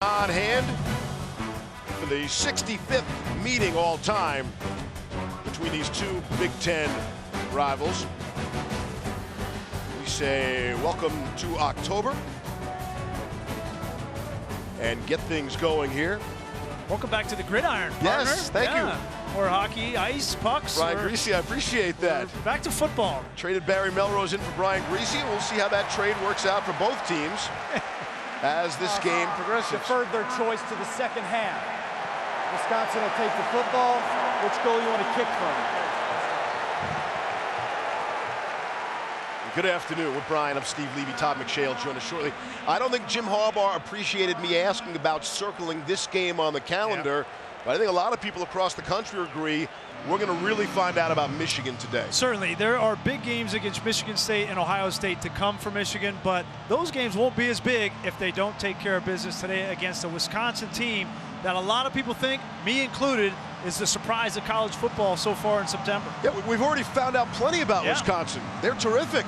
On hand for the 65th meeting all time between these two Big Ten rivals. We say welcome to October and get things going here. Welcome back to the gridiron, partner. Yes, thank you. Or hockey, ice, pucks. Brian Griese, I appreciate that. Back to football. Traded Barry Melrose in for Brian Griese. We'll see how that trade works out for both teams as this game progresses. Deferred their choice to the second half. Wisconsin will take the football. Which goal you want to kick from? Good afternoon. With Brian, I'm Steve Levy. Todd McShay will join us shortly. I don't think Jim Harbaugh appreciated me asking about circling this game on the calendar, but I think a lot of people across the country agree we're going to really find out about Michigan today. Certainly, there are big games against Michigan State and Ohio State to come for Michigan, but those games won't be as big if they don't take care of business today against a Wisconsin team that a lot of people think, me included, is the surprise of college football so far in September. Yeah, we've already found out plenty about Wisconsin. They're terrific.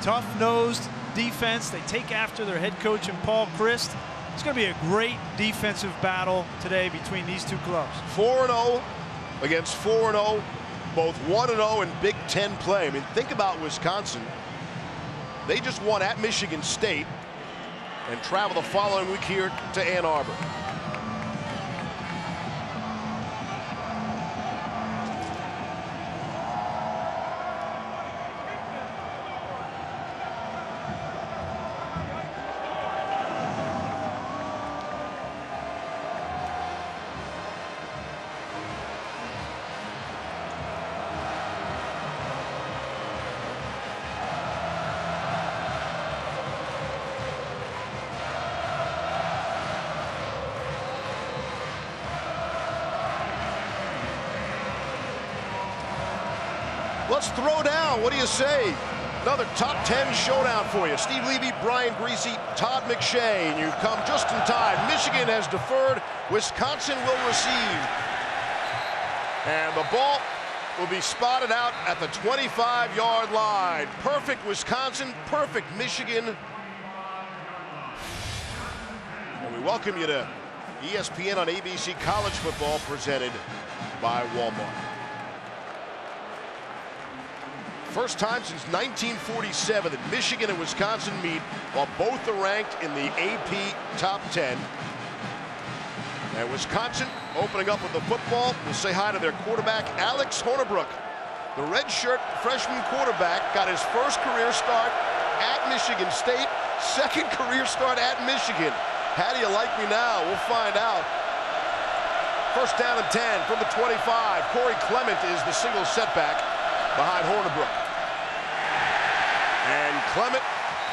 Tough-nosed defense. They take after their head coach and Paul Chryst. It's going to be a great defensive battle today between these two clubs. 4-0 against 4-0, both 1-0 in Big Ten play. I mean, think about Wisconsin. They just won at Michigan State and travel the following week here to Ann Arbor. Let's throw down. What do you say? Another top 10 showdown for you. Steve Levy, Brian Griese, Todd McShay, and you've come just in time. Michigan has deferred. Wisconsin will receive. And the ball will be spotted out at the 25-yard line. Perfect Wisconsin, perfect Michigan. And we welcome you to ESPN on ABC College Football, presented by Walmart. First time since 1947 that Michigan and Wisconsin meet while both are ranked in the AP Top 10. And Wisconsin opening up with the football. We'll say hi to their quarterback, Alex Hornibrook. The redshirt freshman quarterback got his first career start at Michigan State, second career start at Michigan. How do you like me now? We'll find out. First down and 10 from the 25. Corey Clement is the single setback behind Hornibrook. And Clement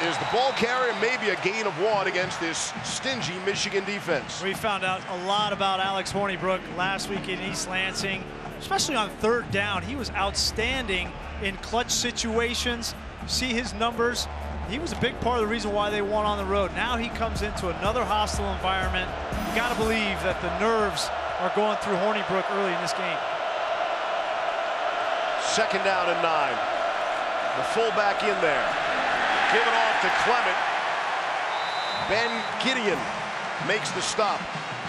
is the ball carrier, maybe a gain of 1 against this stingy Michigan defense. We found out a lot about Alex Hornibrook last week in East Lansing, especially on third down. He was outstanding in clutch situations. You see his numbers. He was a big part of the reason why they won on the road. Now he comes into another hostile environment. You got to believe that the nerves are going through Hornibrook early in this game. Second down and 9. The fullback in there. Given off to Clement. Ben Gideon makes the stop.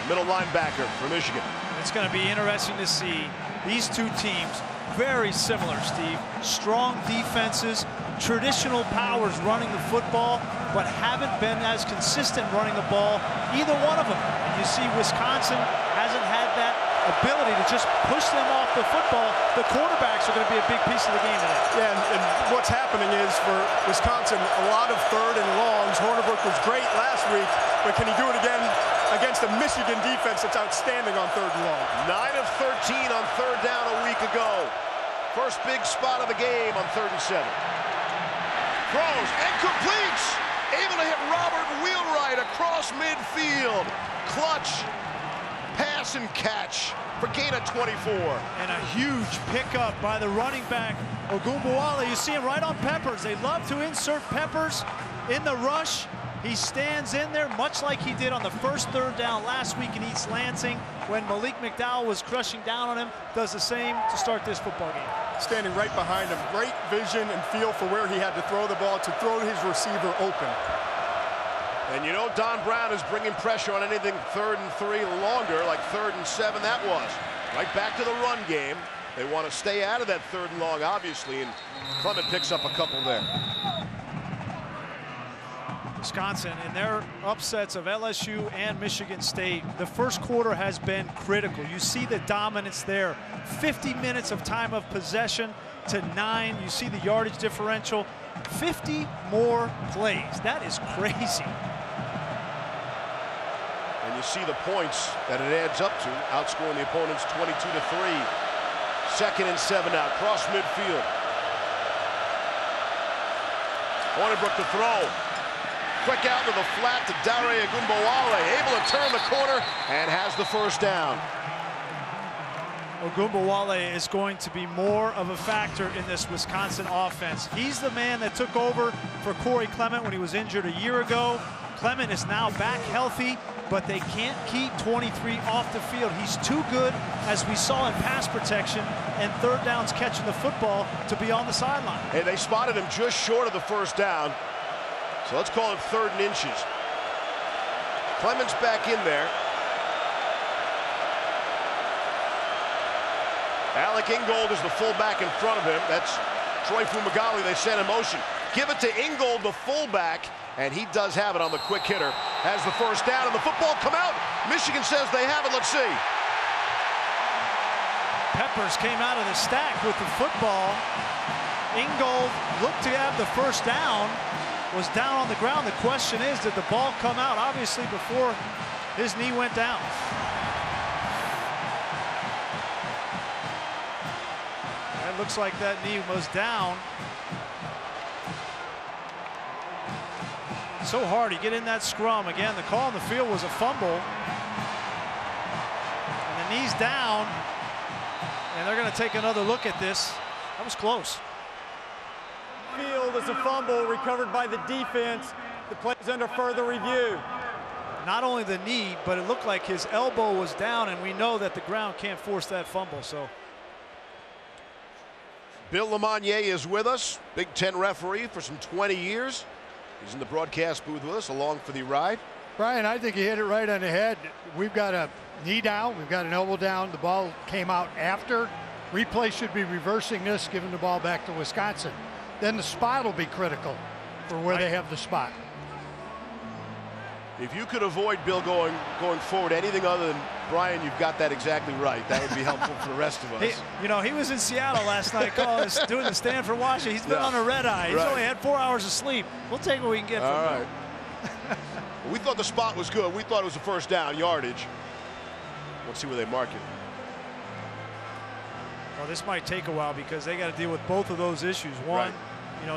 Middle linebacker for Michigan. It's going to be interesting to see these two teams. Very similar, Steve. Strong defenses, traditional powers running the football, but haven't been as consistent running the ball, either one of them. And you see Wisconsin hasn't had that ability to just push them off the football. The quarterbacks are going to be a big piece of the game today. Yeah, and what's happening is for Wisconsin, a lot of third and longs. Hornibrook was great last week, but can he do it again against a Michigan defense that's outstanding on third and long? 9 of 13 on third down a week ago. First big spot of the game on 3rd and 7. Throws and completes. Able to hit Robert Wheelwright across midfield. Clutch pass and catch for gain of 24. And a huge pickup by the running back, Ogunbowale. You see him right on Peppers. They love to insert Peppers in the rush. He stands in there much like he did on the first third down last week in East Lansing when Malik McDowell was crushing down on him. Does the same to start this football game. Standing right behind him. Great vision and feel for where he had to throw the ball to throw his receiver open. And you know Don Brown is bringing pressure on anything 3rd and 3 longer, like 3rd and 7 that was. Right back to the run game. They want to stay out of that 3rd and long, obviously, and Clement picks up a couple there. Wisconsin, in their upsets of LSU and Michigan State, the first quarter has been critical. You see the dominance there. 50 minutes of time of possession to 9. You see the yardage differential. 50 more plays. That is crazy. And you see the points that it adds up to, outscoring the opponents 22-3. 2nd and 7 now, cross midfield. Hornibrook to throw. Quick out to the flat to Dare Ogunbowale, able to turn the corner and has the first down. Ogunbowale is going to be more of a factor in this Wisconsin offense. He's the man that took over for Corey Clement when he was injured a year ago. Clement is now back healthy, but they can't keep 23 off the field. He's too good, as we saw in pass protection and 3rd downs catching the football, to be on the sideline. Hey, they spotted him just short of the first down. So let's call it 3rd and inches. Clement's back in there. Alec Ingold is the fullback in front of him. That's Troy Fumagalli. They set in motion. Give it to Ingold, the fullback, and he does have it on the quick hitter. Has the first down, and the football come out. Michigan says they have it. Let's see. Peppers came out of the stack with the football. Ingold looked to have the first down, was down on the ground. The question is, did the ball come out? Obviously before his knee went down. It looks like that knee was down. So hard to get in that scrum. Again, the call on the field was a fumble. And the knee's down. And they're going to take another look at this. That was close. Field is a fumble recovered by the defense. The play is under further review. Not only the knee, but it looked like his elbow was down, and we know that the ground can't force that fumble. So Bill LeMonnier is with us, Big Ten referee for some 20 years. He's in the broadcast booth with us, along for the ride. Brian, I think you hit it right on the head. We've got a knee down, we've got an elbow down. The ball came out after. Replay should be reversing this, giving the ball back to Wisconsin. Then the spot will be critical for where they have the spot. If you could avoid Bill going forward anything other than Brian, you've got that exactly right. That would be helpful for the rest of us. He was in Seattle last night doing the Stanford Washington. He's been on a red eye. He's only had 4 hours of sleep. We'll take what we can get from him. All right. We thought the spot was good. We thought it was a first down yardage. Let's see where they mark it. Well, this might take a while because they got to deal with both of those issues. One,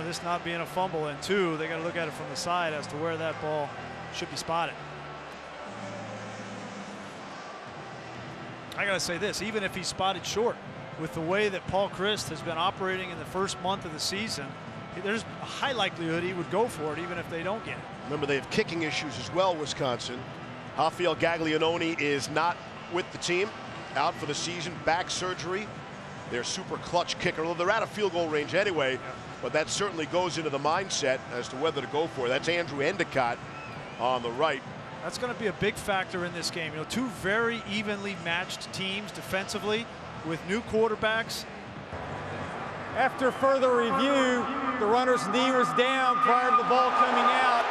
this not being a fumble, and 2, they got to look at it from the side as to where that ball should be spotted. I got to say this, even if he's spotted short, with the way that Paul Chryst has been operating in the first month of the season, there's a high likelihood he would go for it even if they don't get it. Remember, they have kicking issues as well, Wisconsin. Rafael Gaglianone is not with the team, out for the season, back surgery. Their super clutch kicker, well, they're out of field goal range anyway, but that certainly goes into the mindset as to whether to go for it. That's Andrew Endicott on the right. That's going to be a big factor in this game. 2 very evenly matched teams defensively with new quarterbacks. After further review, the runner's knee was down prior to the ball coming out.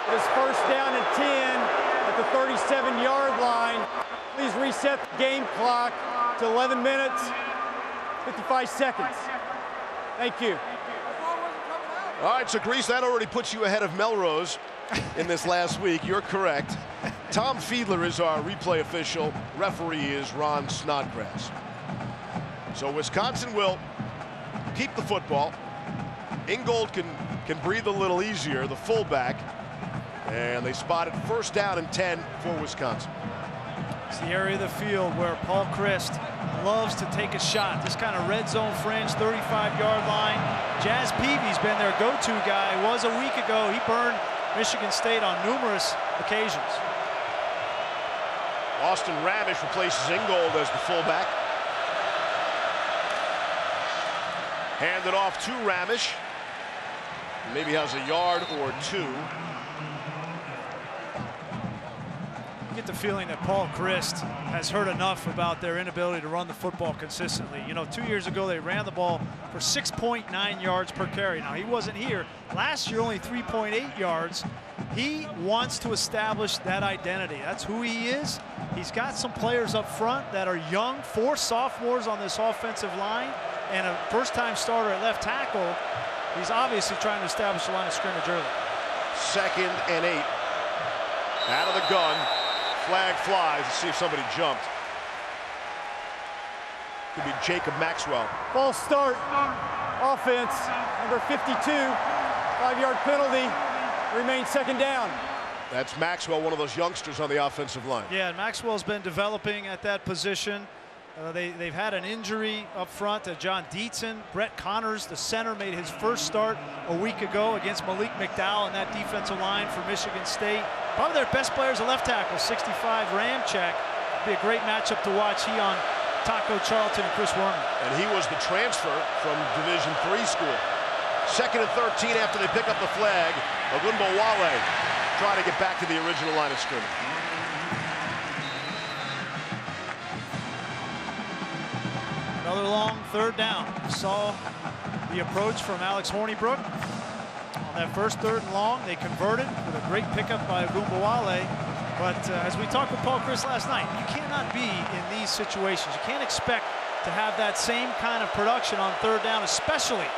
It is first down and 10 at the 37-yard line. Please reset the game clock to 11 minutes, 55 seconds. Thank you. All right, so Grease, that already puts you ahead of Melrose in this last week. You're correct. Tom Fiedler is our replay official. Referee is Ron Snodgrass. So Wisconsin will keep the football. Ingold can breathe a little easier, the fullback. And they spotted first down and 10 for Wisconsin. It's the area of the field where Paul Chryst loves to take a shot. This kind of red zone fringe, 35-yard line. Jazz Peavy's been their go-to guy. Was a week ago. He burned Michigan State on numerous occasions. Austin Ramish replaces Ingold as the fullback. Handed off to Ramish. Maybe has a yard or 2. get the feeling that Paul Chryst has heard enough about their inability to run the football consistently. You know, 2 years ago they ran the ball for 6.9 yards per carry. Now, he wasn't here. Last year, only 3.8 yards. He wants to establish that identity. That's who he is. He's got some players up front that are young, 4 sophomores on this offensive line, and a first-time starter at left tackle. He's obviously trying to establish a line of scrimmage early. 2nd and 8. Out of the gun. Flag flies. Let's see if somebody jumped. Could be Jacob Maxwell. False start. Offense, number 52. 5-yard penalty. Remains 2nd down. That's Maxwell, one of those youngsters on the offensive line. Yeah, and Maxwell's been developing at that position. They've had an injury up front to John Dietzen. Brett Connors, the center, made his first start a week ago against Malik McDowell in that defensive line for Michigan State. Probably their best players at left tackle, 65 Ramczyk. Be a great matchup to watch. He on Taco Charlton and Chris Werner. And he was the transfer from Division III school. 2nd and 13 after they pick up the flag. Ogunbowale trying to get back to the original line of scrimmage. Another long 3rd down. Saw the approach from Alex Hornibrook. On that first 3rd and long, they converted with a great pickup by Ogunbowale. But as we talked with Paul Chryst last night, you cannot be in these situations. You can't expect to have that same kind of production on 3rd down, especially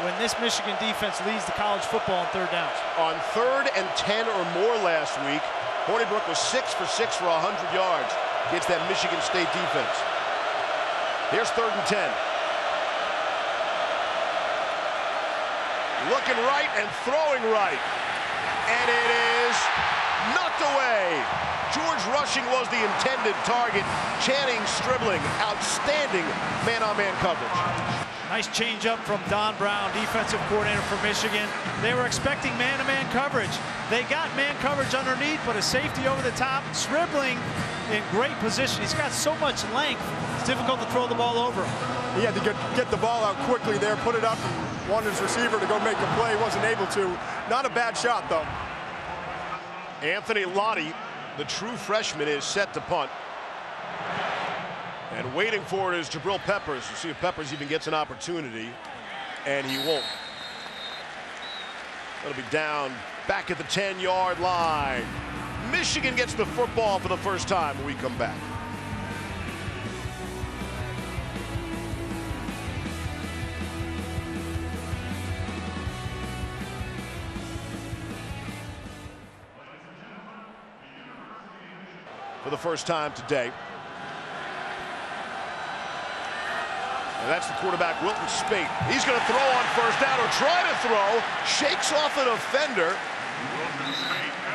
when this Michigan defense leads the college football on 3rd downs. On 3rd and 10 or more last week, Hornibrook was 6 for 6 for 100 yards against that Michigan State defense. Here's 3rd and 10. Looking right and throwing right. And it is knocked away. George Rushing was the intended target. Channing Stribling, outstanding man-on-man coverage. Nice change up from Don Brown, defensive coordinator for Michigan. They were expecting man-to-man coverage. They got man coverage underneath, but a safety over the top. Stribling in great position. He's got so much length, it's difficult to throw the ball over him. He had to get the ball out quickly there, put it up, and wanted his receiver to go make a play. Wasn't able to. Not a bad shot, though. Anthony Lottie, the true freshman, is set to punt. And waiting for it is Jabril Peppers. We'll see if Peppers even gets an opportunity. And he won't. That'll be down back at the 10-yard line. Michigan gets the football for the first time when we come back. For the first time today. And that's the quarterback, Wilton Speight. He's going to throw on 1st down, or try to throw. Shakes off an offender.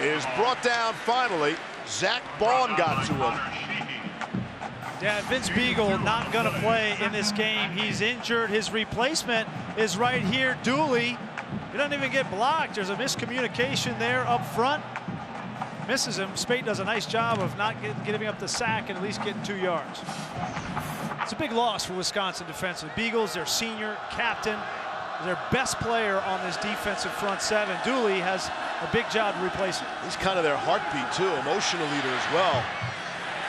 Is brought down finally. Zach Bond got to him. Yeah, Vince Biegel not going to play in this game. He's injured. His replacement is right here, Dooley. He doesn't even get blocked. There's a miscommunication there up front. Misses him. Speight does a nice job of not giving up the sack and at least getting 2 yards. It's a big loss for Wisconsin defensively. Biegels, their senior captain, their best player on this defensive front 7. Dooley has a big job to replace him. He's kind of their heartbeat too, emotional leader as well.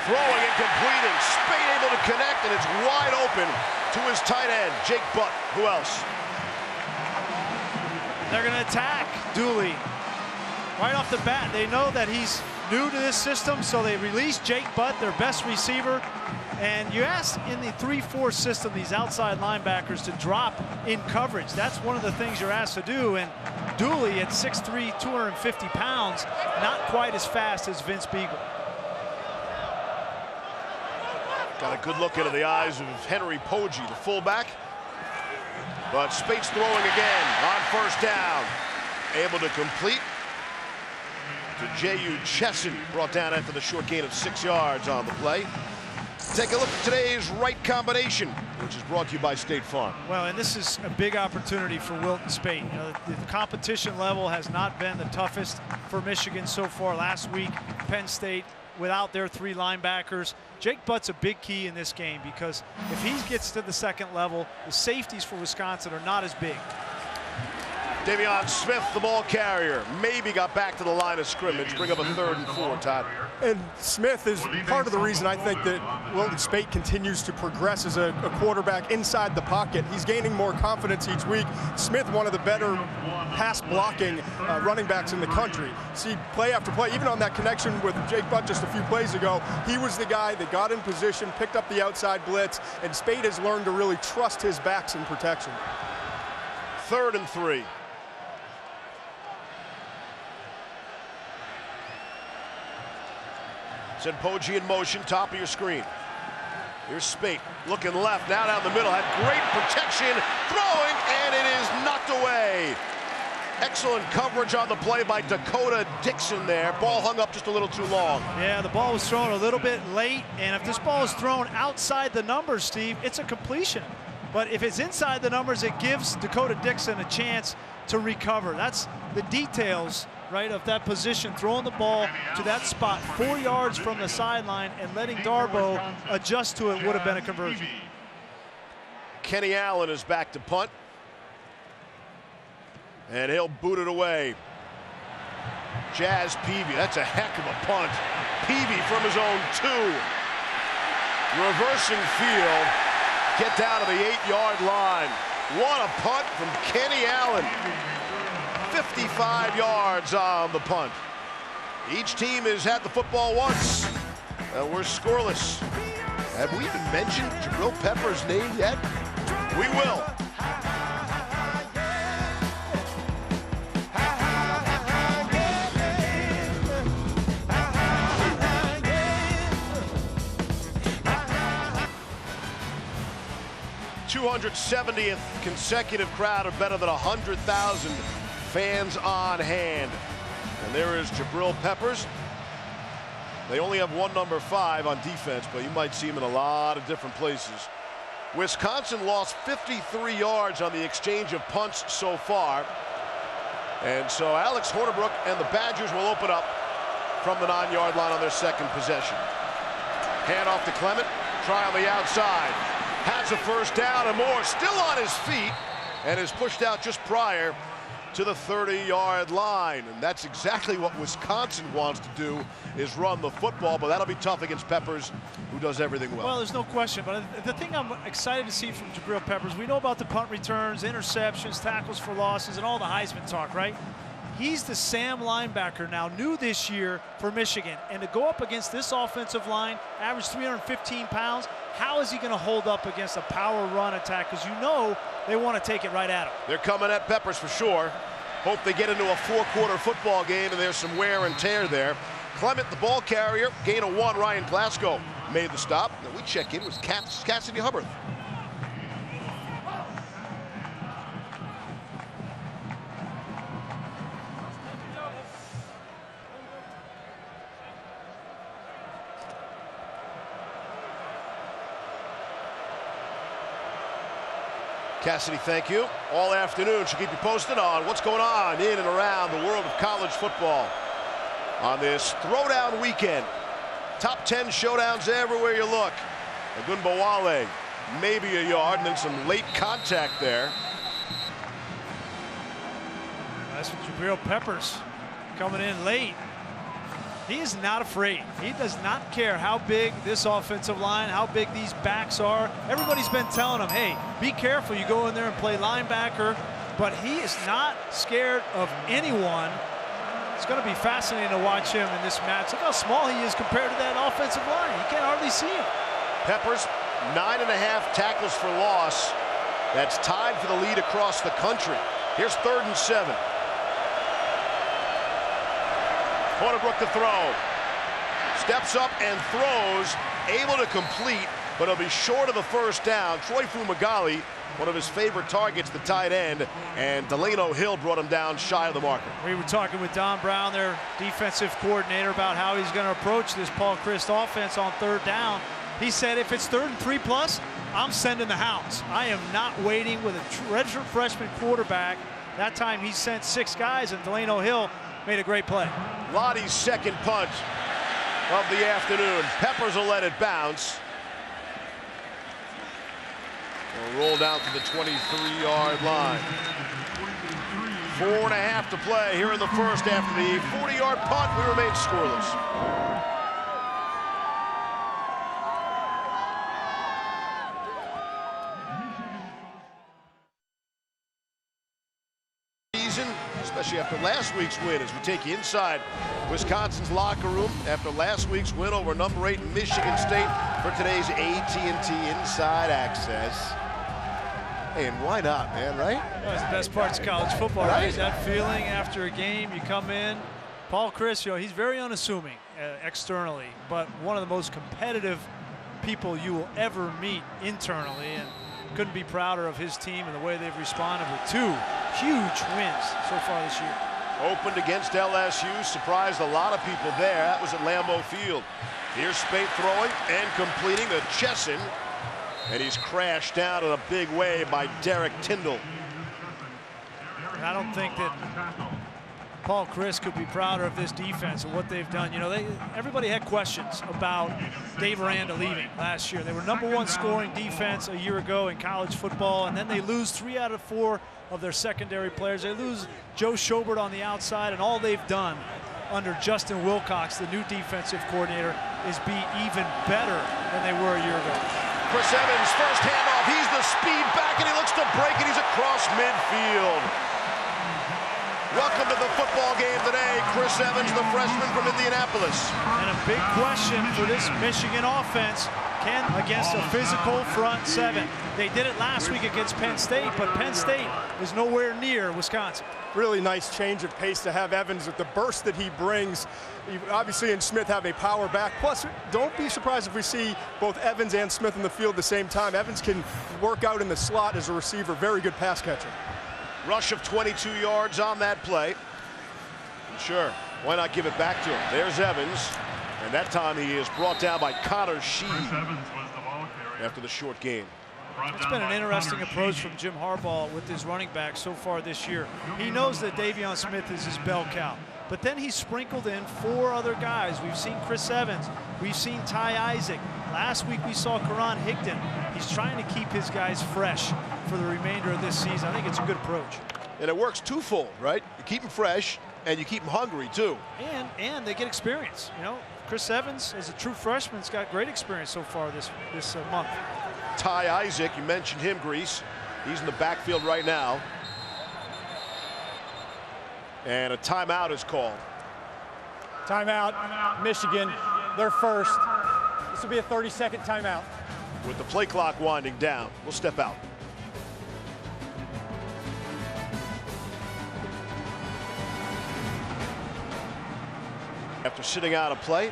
Throwing and completing. Speight able to connect, and it's wide open to his tight end, Jake Butt. Who else? They're going to attack Dooley. Right off the bat, they know that he's new to this system, so they release Jake Butt, their best receiver. And you ask in the 3-4 system, these outside linebackers to drop in coverage. That's one of the things you're asked to do. And Dooley at 6'3", 250 pounds, not quite as fast as Vince Biegel. Got a good look into the eyes of Henry Poggi, the fullback. But Speight's throwing again on 1st down. Able to complete to J.U. Chesson, brought down after the short gain of 6 yards on the play. Take a look at today's right combination, which is brought to you by State Farm. Well, and this is a big opportunity for Wilton Speight. You know, the competition level has not been the toughest for Michigan so far. Last week, Penn State without their 3 linebackers. Jake Butt's a big key in this game because if he gets to the 2nd level, the safeties for Wisconsin are not as big. Davion Smith, the ball carrier, maybe got back to the line of scrimmage. Bring up a 3rd and 4, Todd. And Smith is part of the reason I think that Wilton Speight continues to progress as a quarterback inside the pocket. He's gaining more confidence each week. Smith, one of the better pass blocking running backs in the country. See, play after play, even on that connection with Jake Butt just a few plays ago, he was the guy that got in position, picked up the outside blitz, and Speight has learned to really trust his backs in protection. 3rd and 3. Poggi in motion, top of your screen. Here's Speight, looking left, now down the middle, had great protection, throwing, and it is knocked away. Excellent coverage on the play by Dakota Dixon there. Ball hung up just a little too long. Yeah, the ball was thrown a little bit late, and if this ball is thrown outside the numbers, Steve, it's a completion. But if it's inside the numbers, it gives Dakota Dixon a chance to recover. That's the details, right, of that position, throwing the ball to that spot 4 yards from the sideline and letting Darboh adjust to it would have been a conversion. Kenny Allen is back to punt. And he'll boot it away. Jazz Peavy, that's a heck of a punt. Peavy from his own 2. Reversing field, get down to the 8-yard line. What a punt from Kenny Allen. 55 yards on the punt. Each team has had the football once. We're scoreless. Have we even mentioned Jabril Peppers' name yet? We will. th consecutive crowd of better than 100,000 fans on hand. And there is Jabril Peppers. They only have one number 5 on defense, but you might see him in a lot of different places. Wisconsin lost 53 yards on the exchange of punts so far. And so Alex Hornibrook and the Badgers will open up from the 9-yard line on their second possession. Hand off to Clement, try on the outside. Has a first down, and Moore still on his feet and is pushed out just prior to the 30-yard line. And that's exactly what Wisconsin wants to do, is run the football, but that'll be tough against Peppers, who does everything well. Well, there's no question, but the thing I'm excited to see from Jabril Peppers, we know about the punt returns, interceptions, tackles for losses, and all the Heisman talk, right? He's the Sam linebacker now, new this year for Michigan. And to go up against this offensive line, average 315 pounds, how is he going to hold up against a power run attack? Because you know they want to take it right at him. They're coming at Peppers for sure. Hope they get into a 4-quarter football game and there's some wear and tear there. Clement, the ball carrier, gain of 1. Ryan Glasgow made the stop. Then we check in with Cassidy Hubbard. Cassidy, thank you. All afternoon, she'll keep you posted on what's going on in and around the world of college football on this throwdown weekend. Top 10 showdowns everywhere you look. Ogunbowale, maybe a yard, and then some late contact there. That's what Jabril Peppers coming in late. He is not afraid. He does not care how big this offensive line, how big these backs are. Everybody's been telling him, hey, be careful. You go in there and play linebacker. But he is not scared of anyone. It's going to be fascinating to watch him in this match. Look how small he is compared to that offensive line. You can't hardly see him. Peppers, 9.5 tackles for loss. That's tied for the lead across the country. Here's 3rd and 7. Hornibrook to throw. Steps up and throws, able to complete, but he'll be short of the first down. Troy Fumagalli, one of his favorite targets, the tight end, and Delano Hill brought him down shy of the marker. We were talking with Don Brown, their defensive coordinator, about how he's going to approach this Paul Chryst offense on 3rd down. He said if it's 3rd and 3+, I'm sending the hounds. I am not waiting with a redshirt freshman quarterback. That time he sent 6 guys, and Delano Hill made a great play. Lottie's second punt of the afternoon. Peppers will let it bounce. It'll roll down to the 23-yard line. 4.5 to play here in the first. After the 40-yard punt, we remain scoreless. Especially after last week's win, as we take you inside Wisconsin's locker room after last week's win over number 8 Michigan State for today's AT&T Inside Access. Hey, and why not, man, right? Well, it's the best parts of college football, right? That feeling after a game, you come in. Paul Chryst, you know, he's very unassuming externally, but one of the most competitive people you will ever meet internally, and couldn't be prouder of his team and the way they've responded with 2 huge wins so far this year. Opened against LSU, surprised a lot of people there. That was at Lambeau Field. Here's Speight throwing and completing to Chesson, and he's crashed down in a big way by Derek Tyndall. And I don't think that Paul Chryst could be prouder of this defense and what they've done. You know, everybody had questions about Dave Aranda leaving last year. They were #1 scoring defense a year ago in college football, and then they lose 3 out of 4 of their secondary players. They lose Joe Schobert on the outside, and all they've done under Justin Wilcox, the new defensive coordinator, is be even better than they were a year ago. Chris Evans, first handoff. He's the speed back, and he looks to break it. He's across midfield. Welcome to the football game today. Chris Evans, the freshman from Indianapolis. And a big question for this Michigan offense, against a physical front 7. They did it last week against Penn State, but Penn State is nowhere near Wisconsin. Really nice change of pace to have Evans with the burst that he brings. Obviously, and Smith have a power back. Plus, don't be surprised if we see both Evans and Smith in the field at the same time. Evans can work out in the slot as a receiver. Very good pass catcher. Rush of 22 yards on that play. And sure, why not give it back to him? There's Evans, and that time he is brought down by Connor Sheed after the short game. It's been an interesting approach from Jim Harbaugh with his running back so far this year. He knows that Davion Smith is his bell cow, but then he sprinkled in 4 other guys. We've seen Chris Evans. We've seen Ty Isaac. Last week we saw Karan Higdon. He's trying to keep his guys fresh for the remainder of this season. I think it's a good approach. And it works twofold, right? You keep them fresh, and you keep them hungry, too. And they get experience. You know, Chris Evans, as a true freshman, has got great experience so far this month. Ty Isaac, you mentioned him, Grease. He's in the backfield right now. And a timeout is called. Timeout, Michigan, their first. This will be a 30-second timeout. With the play clock winding down, we'll step out. After sitting out a play.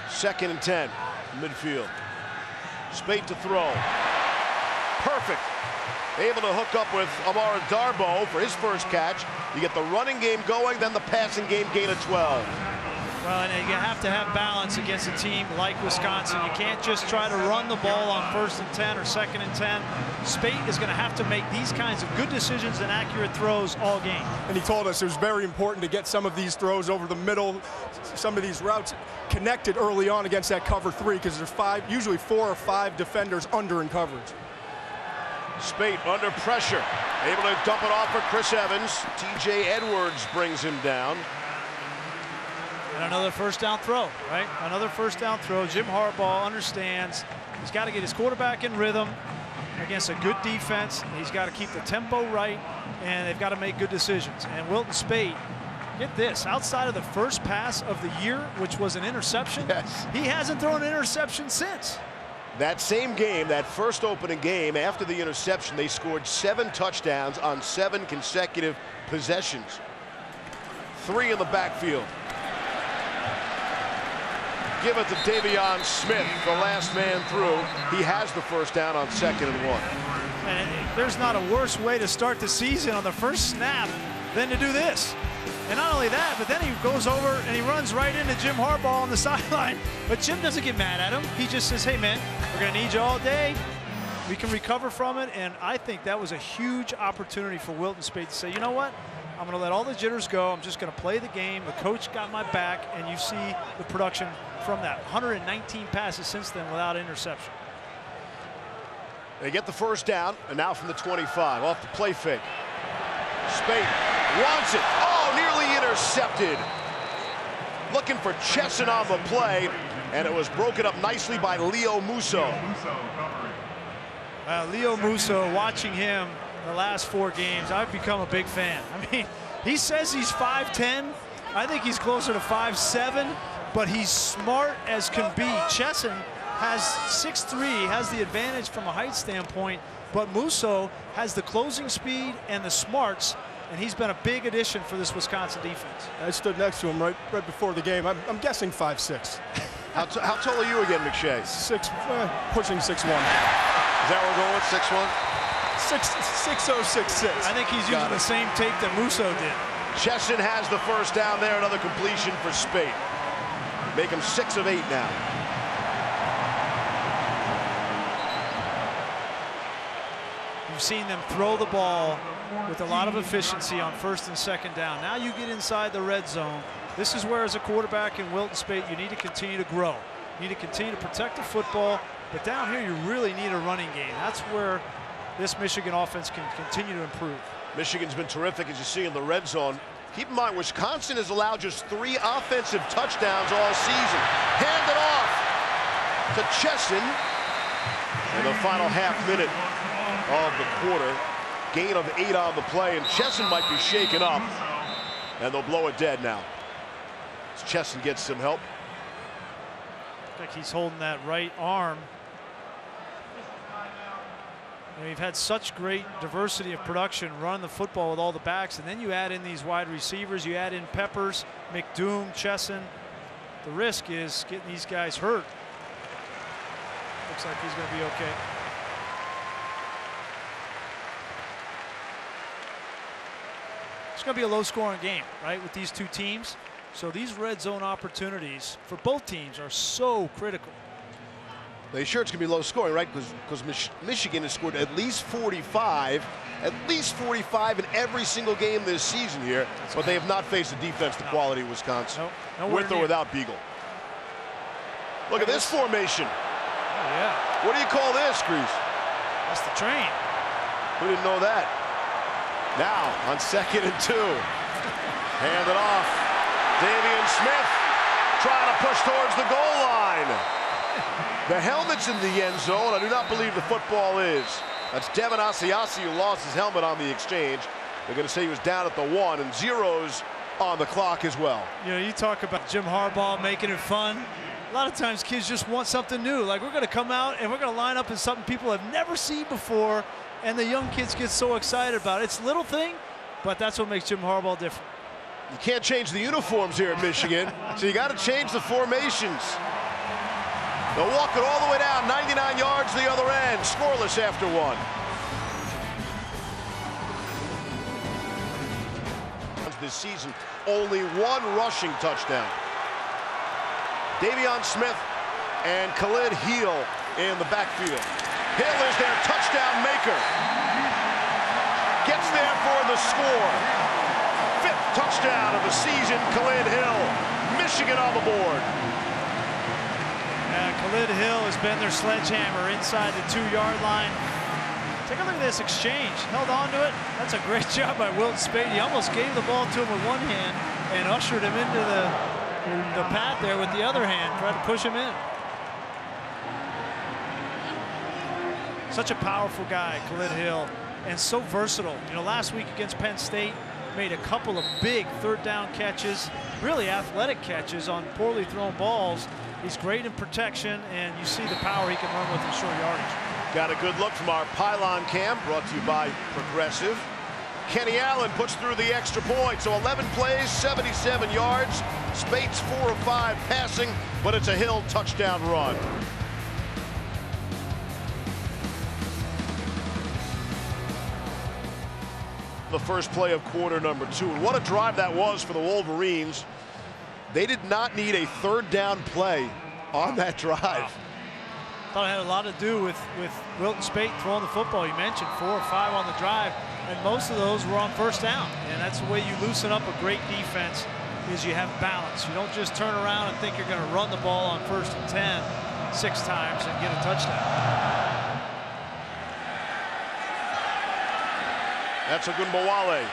2nd and 10, midfield. Speight to throw. Perfect. Able to hook up with Amara Darboh for his first catch. You get the running game going, then the passing game gain of 12. Well, and you have to have balance against a team like Wisconsin. You can't just try to run the ball on 1st and 10 or 2nd and 10. Speight is going to have to make these kinds of good decisions and accurate throws all game. And he told us it was very important to get some of these throws over the middle, some of these routes connected early on against that cover 3, because there's usually 4 or 5 defenders under in coverage. Speight under pressure, able to dump it off for Chris Evans. TJ Edwards brings him down. And another first down throw, right? Another first down throw. Jim Harbaugh understands he's got to get his quarterback in rhythm against a good defense. He's got to keep the tempo right, and they've got to make good decisions. And Wilton Speight, get this, outside of the first pass of the year, which was an interception, yes, he hasn't thrown an interception since. That same game, that first opening game, after the interception, they scored 7 touchdowns on 7 consecutive possessions. 3 in the backfield. Give it to Davion Smith, the last man through. He has the first down on 2nd and 1. And there's not a worse way to start the season on the first snap than to do this. And not only that, but then he goes over and he runs right into Jim Harbaugh on the sideline. But Jim doesn't get mad at him. He just says, hey, man, we're going to need you all day. We can recover from it. And I think that was a huge opportunity for Wilton Speight to say, you know what? I'm going to let all the jitters go. I'm just going to play the game. The coach got my back. And you see the production from that. 119 passes since then without interception. They get the first down, and now from the 25, off the play fake. Speight wants it. Oh, nearly intercepted. Looking for Chesson on the play, and it was broken up nicely by Leo Musso. Leo Musso, watching him the last 4 games, I've become a big fan. I mean, he says he's 5'10". I think he's closer to 5'7", but he's smart as can be. Chesson has 6'3", has the advantage from a height standpoint, but Musso has the closing speed and the smarts, and he's been a big addition for this Wisconsin defense. I stood next to him right before the game. I'm guessing 5'6". How tall are you again, McShay? Pushing 6'1". Is that where we're going, 6'1"? 6'0", 6'6". I think he's using the same tape that Musso did. Chesson has the first down there, another completion for Speight. Make him 6 of 8 now. You've seen them throw the ball with a lot of efficiency on 1st and 2nd down. Now you get inside the red zone. This is where, as a quarterback in Wilton Speight, you need to continue to grow. You need to continue to protect the football, but down here you really need a running game. That's where this Michigan offense can continue to improve. Michigan's been terrific, as you see, in the red zone. Keep in mind, Wisconsin has allowed just 3 offensive touchdowns all season. Hand it off to Chesson in the final half minute of the quarter. Gain of 8 on the play, and Chesson might be shaken up, and they'll blow it dead now. As Chesson gets some help. Looks like he's holding that right arm. You know, you've had such great diversity of production running the football with all the backs, and then you add in these wide receivers, you add in Peppers, McDoom, Chesson. The risk is getting these guys hurt. Looks like he's going to be okay. It's going to be a low-scoring game, right, with these 2 teams. So these red zone opportunities for both teams are so critical. They sure it's going to be low scoring, right? Because Michigan has scored at least 45 in every single game this season here, but they have not faced a defense the quality of Wisconsin, with or without Beagle. Look at this formation. Oh, yeah. What do you call this, Grease? That's the train. Who didn't know that? Now on 2nd and 2. Hand it off. Davian Smith trying to push towards the goal line. The helmet's in the end zone. I do not believe the football is. That's Devin Asiasi who lost his helmet on the exchange. They're going to say he was down at the 1, and 0's on the clock as well. You know, you talk about Jim Harbaugh making it fun. A lot of times kids just want something new. Like, we're going to come out and we're going to line up in something people have never seen before, and the young kids get so excited about it. It's a little thing, but that's what makes Jim Harbaugh different. You can't change the uniforms here in Michigan, so you got to change the formations. They'll walk it all the way down, 99 yards to the other end, scoreless after 1. This season, only 1 rushing touchdown. Davion Smith and Khalid Heel in the backfield. Hill is their touchdown maker. Gets there for the score. 5th touchdown of the season, Khalid Hill. Michigan on the board. Khalid Hill has been their sledgehammer inside the 2-yard line. Take a look at this exchange. Held on to it. That's a great job by Wilton Speight. He almost gave the ball to him with one hand and ushered him into the pad there with the other hand. Tried to push him in. Such a powerful guy, Khalid Hill, and so versatile. You know, last week against Penn State, made a couple of big 3rd down catches, really athletic catches on poorly thrown balls. He's great in protection, and you see the power he can run with in short yardage. Got a good look from our pylon cam, brought to you by Progressive. Kenny Allen puts through the extra point, so 11 plays, 77 yards. Speight's 4 of 5 passing, but it's a Hill touchdown run. The first play of quarter number 2. And what a drive that was for the Wolverines. They did not need a 3rd down play on that drive. Thought it had a lot to do with Wilton Speight throwing the football. You mentioned 4 or 5 on the drive, and most of those were on 1st down. And that's the way you loosen up a great defense, is you have balance. You don't just turn around and think you're going to run the ball on 1st and 10 6 times and get a touchdown. That's a good Moale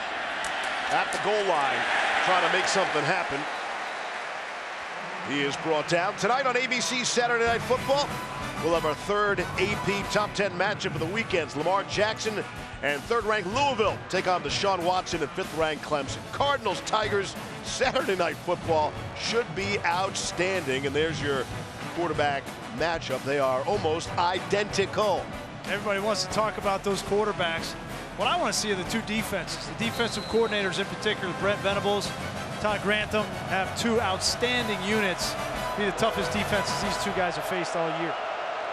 at the goal line, trying to make something happen. He is brought down. Tonight on ABC Saturday Night Football, we'll have our third AP Top 10 matchup of the weekends. Lamar Jackson and third-ranked Louisville take on Deshaun Watson and fifth-ranked Clemson. Cardinals, Tigers, Saturday Night Football should be outstanding. And there's your quarterback matchup. They are almost identical. Everybody wants to talk about those quarterbacks. What I want to see are the two defenses. The defensive coordinators in particular, Brent Venables, Todd Grantham, have two outstanding units. Be the toughest defenses these two guys have faced all year.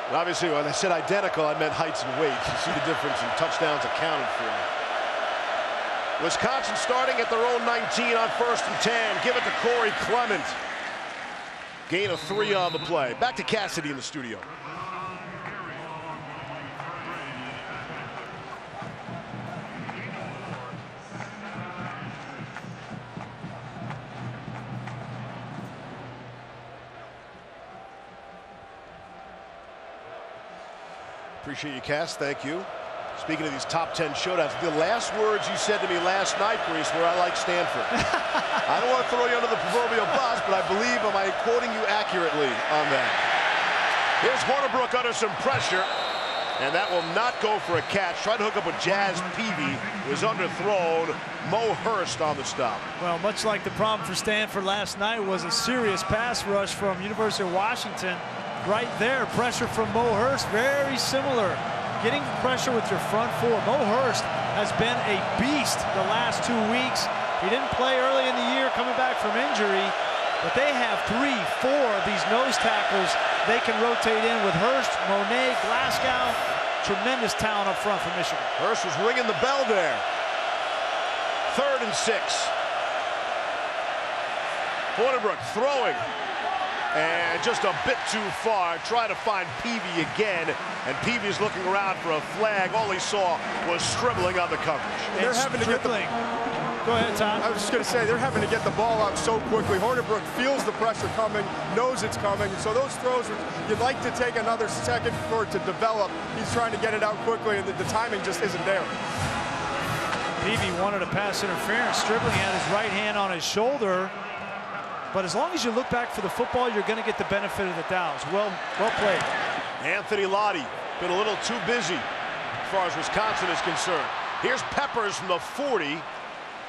And obviously, when I said identical, I meant heights and weights. You see the difference in touchdowns accounted for. Wisconsin starting at their own 19 on 1st and 10. Give it to Corey Clement. Gain of 3 on the play. Back to Cassidy in the studio. Appreciate you, Cass. Thank you. Speaking of these top 10 showdowns, the last words you said to me last night, Grease, were I like Stanford. I don't want to throw you under the proverbial bus, but I believe, am I quoting you accurately on that? Here's Hornibrook under some pressure, and that will not go for a catch. Tried to hook up with Jazz Peavy, was underthrown. Mo Hurst on the stop. Well, much like the problem for Stanford last night was a serious pass rush from University of Washington. Right there, pressure from Mo Hurst, very similar. Getting pressure with your front four. Mo Hurst has been a beast the last 2 weeks. He didn't play early in the year coming back from injury, but they have 3, 4 of these nose tackles they can rotate in with Hurst, Monet, Glasgow. Tremendous talent up front for Michigan. Hurst was ringing the bell there. 3rd and 6. Hornibrook throwing. And just a bit too far. Try to find Peavy again, and Peavy's looking around for a flag. All he saw was scribbling on the coverage. And they're having to get the. Go ahead, Tom. I was just going to say, they're having to get the ball out so quickly. Hornibrook feels the pressure coming, knows it's coming. So those throws, you'd like to take another second for it to develop. He's trying to get it out quickly, and the timing just isn't there. Peavy wanted a pass interference. Stribling had his right hand on his shoulder. But as long as you look back for the football, you're going to get the benefit of the doubt. Well played. Anthony Lottie been a little too busy as far as Wisconsin is concerned. Here's Peppers from the 40,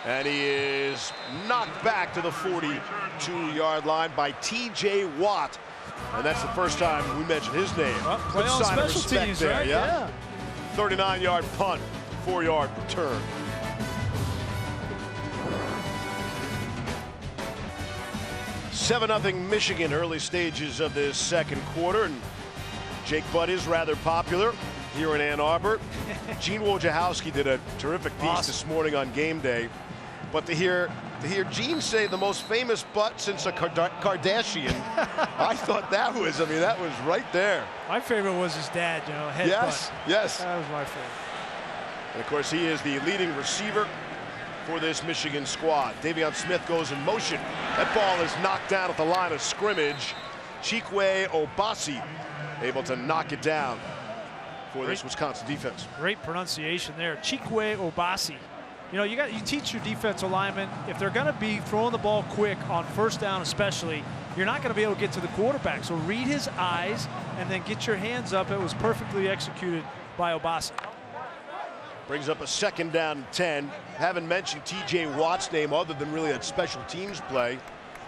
and he is knocked back to the 42-yard line by T.J. Watt. And that's the first time we mentioned his name. Well, play on special teams, there, right? Yeah. 39-yard punt, 4-yard return. $7-0 Michigan, early stages of this second quarter, and Jake Butt is rather popular here in Ann Arbor. Gene Wojciechowski did a terrific piece this morning on Game Day, but to hear Gene say the most famous Butt since a Kardashian, I thought that was right there. My favorite was his dad, you know, head Butt. Yes. That was my favorite. And of course, he is the leading receiver for this Michigan squad. Davion Smith goes in motion. That ball is knocked down at the line of scrimmage. Chikwe Obasi able to knock it down for this Wisconsin defense. Great pronunciation there. Chikwe Obasi. You know, you teach your defensive linemen, if they're going to be throwing the ball quick on first down especially, you're not going to be able to get to the quarterback. So read his eyes and then get your hands up. It was perfectly executed by Obasi. Brings up a 2nd down and 10. Haven't mentioned T.J. Watt's name other than really that special teams play.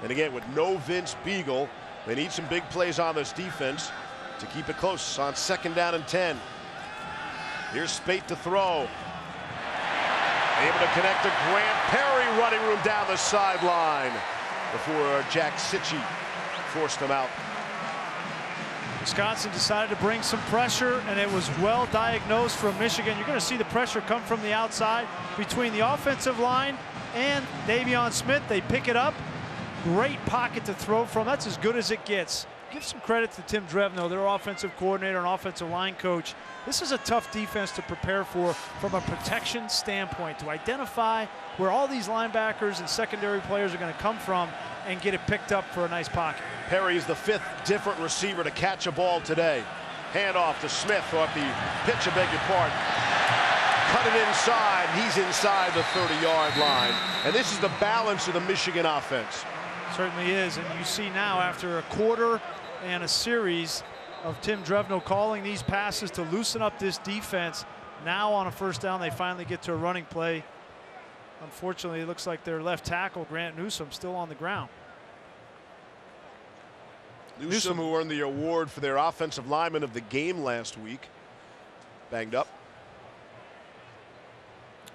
And again, with no Vince Beagle, they need some big plays on this defense to keep it close on 2nd down and 10. Here's Spate to throw. Able to connect to Grant Perry, running room down the sideline before Jack Sitchie forced him out. Wisconsin decided to bring some pressure, and it was well diagnosed from Michigan. You're going to see the pressure come from the outside between the offensive line and Davion Smith. They pick it up. Great pocket to throw from. That's as good as it gets. Give some credit to Tim Drevno, their offensive coordinator and offensive line coach. This is a tough defense to prepare for from a protection standpoint, to identify where all these linebackers and secondary players are going to come from and get it picked up for a nice pocket. Perry is the 5th different receiver to catch a ball today. Handoff to Smith off the pitch, I beg your pardon. cut it inside. He's inside the 30-yard line. And this is the balance of the Michigan offense. Certainly is, and you see now after a quarter and a series of Tim Drevno calling these passes to loosen up this defense, now on a first down they finally get to a running play. Unfortunately, it looks like their left tackle, Grant Newsome, still on the ground. Newsome, who earned the award for their offensive lineman of the game last week, banged up.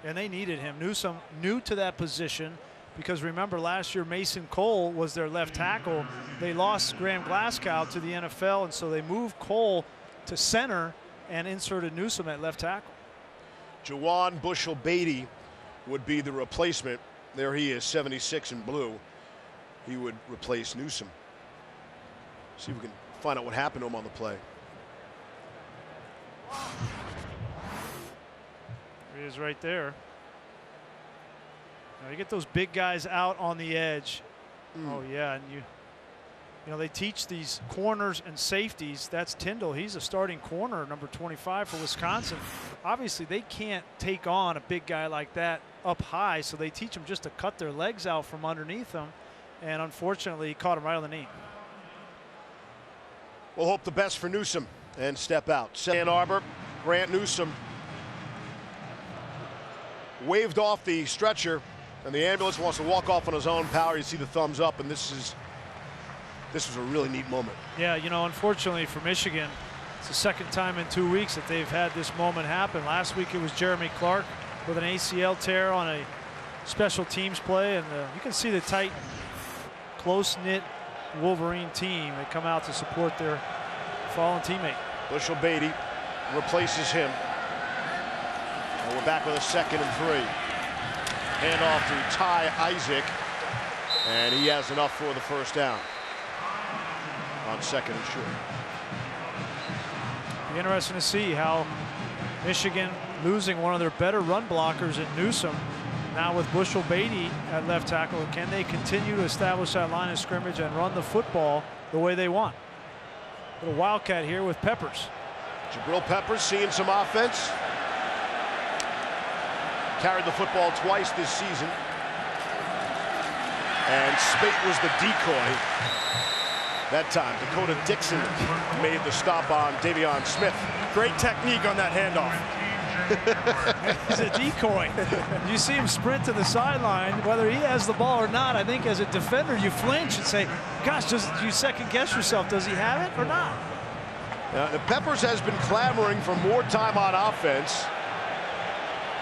And they needed him. Newsome new to that position, because remember last year Mason Cole was their left tackle. They lost Graham Glasgow to the NFL, and so they moved Cole to center and inserted Newsome at left tackle. Jawan Bushell-Beatty would be the replacement. There he is, 76 in blue. He would replace Newsome. See if we can find out what happened to him on the play. He is right there. Now you get those big guys out on the edge. Oh yeah, and you know they teach these corners and safeties. That's Tyndall. He's a starting corner, number 25 for Wisconsin. Obviously they can't take on a big guy like that up high, so they teach them just to cut their legs out from underneath them, and unfortunately he caught him right on the knee. We'll hope the best for Newsome and step out. Ann Arbor, Grant Newsome waved off the stretcher, and the ambulance wants to walk off on his own power. You see the thumbs up, and this was a really neat moment. Yeah, you know, unfortunately for Michigan, it's the second time in 2 weeks that they've had this moment happen. Last week it was Jeremy Clark with an ACL tear on a special teams play, and you can see the tight, close-knit Wolverine team that come out to support their fallen teammate. Bushell-Beatty replaces him. And we're back with a 2nd and 3. Handoff to Ty Isaac, and he has enough for the first down on 2nd and short. Be interesting to see how Michigan, losing one of their better run blockers in Newsome, now with Bushell-Beatty at left tackle, can they continue to establish that line of scrimmage and run the football the way they want? Little wildcat here with Peppers. Jabril Peppers seeing some offense. Carried the football twice this season. And Spate was the decoy. That time, Dakota Dixon made the stop on Davion Smith. Great technique on that handoff. He's a decoy. You see him sprint to the sideline, whether he has the ball or not. I think as a defender, you flinch and say, gosh, you second guess yourself. Does he have it or not? The Peppers has been clamoring for more time on offense.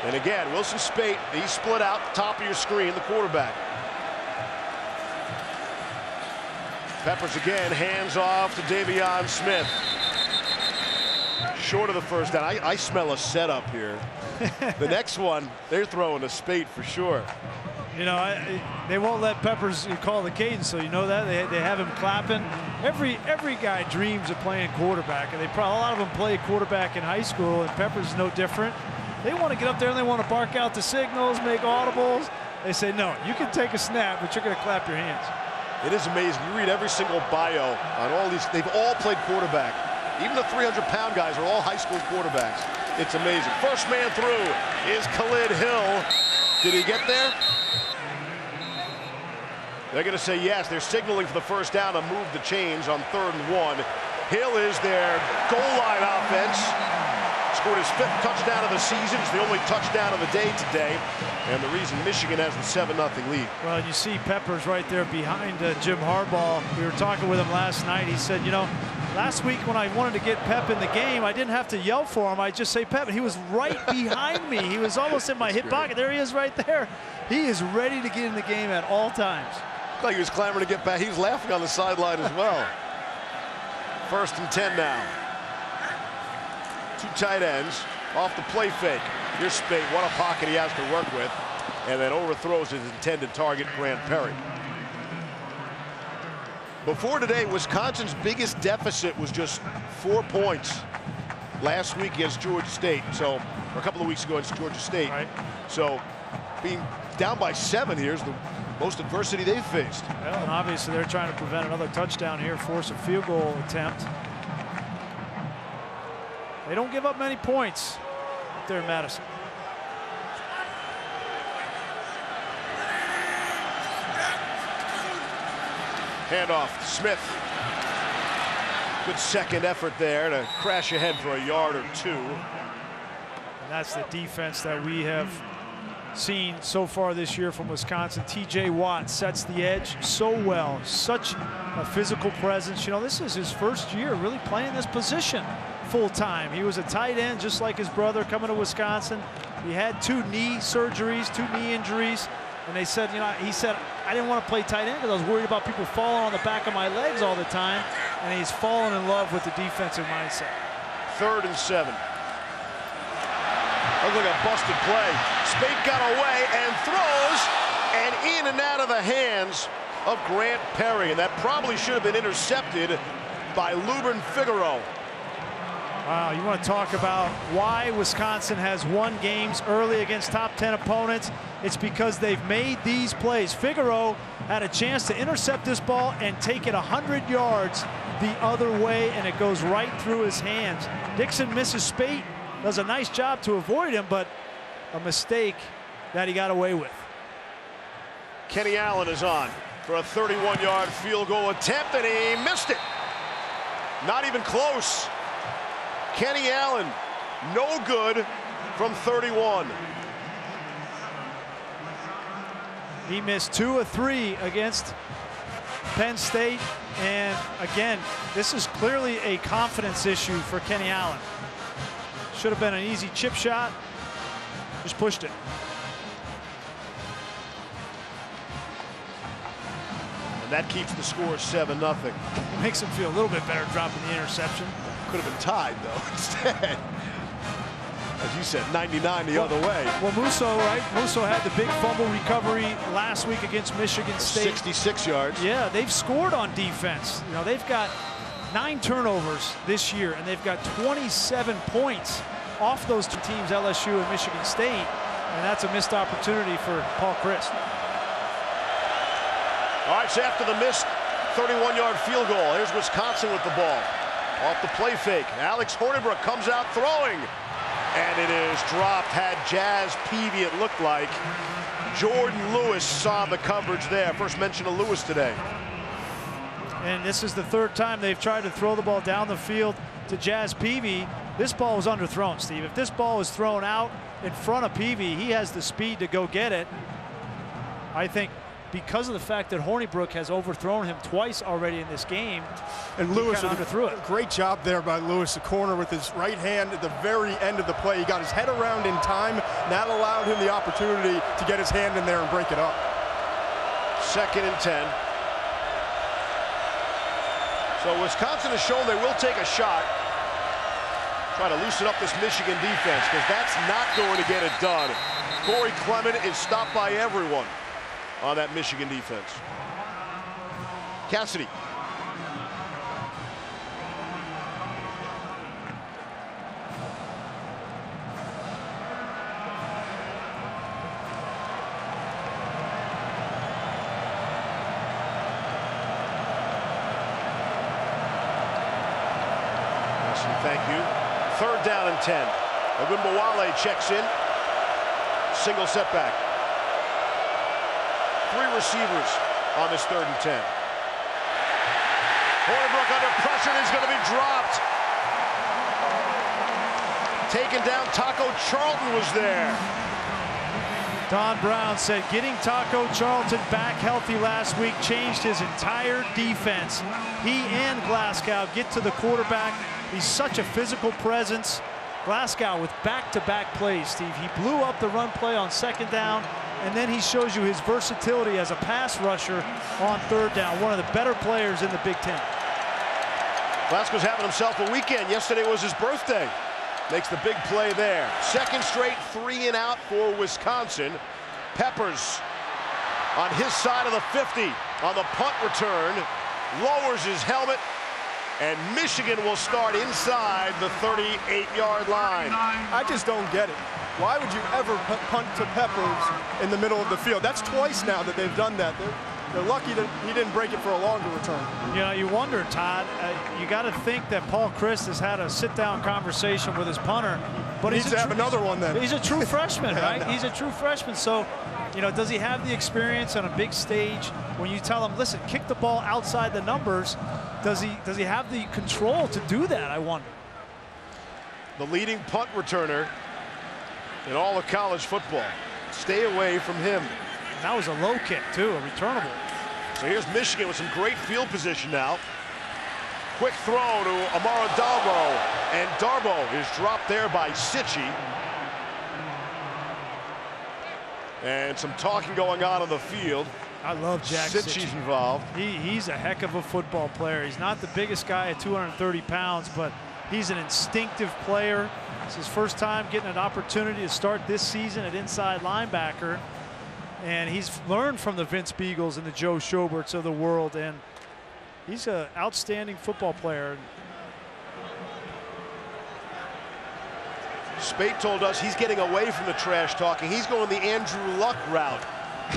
And again, Wilson Spate, he's split out, top of your screen, the quarterback. Peppers again, hands off to Davion Smith. Short of the first down. I smell a setup here. The next one, they're throwing to Spate for sure. You know, they won't let Peppers call the cadence, so you know that. They have him clapping. Every guy dreams of playing quarterback, and a lot of them played quarterback in high school, and Peppers is no different. They want to get up there and they want to bark out the signals, make audibles. They say, no, you can take a snap, but you're going to clap your hands. It is amazing. You read every single bio on all these. They've all played quarterback. Even the 300-pound guys are all high school quarterbacks. It's amazing. First man through is Khalid Hill. Did he get there? They're going to say yes. They're signaling for the first down to move the chains on 3rd and 1. Hill is their goal line offense. Scored his 5th touchdown of the season. It's the only touchdown of the day today. And the reason Michigan has the 7-0 lead. Well, you see Peppers right there behind Jim Harbaugh. We were talking with him last night. He said, you know, last week when I wanted to get Pep in the game, I didn't have to yell for him. I just say Pep. He was right behind me. He was almost in my hip pocket. There he is right there. He is ready to get in the game at all times. Looked like he was clamoring to get back. He was laughing on the sideline as well. 1st and 10 now. 2 tight ends off the play fake. Here's Spate. What a pocket he has to work with. And then overthrows his intended target, Grant Perry. Before today, Wisconsin's biggest deficit was just 4 points last week against Georgia State. So, or a couple of weeks ago against Georgia State. Right. So, being down by 7 here is the most adversity they've faced. Well, and obviously they're trying to prevent another touchdown here, force a field goal attempt. They don't give up many points up there in Madison. Handoff, Smith. Good second effort there to crash ahead for a yard or two. And that's the defense that we have seen so far this year from Wisconsin. TJ Watt sets the edge so well, such a physical presence. You know, this is his first year really playing this position full time. He was a tight end just like his brother coming to Wisconsin. He had 2 knee surgeries, 2 knee injuries, and they said, you know, he said, I didn't want to play tight end because I was worried about people falling on the back of my legs all the time, and he's fallen in love with the defensive mindset. 3rd and 7. Look like a busted play. Speight got away and throws, and in and out of the hands of Grant Perry, and that probably should have been intercepted by Lubin Figaro. Wow, you want to talk about why Wisconsin has won games early against top 10 opponents? It's because they've made these plays. Figaro had a chance to intercept this ball and take it 100 yards the other way, and it goes right through his hands. Dixon misses Speight, does a nice job to avoid him, but a mistake that he got away with. Kenny Allen is on for a 31-yard field goal attempt, and he missed it. Not even close. Kenny Allen, no good from 31. He missed 2 of 3 against Penn State, and again, this is clearly a confidence issue for Kenny Allen. Should have been an easy chip shot, just pushed it. And that keeps the score 7-0. It makes him feel a little bit better dropping the interception. Could have been tied, though, instead. As you said, 99 the other way. Well, Musso, right? Musso had the big fumble recovery last week against Michigan State. 66 yards. Yeah, they've scored on defense. You know, they've got 9 turnovers this year, and they've got 27 points off those 2 teams, LSU and Michigan State, and that's a missed opportunity for Paul Chryst. All right, so after the missed 31-yard field goal, here's Wisconsin with the ball. Off the play fake, Alex Hornibrook comes out throwing, and it is dropped. Had Jazz Peavy, it looked like. Jordan Lewis saw the coverage there. First mention of Lewis today. And this is the 3rd time they've tried to throw the ball down the field to Jazz Peavy. This ball was underthrown, Steve. If this ball was thrown out in front of Peavy, he has the speed to go get it. I think because of the fact that Hornibrook has overthrown him twice already in this game, and Lewis underthrew it. Great job there by Lewis, the corner with his right hand at the very end of the play. He got his head around in time. That allowed him the opportunity to get his hand in there and break it up. 2nd and 10. So Wisconsin has shown they will take a shot. Try to loosen up this Michigan defense, because that's not going to get it done. Corey Clement is stopped by everyone on that Michigan defense. Cassidy. Thank you. 3rd down and 10. Ogunbowale checks in. Single setback. 3 receivers on this 3rd and 10. Hornibrook under pressure, and he's going to be dropped. Taken down, Taco Charlton was there. Don Brown said getting Taco Charlton back healthy last week changed his entire defense. He and Glasgow get to the quarterback. He's such a physical presence. Glasgow with back-to-back plays, Steve. He blew up the run play on 2nd down, and then he shows you his versatility as a pass rusher on 3rd down. One of the better players in the Big Ten. Glasgow's having himself a weekend. Yesterday was his birthday. Makes the big play there. 2nd straight 3 and out for Wisconsin. Peppers on his side of the 50 on the punt return. Lowers his helmet. And Michigan will start inside the 38-yard line. I just don't get it. Why would you ever punt to Peppers in the middle of the field? That's twice now that they've done that. They're lucky that he didn't break it for a longer return. You know, you wonder, Todd, you got to think that Paul Chryst has had a sit-down conversation with his punter. But he needs to have another one then. He's a true freshman, right? He's a true freshman. So You know, does he have the experience on a big stage when you tell him, listen, kick the ball outside the numbers? Does he have the control to do that, I wonder? The leading punt returner in all of college football. Stay away from him. And that was a low kick, too, a returnable. So here's Michigan with some great field position now. Quick throw to Amara Darboh, and Darboh is dropped there by Sitchie. And some talking going on the field. I love Jack Sitchie's Sitchie. involved. He's a heck of a football player. He's not the biggest guy at 230 pounds, but he's an instinctive player. It's his first time getting an opportunity to start this season at inside linebacker. And he's learned from the Vince Beagles and the Joe Schoberts of the world, and he's an outstanding football player. Spate told us he's getting away from the trash talking. He's going the Andrew Luck route.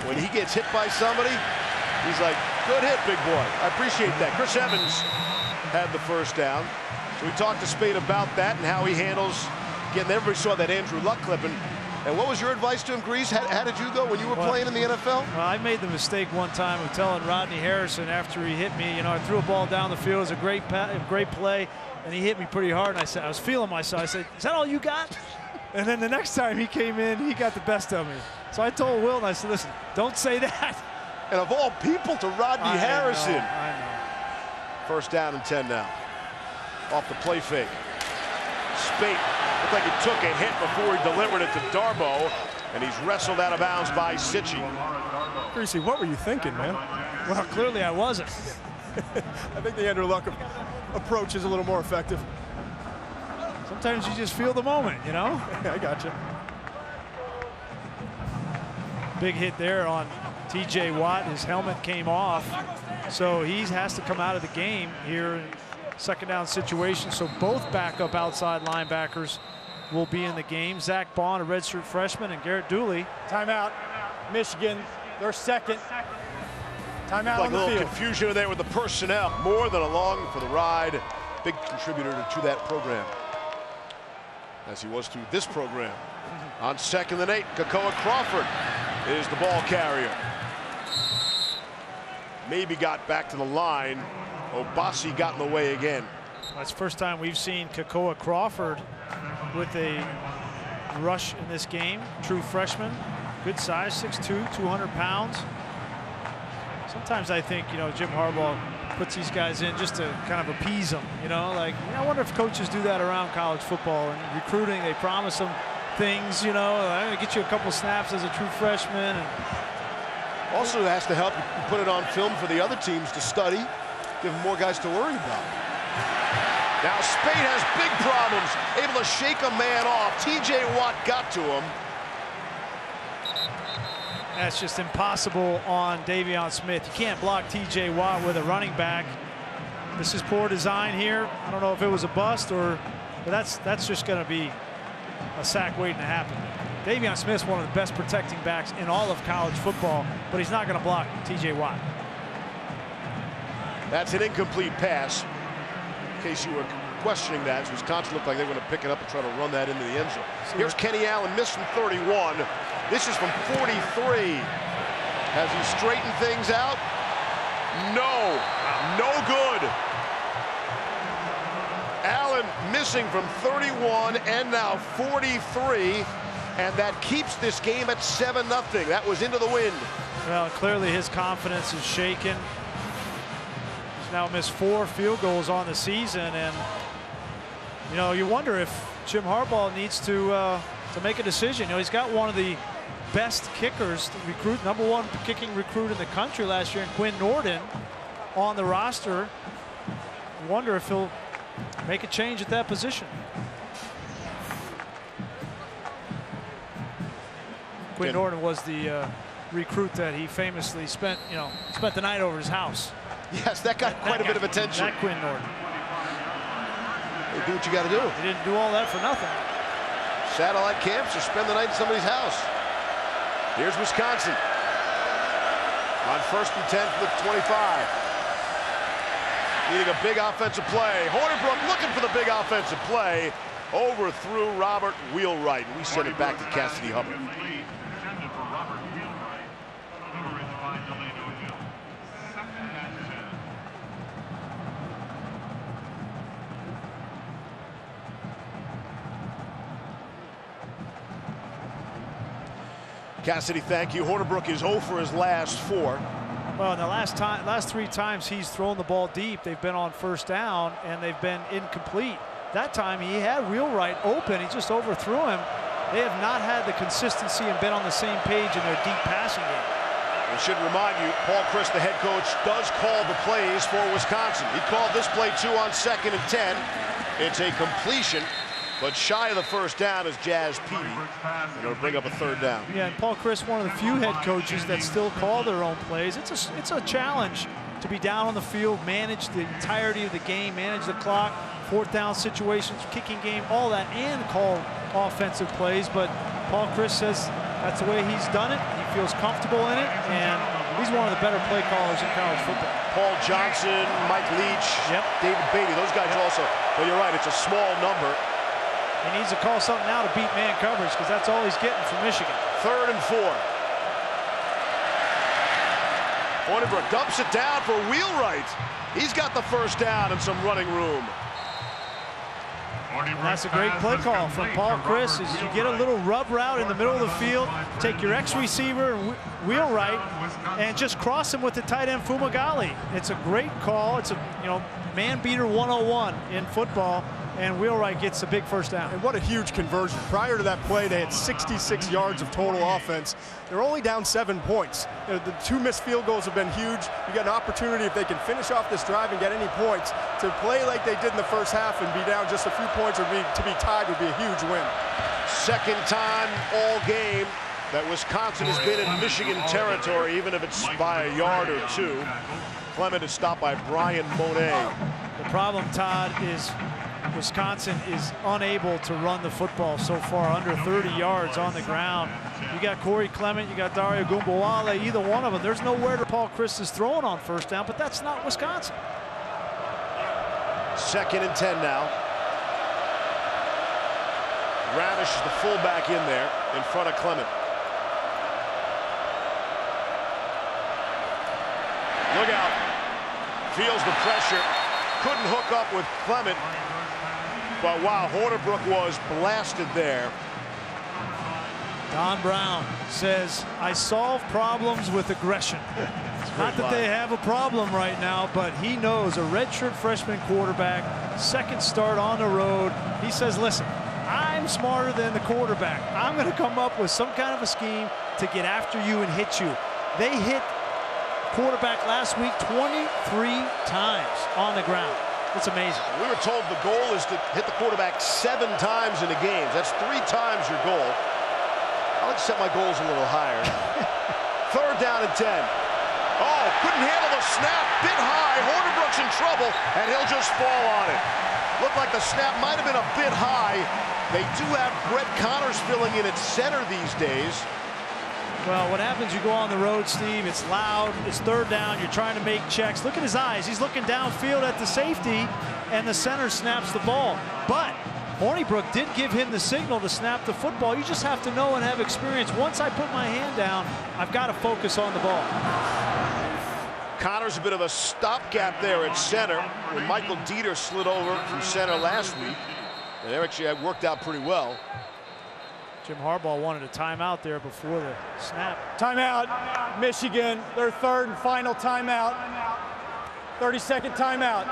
When he gets hit by somebody, he's like, good hit, big boy. I appreciate that. Chris Evans had the first down. So we talked to Spate about that and how he handles getting. Everybody saw that Andrew Luck clip. And what was your advice to him, Grease? How did you go when you were playing in the NFL? Well, I made the mistake one time of telling Rodney Harrison after he hit me, you know, I threw a ball down the field. It was a great play, and he hit me pretty hard. And I said, I was feeling myself. I said, is that all you got? And then the next time he came in, he got the best of me. So I told Will, and I said, listen, don't say that. And of all people to Rodney Harrison. I know. First down and 10 now. Off the play fake. Spate looked like he took a hit before he delivered it to Darboh, and he's wrestled out of bounds by Sitchie. Greasy, what were you thinking, man? Well, clearly I wasn't. I think the Andrew Luck approach is a little more effective. Sometimes you just feel the moment, you know? I got you. Big hit there on TJ Watt. His helmet came off, so he has to come out of the game here in second down situation. So both backup outside linebackers will be in the game. Zach Bond, a redshirt freshman, and Garrett Dooley. Timeout. Michigan, their second. Timeout Like on the a little field. confusion there with the personnel. More than along for the ride. Big contributor to that program, as he was to this program. On 2nd and 8, Kekoa Crawford is the ball carrier. Maybe got back to the line. Obasi got in the way again. That's the first time we've seen Kekoa Crawford with a rush in this game. True freshman, good size, 6'2", 200 pounds. Sometimes I think, you know, Jim Harbaugh puts these guys in just to kind of appease them, you know, like, I wonder if coaches do that around college football and recruiting. They promise them things, you know, I'm going to get you a couple snaps as a true freshman. And also has to help you put it on film for the other teams to study, give them more guys to worry about. Now Spate has big problems, able to shake a man off. TJ Watt got to him. That's just impossible on Davion Smith. You can't block TJ Watt with a running back. This is poor design here. I don't know if it was a bust or, but that's just going to be a sack waiting to happen. Davion Smith's one of the best protecting backs in all of college football, but he's not going to block TJ Watt. That's an incomplete pass. In case you were questioning that, Wisconsin looked like they were going to pick it up and try to run that into the end zone. Here's Kenny Allen, missed from 31. This is from 43. Has he straightened things out? No, no good. Allen missing from 31 and now 43, and that keeps this game at 7-0. That was into the wind. Well, clearly his confidence is shaken. He's now missed 4 field goals on the season, and you know, you wonder if Jim Harbaugh needs to make a decision. You know, he's got one of the best kickers, #1 kicking recruit in the country last year, in Quinn Nordin, on the roster. I wonder if he'll make a change at that position. Quinn Nordin was the recruit that he famously spent the night over his house. Yes, that got quite a bit of attention. That Quinn Nordin. You do what you got to do. He didn't do all that for nothing. Satellite camps or spend the night in somebody's house. Here's Wisconsin on 1st and 10 for the 25. Needing a big offensive play. Hornibrook looking for the big offensive play. Overthrew Robert Wheelwright. And we send it back to Cassidy Hubbard. Cassidy, thank you. Hornibrook is 0 for his last 4. Well, in the last 3 times he's thrown the ball deep, they've been on first down and they've been incomplete. That time he had Wheelwright open, he just overthrew him. They have not had the consistency and been on the same page in their deep passing game. I should remind you, Paul Chryst, the head coach, does call the plays for Wisconsin. He called this play 2 on 2nd and 10. It's a completion, but shy of the first down is Jazz Peavy. And it'll bring up a 3rd down. Yeah, and Paul Chryst, one of the few head coaches that still call their own plays. It's a challenge to be down on the field, manage the entirety of the game, manage the clock, 4th down situations, kicking game, all that, and call offensive plays. But Paul Chryst says that's the way he's done it. He feels comfortable in it, and he's one of the better play callers in college football. Paul Johnson, Mike Leach, Yep. David Beatty, those guys also. But you're right, it's a small number. He needs to call something now to beat man coverage because that's all he's getting from Michigan. 3rd and 4. Hornibrook dumps it down for Wheelwright. He's got the first down and some running room. And that's a great play call from Paul Chryst. Is you get a little rub route in the middle of the field, take your ex-receiver and Wheelwright, and just cross him with the tight end Fumagalli. It's a great call. It's a man beater 101 in football, and Wheelwright gets a big first down. And what a huge conversion. Prior to that play, they had 66 yards of total offense. They're only down 7 points. The 2 missed field goals have been huge. You got an opportunity, if they can finish off this drive and get any points, to play like they did in the first half and be down just a few points or to be tied would be a huge win. 2nd time all game that Wisconsin has been in Michigan territory, even if it's by a yard or 2. Clement is stopped by Brian Monet. The problem, Todd, is Wisconsin is unable to run the football so far, under 30 yards on the ground. You got Corey Clement, you got Dario Gumbawale, either one of them. There's nowhere to Paul Chryst is throwing on first down, but that's not Wisconsin. 2nd and 10 now. Radish is the fullback in there in front of Clement. Look out. Feels the pressure. Couldn't hook up with Clement. But wow, Hornibrook was blasted there. Don Brown says, I solve problems with aggression. Not that they have a problem right now, but he knows a redshirt freshman quarterback, 2nd start on the road. He says, listen, I'm smarter than the quarterback. I'm going to come up with some kind of a scheme to get after you and hit you. They hit quarterback last week 23 times on the ground. It's amazing. We were told the goal is to hit the quarterback 7 times in a game. That's 3 times your goal. I like to set my goals a little higher. 3rd down and 10. Oh, couldn't handle the snap. Bit high. Hornibrook's in trouble, and he'll just fall on it. Looked like the snap might have been a bit high. They do have Brett Connors filling in at center these days. Well, what happens, you go on the road, Steve, it's loud, it's 3rd down, you're trying to make checks. Look at his eyes. He's looking downfield at the safety, and the center snaps the ball. But Hornibrook did give him the signal to snap the football. You just have to know and have experience. Once I put my hand down, I've got to focus on the ball. Connors a bit of a stopgap there at center when Michael Dieter slid over from center last week. And they actually had worked out pretty well. Jim Harbaugh wanted a timeout there before the snap. Timeout, Michigan, their 3rd and final timeout. 30-second timeout.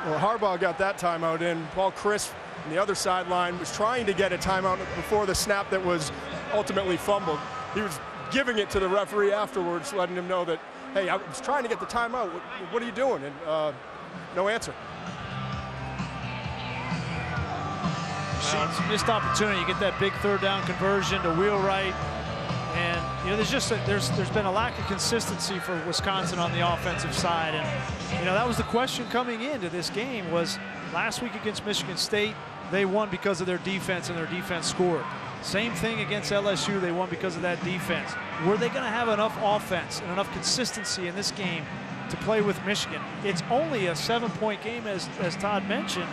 Well, Harbaugh got that timeout in. Paul Chryst on the other sideline was trying to get a timeout before the snap that was ultimately fumbled. He was giving it to the referee afterwards, letting him know that, hey, I was trying to get the timeout. What are you doing? And no answer. It's a missed opportunity. You get that big 3rd down conversion to Wheelwright, and there's been a lack of consistency for Wisconsin on the offensive side, and that was the question coming into this game. Was last week against Michigan State, they won because of their defense, and their defense scored. Same thing against LSU, they won because of that defense. Were they going to have enough offense and enough consistency in this game to play with Michigan? It's only a 7-point game, as Todd mentioned,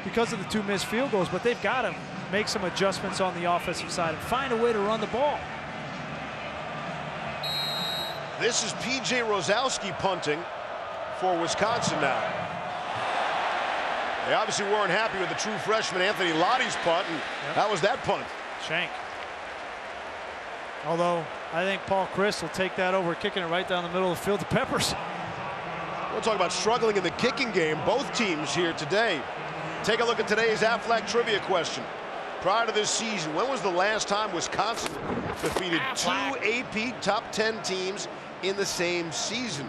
because of the 2 missed field goals, but they've got to make some adjustments on the offensive side and find a way to run the ball. This is P.J. Rosowski punting for Wisconsin now. They obviously weren't happy with the true freshman Anthony Lottie's punt, and that was that punt. Shank. Although I think Paul Chryst will take that over, kicking it right down the middle of the field to Peppers. We'll talk about struggling in the kicking game. Both teams here today. Take a look at today's Aflac trivia question. Prior to this season, when was the last time Wisconsin defeated two AP top 10 teams in the same season?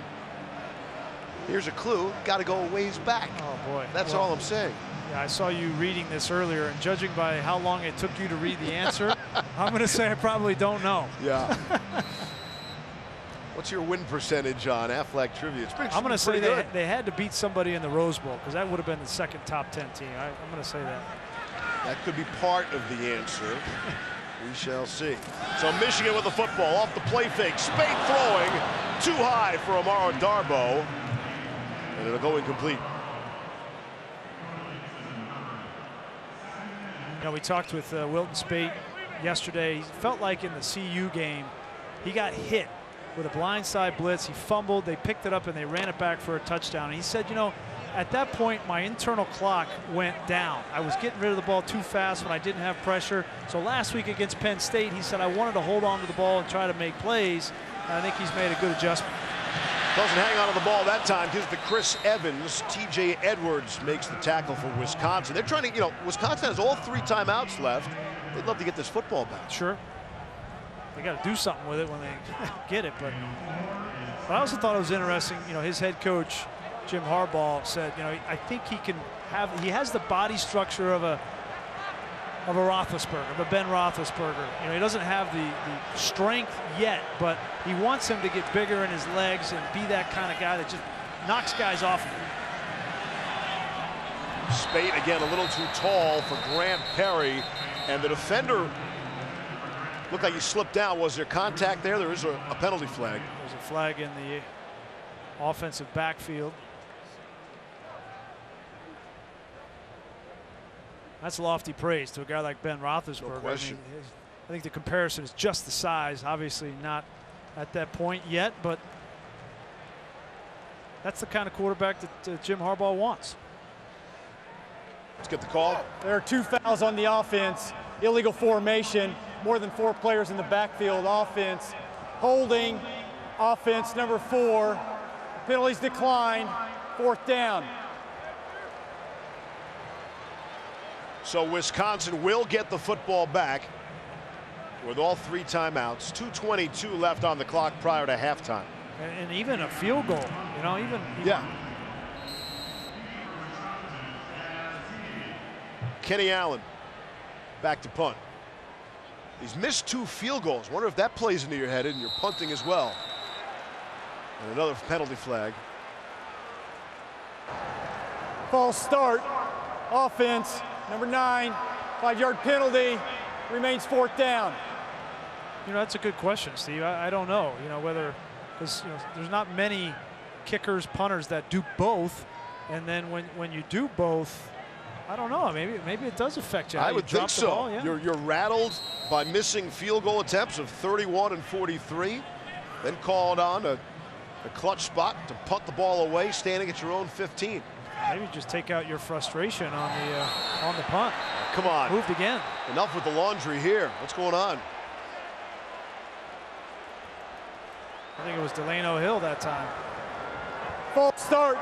Here's a clue. Got to go a ways back. Oh, boy. That's all I'm saying. Yeah, I saw you reading this earlier, and judging by how long it took you to read the answer, I'm going to say I probably don't know. Yeah. What's your win percentage on Aflac trivia? It's pretty, I'm going to say good. they had to beat somebody in the Rose Bowl, because that would have been the second top 10 team. I'm going to say that. That could be part of the answer. We shall see. So Michigan with the football off the play fake. Speight throwing too high for Amara Darboh. And it'll go incomplete. You know, we talked with Wilton Speight yesterday. He felt like in the CU game, he got hit with a blindside blitz. He fumbled. They picked it up and they ran it back for a touchdown. And he said, you know, at that point, my internal clock went down. I was getting rid of the ball too fast when I didn't have pressure. So last week against Penn State, he said, I wanted to hold on to the ball and try to make plays. And I think he's made a good adjustment. Doesn't hang on to the ball that time. Gives to Chris Evans. TJ Edwards makes the tackle for Wisconsin. They're trying to, you know, Wisconsin has all 3 timeouts left. They'd love to get this football back. Sure. They got to do something with it when they get it. But I also thought it was interesting, you know, his head coach, Jim Harbaugh, said, you know, I think he has the body structure of a Roethlisberger, of a Ben Roethlisberger. You know, he doesn't have the strength yet, but he wants him to get bigger in his legs and be that kind of guy that just knocks guys off of him. Speight again a little too tall for Grant Perry, and the defender looked like he slipped down. Was there contact there? There is a penalty flag. There's a flag in the offensive backfield. That's lofty praise to a guy like Ben Roethlisberger. No question. I mean, I think the comparison is just the size. Obviously not at that point yet, but that's the kind of quarterback that Jim Harbaugh wants. Let's get the call. There are 2 fouls on the offense. Illegal formation. More than 4 players in the backfield. Offense. Holding. Offense number 4. Penalties declined. 4th down. So Wisconsin will get the football back with all 3 timeouts. 2:22 left on the clock prior to halftime. And even a field goal, you know, even yeah. Kenny Allen back to punt. He's missed 2 field goals. Wonder if that plays into your head and you're punting as well. And another penalty flag. False start. Offense. Number 9, 5-yard penalty, remains 4th down. You know, that's a good question, Steve. I don't know, you know, whether, because you know, there's not many kickers, punters that do both, and then when you do both, I don't know, maybe it does affect you. I would think so. Ball, yeah. You're rattled by missing field goal attempts of 31 and 43, then called on a clutch spot to punt the ball away, standing at your own 15. Maybe just take out your frustration on the punt. Come on. Moved again. Enough with the laundry here. What's going on? I think it was Delano Hill that time. False start.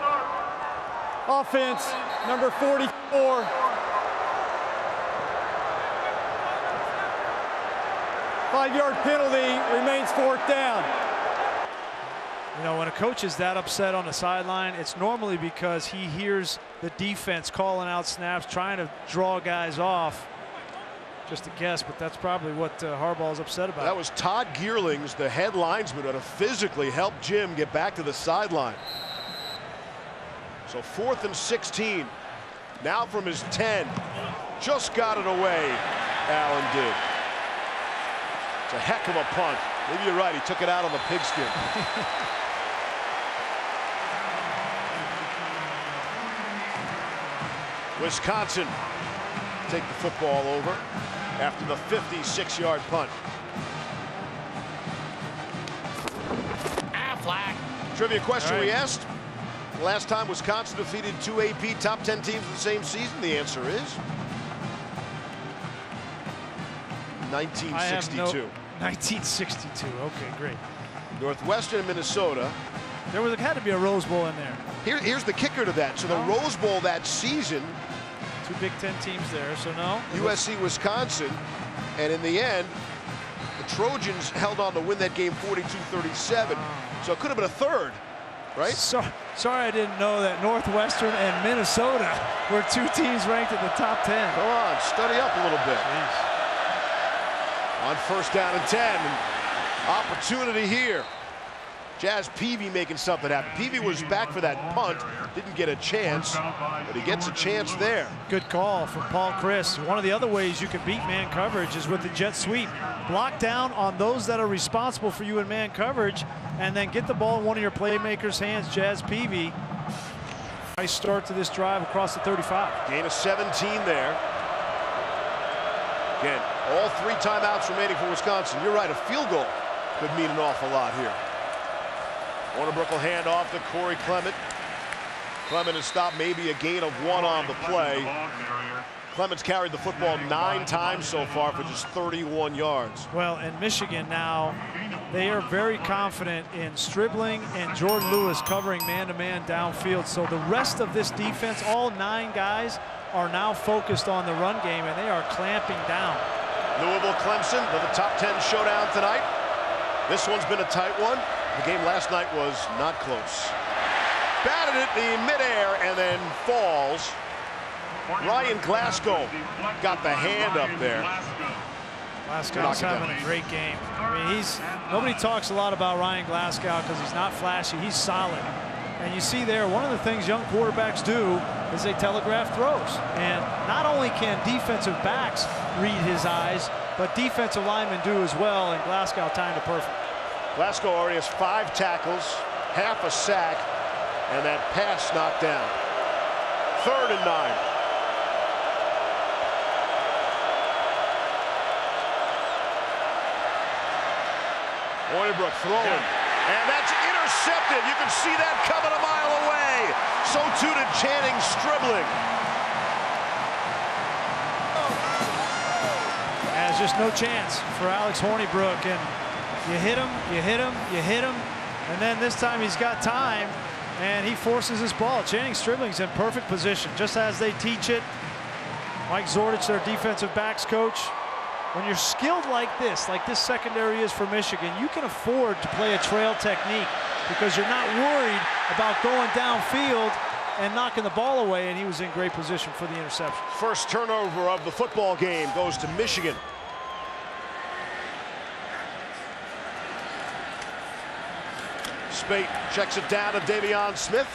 Offense, number 44. Five-yard penalty, remains 4th down. You know, when a coach is that upset on the sideline, it's normally because he hears the defense calling out snaps, trying to draw guys off. Just a guess, but that's probably what Harbaugh is upset about. That was Todd Gearlings, the head linesman, who had to physically help Jim get back to the sideline. So 4th and 16. Now from his 10. Just got it away, Allen did. It's a heck of a punt. Maybe you're right, he took it out on the pigskin. Wisconsin take the football over after the 56-yard punt. Flag. Trivia question we asked. Last time Wisconsin defeated 2 AP top 10 teams in the same season, the answer is 1962. 1962. Okay, great. Northwestern and Minnesota. There had to be a Rose Bowl in there. Here's the kicker to that. So the Rose Bowl that season, 2 Big Ten teams there, so no. USC, Wisconsin, and in the end, the Trojans held on to win that game 42-37. So it could have been a third, right? Sorry I didn't know that Northwestern and Minnesota were 2 teams ranked in the top 10. Come on, study up a little bit. Jeez. On 1st down and 10, and opportunity here. Jazz Peavy making something happen. Peavy was back for that punt, didn't get a chance, but he gets a chance there. Good call from Paul Chryst. One of the other ways you can beat man coverage is with the jet sweep. Block down on those that are responsible for you in man coverage, and then get the ball in one of your playmakers' hands, Jazz Peavy. Nice start to this drive across the 35. Gain of 17 there. Again, all 3 timeouts remaining for Wisconsin. You're right, a field goal could mean an awful lot here. Warnbrook will hand off to Corey Clement. Clement has stopped maybe a gain of 1 on the play. Clement's carried the football 9 times so far for just 31 yards. Well, in Michigan now, they are very confident in Stribling and Jordan Lewis covering man-to-man downfield. So the rest of this defense, all 9 guys, are now focused on the run game, and they are clamping down. Louisville-Clemson to the top 10 showdown tonight. This one's been a tight one. The game last night was not close. Batted it in midair and then falls. Ryan Glasgow got the hand up there. Glasgow's having a great game. I mean, nobody talks a lot about Ryan Glasgow because he's not flashy. He's solid. And you see there, one of the things young quarterbacks do is they telegraph throws. And not only can defensive backs read his eyes, but defensive linemen do as well, and Glasgow timed it perfect. Glasgow already has 5 tackles, half a sack, and that pass knocked down. 3rd and 9. Hornibrook throwing, and that's intercepted. You can see that coming a mile away. So too did Channing Stribling. There's just no chance for Alex Hornibrook, and you hit him, you hit him, you hit him, and then this time he's got time, and he forces his ball. Channing Stribling's in perfect position, just as they teach it. Mike Zordich, their defensive backs coach. When you're skilled like this secondary is for Michigan, you can afford to play a trail technique because you're not worried about going downfield and knocking the ball away, and he was in great position for the interception. First turnover of the football game goes to Michigan. Spate checks it down to Davion Smith.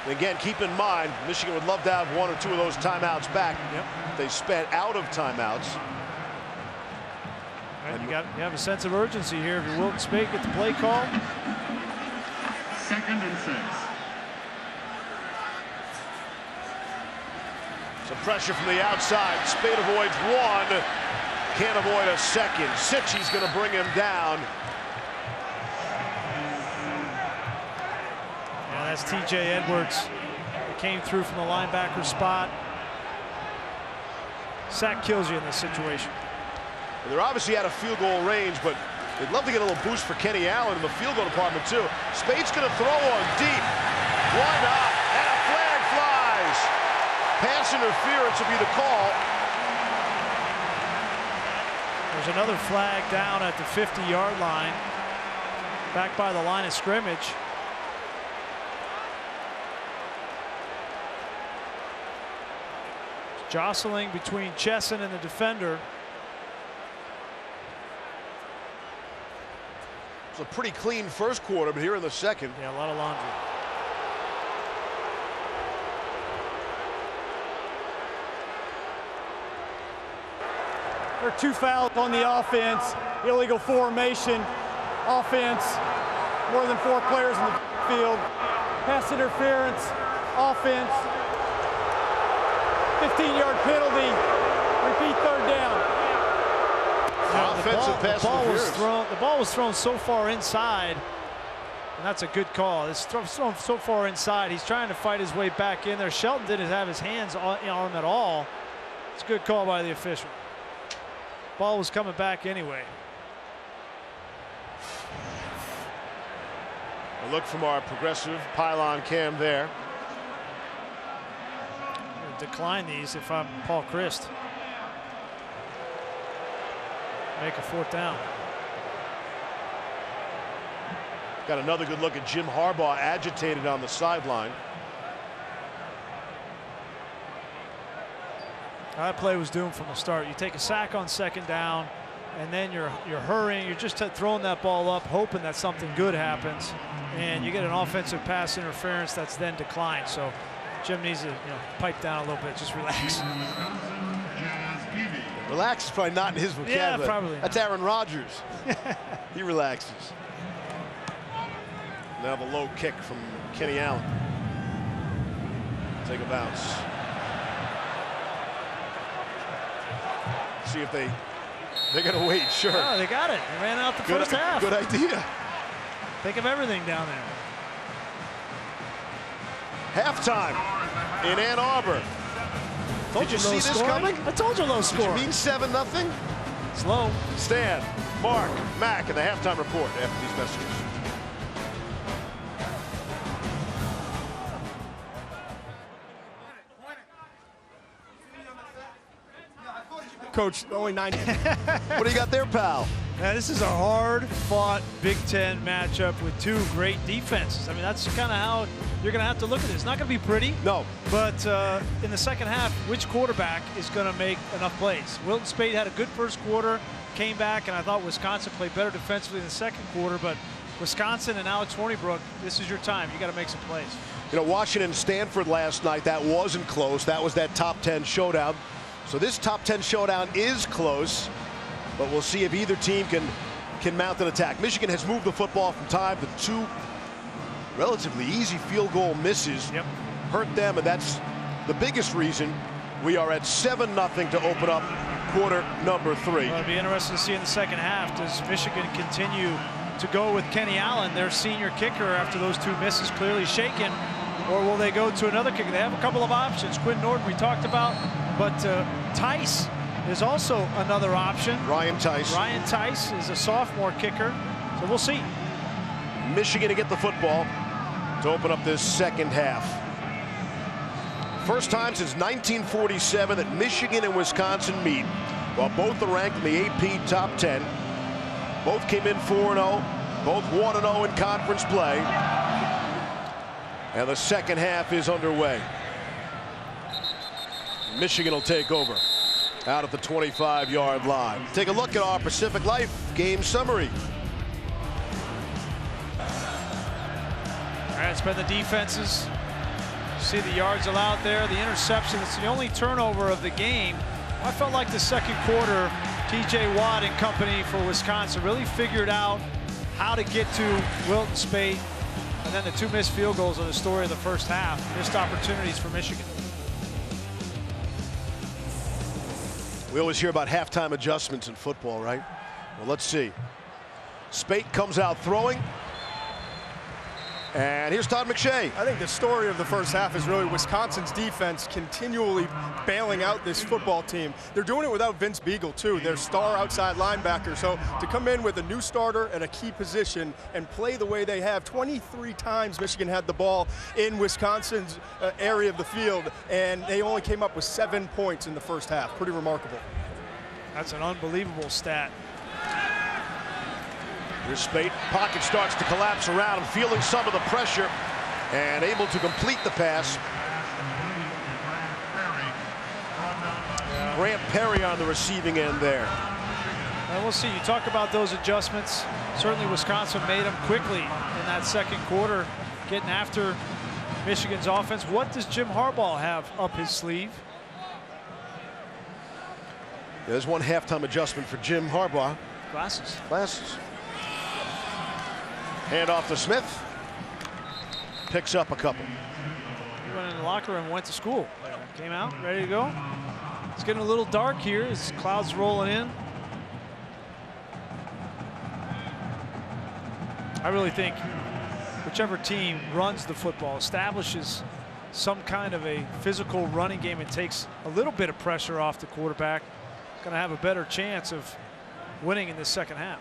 And again, keep in mind, Michigan would love to have 1 or 2 of those timeouts back. Yep. They spent out of timeouts. Right, you have a sense of urgency here. If you're Wilton Spate, get the play call. 2nd and 6. Some pressure from the outside. Spate avoids 1. Can't avoid a second. Sitchy's going to bring him down. Yeah, that's TJ Edwards. He came through from the linebacker spot. Sack kills you in this situation. They're obviously out of field goal range, but they'd love to get a little boost for Kenny Allen in the field goal department, too. Spate's going to throw one deep. Why not? And a flag flies. Pass interference will be the call. There's another flag down at the 50-yard line, back by the line of scrimmage. Jostling between Chesson and the defender. It's a pretty clean first quarter, but here in the second. Yeah, a lot of laundry. There are 2 fouls on the offense. Illegal formation. Offense. More than 4 players in the field. Pass interference. Offense. 15-yard penalty. Repeat 3rd down. Offensive pass interference. The ball was thrown so far inside, and that's a good call. It's thrown so far inside. He's trying to fight his way back in there. Shelton didn't have his hands on him at all. It's a good call by the official. Ball was coming back anyway. A look from our progressive pylon cam there. I'm gonna decline these if I'm Paul Chryst. Make a 4th down. Got another good look at Jim Harbaugh agitated on the sideline. That play was doomed from the start. You take a sack on 2nd down, and then you're hurrying. You're just throwing that ball up, hoping that something good happens, and you get an offensive pass interference that's then declined. So Jim needs to pipe down a little bit. Just relax. Relax is probably not in his vocabulary. Yeah, probably. That's Aaron Rodgers. He relaxes. Now the low kick from Kenny Allen. Take a bounce. See if they're going to wait, sure. Oh, they got it. They ran out the first half. Good idea. Think of everything down there. Halftime in Ann Arbor. Did you see this coming? I told you low score. Did you mean 7-0? It's low. Stan, Mark, Mac, and the halftime report after these messages. Coach, only 9. What do you got there, pal? Now, this is a hard-fought Big Ten matchup with 2 great defenses. I mean, that's kind of how you're going to have to look at this. It's not going to be pretty. No. But in the second half, which quarterback is going to make enough plays? Wilton Speight had a good first quarter, came back, and I thought Wisconsin played better defensively in the second quarter. But Wisconsin and Alex Hornibrook, this is your time. You got to make some plays. You know, Washington Stanford last night, that wasn't close. That was that top 10 showdown. So this top 10 showdown is close, but we'll see if either team can mount an attack. Michigan has moved the football from time. The 2 relatively easy field goal misses hurt them, and that's the biggest reason we are at 7-0 to open up quarter number 3. Well, it'll be interesting to see in the second half. Does Michigan continue to go with Kenny Allen, their senior kicker, after those 2 misses clearly shaken, or will they go to another kicker? They have a couple of options. Quinn Norton we talked about, but Tice is also another option. Ryan Tice. Ryan Tice is a sophomore kicker, so we'll see. Michigan to get the football to open up this second half. First time since 1947 that Michigan and Wisconsin meet, while both are ranked in the AP top 10. Both came in 4-0, both 1-0 in conference play. And the second half is underway. Michigan will take over out at the 25-yard line. Take a look at our Pacific Life game summary. All right, it's been the defenses. See the yards allowed there, the interception. It's the only turnover of the game. I felt like the second quarter, TJ Watt and company for Wisconsin really figured out how to get to Wilton Speight. And then the 2 missed field goals are the story of the first half. Missed opportunities for Michigan. We always hear about halftime adjustments in football, right? Well, let's see. Speight comes out throwing. And here's Todd McShay. I think the story of the first half is really Wisconsin's defense continually bailing out this football team. They're doing it without Vince Beagle, too, their star outside linebacker. So to come in with a new starter at a key position and play the way they have, 23 times Michigan had the ball in Wisconsin's area of the field, and they only came up with 7 points in the first half. Pretty remarkable. That's an unbelievable stat. Here's Speight. Pocket starts to collapse around him, feeling some of the pressure and able to complete the pass. Grant Perry on the receiving end there. And we'll see. You talk about those adjustments. Certainly Wisconsin made them quickly in that second quarter, getting after Michigan's offense. What does Jim Harbaugh have up his sleeve? There's one halftime adjustment for Jim Harbaugh. Glasses. Glasses. Hand off to Smith. Picks up a couple. He went in the locker room and went to school. Came out, ready to go. It's getting a little dark here as clouds rolling in. I really think whichever team runs the football, establishes some kind of a physical running game and takes a little bit of pressure off the quarterback, is going to have a better chance of winning in the second half.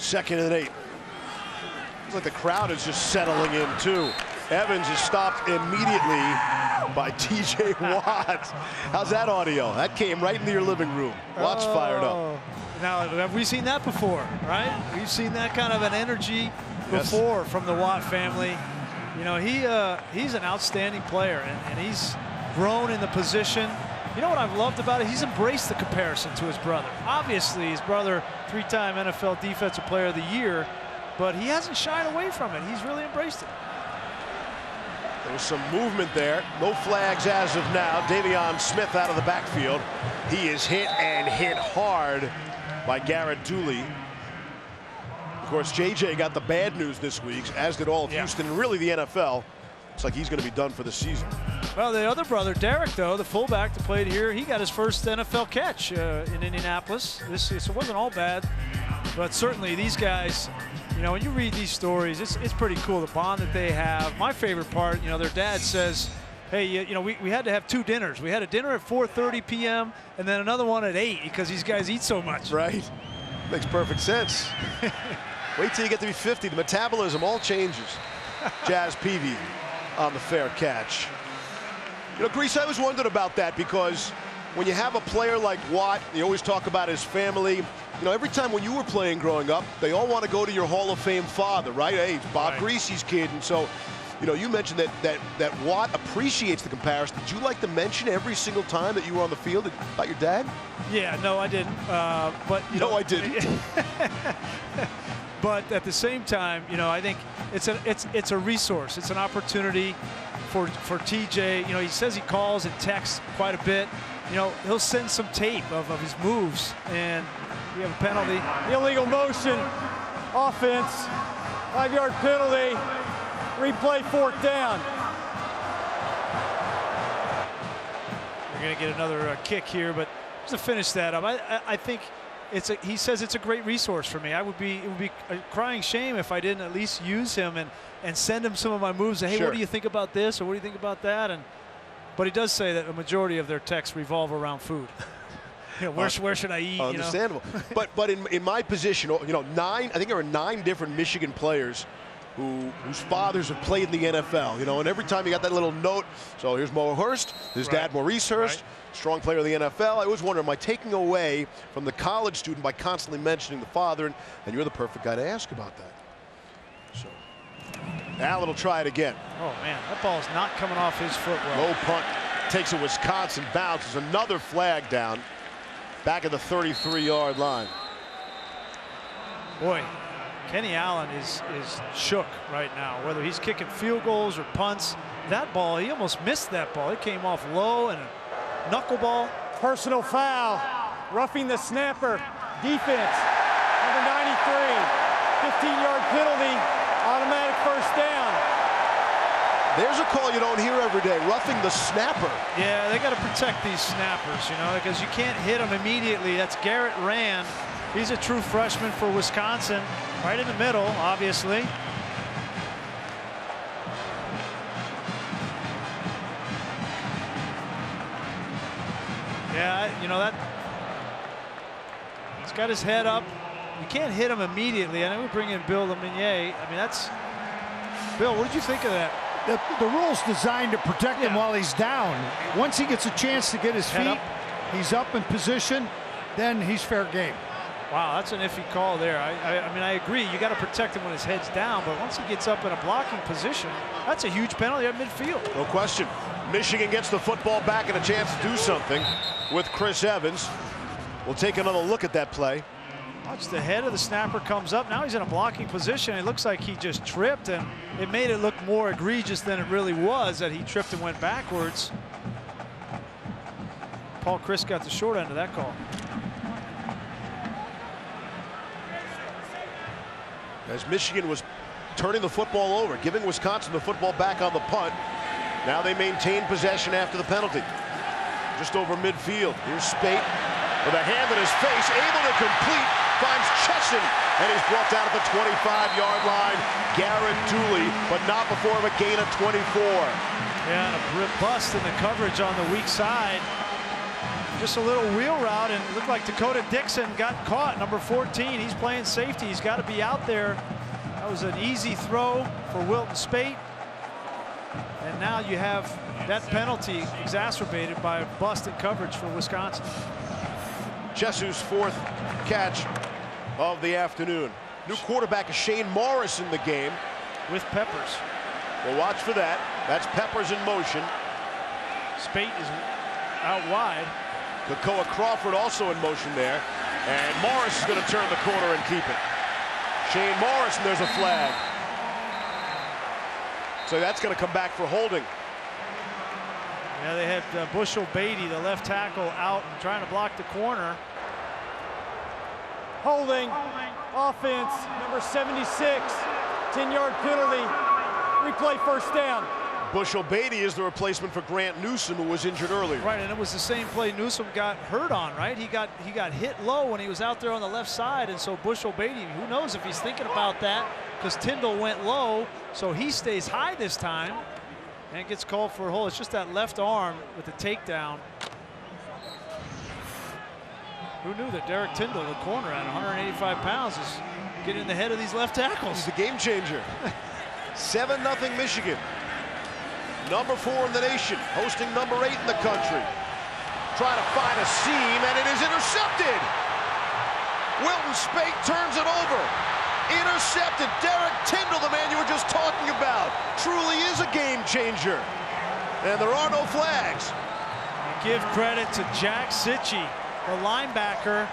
2nd and 8. Looks like the crowd is just settling in too. Evans is stopped immediately by TJ Watt. How's that audio? That came right into your living room. Watt's fired up. Now, have we seen that before, right? We've seen that kind of an energy before from the Watt family. You know, he's an outstanding player, and he's grown in the position. You know what I've loved about it? He's embraced the comparison to his brother. Obviously, his brother, 3-time NFL Defensive Player of the Year, but he hasn't shied away from it. He's really embraced it. There was some movement there. No flags as of now. Davion Smith out of the backfield. He is hit and hit hard by Garrett Dooley. Of course, JJ got the bad news this week, as did all of Houston, and really the NFL. Looks like he's going to be done for the season. Well, the other brother, Derek, though, the fullback that played here, he got his first NFL catch in Indianapolis. It wasn't all bad, but certainly these guys, you know, when you read these stories, it's pretty cool, the bond that they have. My favorite part, you know, their dad says, hey, you know, we had to have 2 dinners. We had a dinner at 4:30 p.m. and then another one at 8 because these guys eat so much. Right. Makes perfect sense. Wait till you get to be 50. The metabolism all changes. Jazz Peavy on the fair catch. You know, Grease, I always wondered about that because when you have a player like Watt, you always talk about his family. You know, every time when you were playing growing up, they all want to go to your Hall of Fame father, right? Hey, it's Bob Greasy's kid. And so, you know, you mentioned that Watt appreciates the comparison. Did you like to mention every single time that you were on the field about your dad? Yeah, no, I didn't. But you know, I didn't. But at the same time, you know, I think it's a resource. It's an opportunity for TJ. You know, he says he calls and texts quite a bit. You know, he'll send some tape of his moves, and we have a penalty. Illegal motion, offense, 5-yard penalty, replay, 4th down. We're going to get another kick here, but just to finish that up, I think he says it's a great resource for me. It would be a crying shame if I didn't at least use him and send him some of my moves. Hey, what do you think about this, or what do you think about that? But he does say that a majority of their texts revolve around food. You know, where should I eat? Understandable. You know? but in my position, you know, I think there are 9 different Michigan players whose fathers have played in the NFL. You know, and every time you got that little note. So here's Mo Hurst, his dad Maurice Hurst, strong player of the NFL. I always wonder, am I taking away from the college student by constantly mentioning the father? And you're the perfect guy to ask about that. So Allen will try it again. Oh man, that ball's not coming off his foot well. Low punt takes a Wisconsin bounce. There's another flag down back at the 33-yard line. Boy, Kenny Allen is shook right now, whether he's kicking field goals or punts. That ball, he almost missed that ball. It came off low and a knuckleball. Personal foul, roughing the snapper, defense, number 93, 15-yard penalty, automatic 1st down. There's a call you don't hear every day, roughing the snapper. Yeah, they got to protect these snappers, you know, because you can't hit them immediately. That's Garrett Rand. He's a true freshman for Wisconsin, right in the middle, obviously. Yeah, you know, that he's got his head up. You can't hit him immediately. I know we bring in Bill Lemonier. I mean, that's Bill. What did you think of that? The rule's designed to protect him while he's down. Once he gets a chance to get his feet, he's up in position, then he's fair game. Wow, that's an iffy call there. I mean, I agree. You got to protect him when his head's down, but once he gets up in a blocking position, that's a huge penalty at midfield. No question. Michigan gets the football back and a chance to do something with Chris Evans. We'll take another look at that play. Watch, the head of the snapper comes up. Now he's in a blocking position. It looks like he just tripped, and it made it look more egregious than it really was that he tripped and went backwards. Paul Chryst got the short end of that call. As Michigan was turning the football over, giving Wisconsin the football back on the punt. Now they maintain possession after the penalty. Just over midfield. Here's Spate with a hand in his face, able to complete, finds Chesson, and he's brought down at the 25-yard line. Garrett Dooley, but not before a gain of 24. Yeah, and a bust in the coverage on the weak side. Just a little wheel route, and it looked like Dakota Dixon got caught, number 14. He's playing safety. He's got to be out there. That was an easy throw for Wilton Speight. And now you have that penalty exacerbated by busted coverage for Wisconsin. Jessu's 4th catch of the afternoon. New quarterback is Shane Morris in the game. With Peppers. We'll watch for that. That's Peppers in motion. Speight is out wide. Kakoa Crawford also in motion there. And Morris is going to turn the corner and keep it. Shane Morris, and there's a flag. So that's going to come back for holding. Yeah, they had Bushel Beatty, the left tackle, out and trying to block the corner. Holding. Offense, number 76. 10-yard penalty. Replay first down. Bushel Beatty is the replacement for Grant Newsom, who was injured earlier. Right, and it was the same play Newsom got hurt on, right? He got hit low when he was out there on the left side, and so Bushel Beatty, who knows if he's thinking about that, because Tyndall went low, so he stays high this time and gets called for a hold. It's just that left arm with the takedown. Who knew that Derek Tyndall, the corner at 185 pounds, is getting in the head of these left tackles? He's the game changer. 7-0 Michigan. Number 4 in the nation, hosting number 8 in the country. Trying to find a seam, and it is intercepted. Wilton Speight turns it over. Intercepted. Derek Tyndall, the man you were just talking about, truly is a game changer. And there are no flags. Give credit to Jack Sitchie, the linebacker.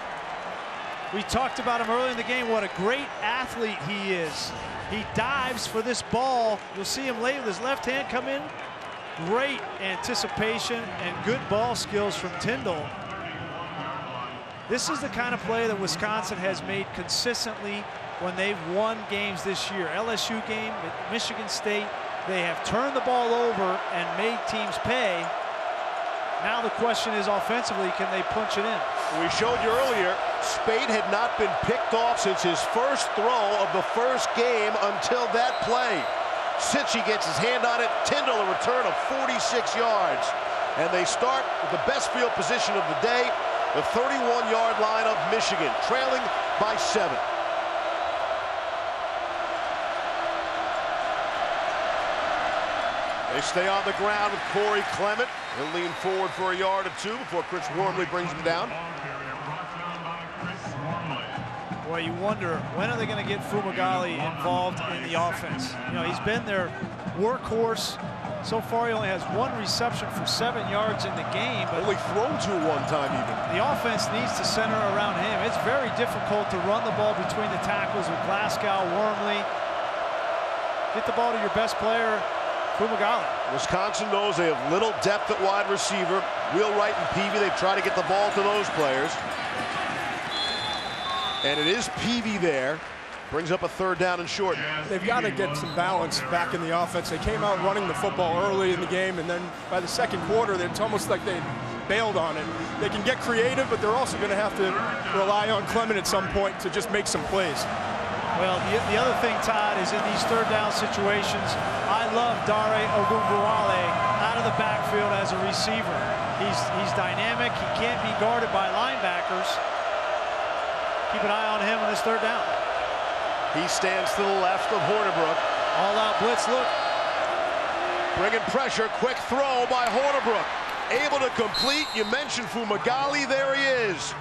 We talked about him earlier in the game, what a great athlete he is. He dives for this ball. You'll see him late with his left hand come in. Great anticipation and good ball skills from Tyndall. This is the kind of play that Wisconsin has made consistently when they've won games this year. LSU game, at Michigan State, they have turned the ball over and made teams pay. Now the question is, offensively, can they punch it in? We showed you earlier, Speight had not been picked off since his first throw of the first game until that play. Sitchie gets his hand on it. Tyndall a return of 46 yards. And they start with the best field position of the day, the 31-yard line of Michigan, trailing by 7. They stay on the ground with Corey Clement. He'll lean forward for a yard or two before Chris Wormley brings him down. Boy, you wonder, when are they going to get Fumagalli involved in the offense? You know, he's been their workhorse. So far, he only has 1 reception for 7 yards in the game. But only thrown to one time even. The offense needs to center around him. It's very difficult to run the ball between the tackles with Glasgow, Wormley. Get the ball to your best player, Fumagalli. Wisconsin knows they have little depth at wide receiver. Wheelwright and Peavy, they try to get the ball to those players. And it is Peavy there. Brings up a 3rd down and short. They've got to get some balance back in the offense. They came out running the football early in the game, and then by the second quarter, it's almost like they bailed on it. They can get creative, but they're also going to have to rely on Clement at some point to just make some plays. Well, the other thing, Todd, is in these 3rd down situations, I love Dare Ogunbowale out of the backfield as a receiver. He's dynamic. He can't be guarded by linebackers. Keep an eye on him on this 3rd down. He stands to the left of Hornibrook. All-out blitz look. Bringing pressure, quick throw by Hornibrook. Able to complete. You mentioned Fumagalli, there he is.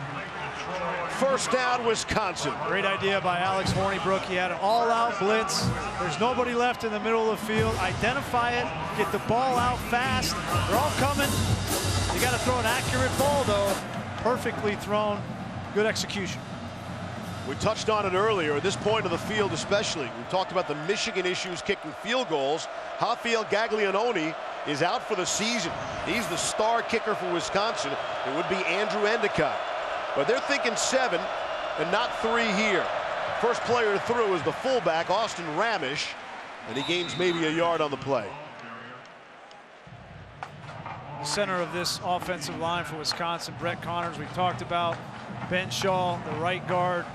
1st down, Wisconsin. Great idea by Alex Hornibrook. He had an all-out blitz. There's nobody left in the middle of the field. Identify it, get the ball out fast. They're all coming. You got to throw an accurate ball, though. Perfectly thrown. Good execution. We touched on it earlier, at this point of the field especially. We talked about the Michigan issues kicking field goals. Rafael Gaglianone is out for the season. He's the star kicker for Wisconsin. It would be Andrew Endicott. But they're thinking 7 and not 3 here. First player through is the fullback, Austin Ramish, and he gains maybe a yard on the play. The center of this offensive line for Wisconsin, Brett Connors, we've talked about. Ben Shaw, the right guard.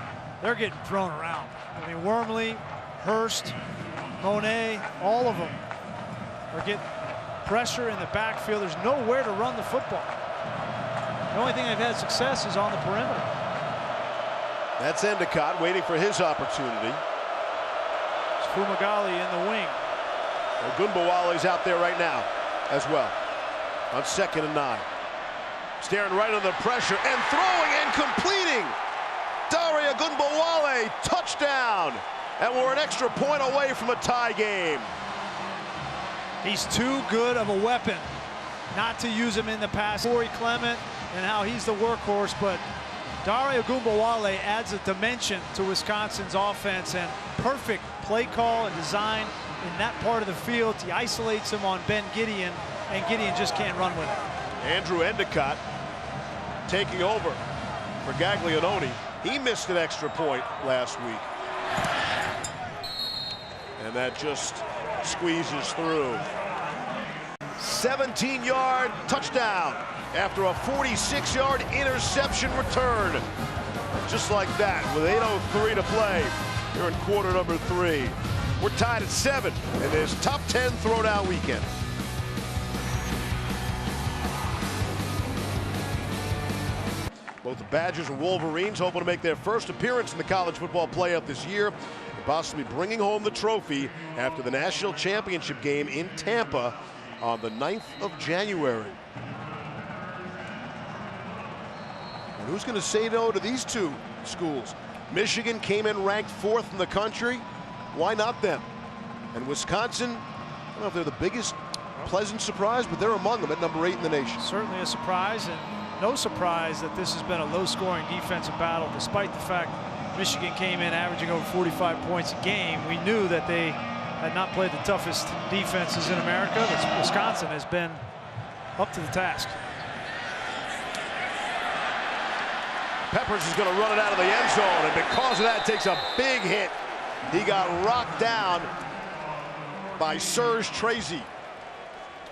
They're getting thrown around. I mean, Wormley, Hurst, Monet, all of them are getting pressure in the backfield. There's nowhere to run the football. The only thing they've had success is on the perimeter. That's Endicott waiting for his opportunity. It's Fumagalli in the wing. Ogunbowale's out there right now as well on 2nd and 9. Staring right under the pressure and throwing and completing. Dare Ogunbowale, touchdown. And we're an extra point away from a tie game. He's too good of a weapon not to use him in the pass. Corey Clement and how he's the workhorse, but Dare Ogunbowale adds a dimension to Wisconsin's offense, and perfect play call and design in that part of the field. He isolates him on Ben Gideon, and Gideon just can't run with it. Andrew Endicott taking over for Gaglianone. He missed an extra point last week. And that just squeezes through. 17-yard touchdown after a 46-yard interception return. Just like that, with 8:03 to play here in quarter number 3. We're tied at 7 in this top 10 throwdown weekend. Both the Badgers and Wolverines hoping to make their first appearance in the college football playoff this year, possibly bringing home the trophy after the national championship game in Tampa on the 9th of January. And who's going to say no to these two schools? Michigan came in ranked 4th in the country. Why not them? And Wisconsin, I don't know if they're the biggest pleasant surprise, but they're among them at number 8 in the nation. Certainly a surprise, and no surprise that this has been a low-scoring defensive battle, despite the fact Michigan came in averaging over 45 points a game. We knew that they had not played the toughest defenses in America, but Wisconsin has been up to the task. Peppers is going to run it out of the end zone, and because of that, takes a big hit. He got rocked down by Serge Tracy.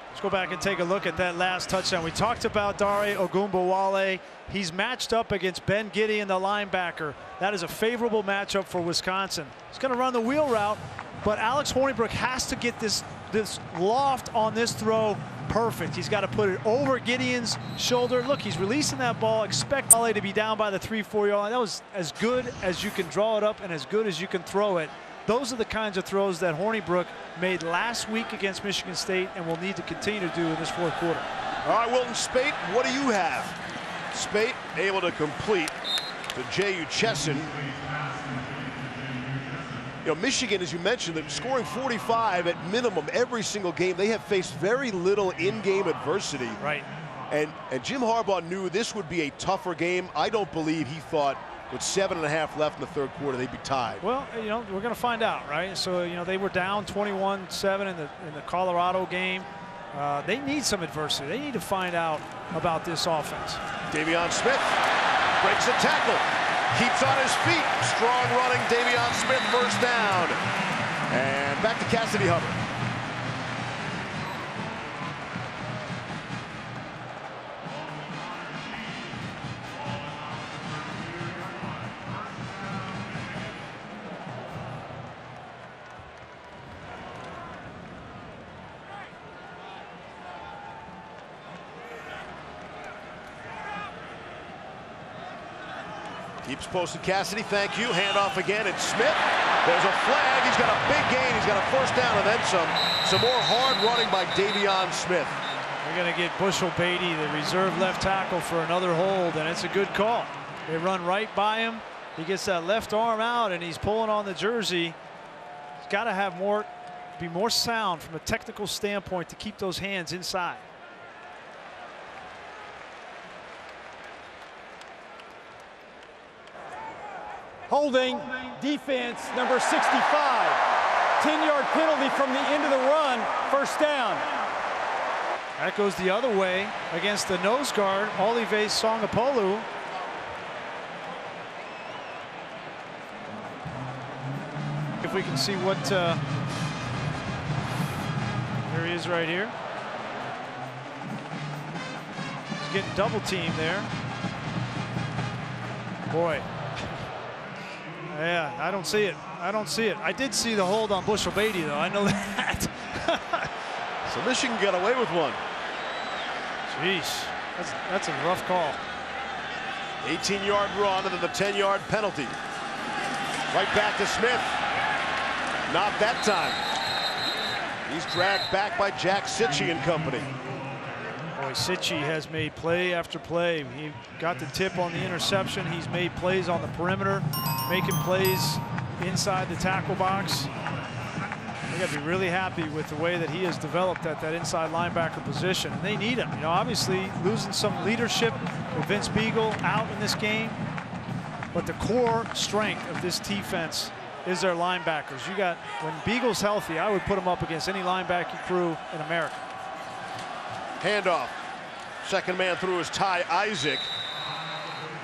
Let's go back and take a look at that last touchdown. We talked about Dare Ogunbowale. He's matched up against Ben Gideon, the linebacker. That is a favorable matchup for Wisconsin. He's going to run the wheel route, but Alex Hornibrook has to get this loft on this throw perfect. He's got to put it over Gideon's shoulder. Look, he's releasing that ball. Expect Wale to be down by the 3-4 yard line. That was as good as you can draw it up and as good as you can throw it. Those are the kinds of throws that Hornibrook made last week against Michigan State and will need to continue to do in this 4th quarter. All right, Wilton Speight, what do you have? Speight able to complete to J.U. Chesson. You know, Michigan, as you mentioned, they're scoring 45 at minimum every single game. They have faced very little in-game adversity. Right. And Jim Harbaugh knew this would be a tougher game. I don't believe he thought with 7.5 left in the 3rd quarter they'd be tied. Well, you know, we're going to find out, right? So, you know, they were down 21-7 in the Colorado game. They need some adversity. They need to find out about this offense. Davion Smith breaks a tackle, keeps on his feet. Strong running, Davion Smith, first down. And back to Cassidy Hubbard. Keeps posted Cassidy, thank you. Handoff again, it's Smith. There's a flag, he's got a big gain, he's got a first down and then some. Some more hard running by Davion Smith. They're going to get Bushell Beatty, the reserve left tackle, for another hold, and it's a good call. They run right by him. He gets that left arm out, and he's pulling on the jersey. He's got to have be more sound from a technical standpoint to keep those hands inside. Holding, defense, number 65. 10-yard penalty from the end of the run, first down. That goes the other way against the nose guard, Olive Songapolu. If we can see what, there he is right here. He's getting double teamed there. Boy. Yeah, I don't see it. I don't see it. I did see the hold on Bushell Beatty, though. I know that. So Michigan got away with one. Jeez, that's a rough call. 18-yard run and then the 10-yard penalty. Right back to Smith. Not that time. He's dragged back by Jack Cichy and company. Boy, Cichy has made play after play. He got the tip on the interception. He's made plays on the perimeter, making plays inside the tackle box. They got to be really happy with the way that he has developed at that inside linebacker position. And they need him. You know, obviously losing some leadership with Vince Biegel out in this game. But the core strength of this defense is their linebackers. You got, when Biegel's healthy, I would put him up against any linebacking crew in America. Handoff. Second man through is Ty Isaac.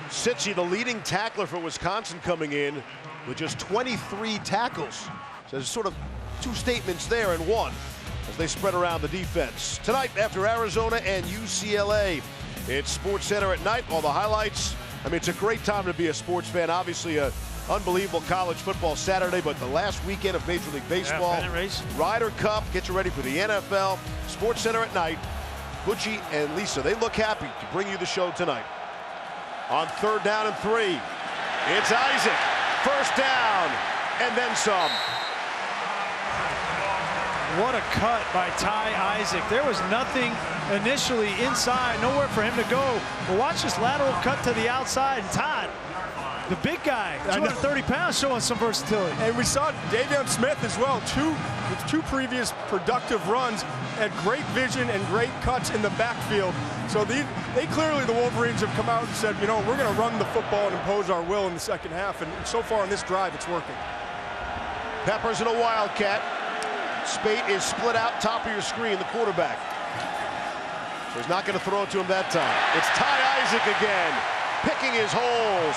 Cichy, the leading tackler for Wisconsin, coming in with just 23 tackles. So there's sort of two statements there in one as they spread around the defense. Tonight after Arizona and UCLA, it's SportsCenter at night. All the highlights. I mean, it's a great time to be a sports fan. Obviously, a unbelievable college football Saturday, but the last weekend of Major League Baseball. Ryder Cup, get you ready for the NFL. SportsCenter at night. Butchie and Lisa, they look happy to bring you the show tonight. On 3rd down and 3, it's Isaac. First down, and then some. What a cut by Ty Isaac. There was nothing initially inside, nowhere for him to go. But watch this lateral cut to the outside. And Todd, the big guy, 230 pounds, showing some versatility. And we saw Davion Smith as well. Two previous productive runs, had great vision and great cuts in the backfield. So they clearly, the Wolverines, have come out and said, you know, we're going to run the football and impose our will in the second half. And so far in this drive, it's working. Peppers in a Wildcat. Spate is split out top of your screen, the quarterback. So he's not going to throw it to him that time. It's Ty Isaac again, picking his holes.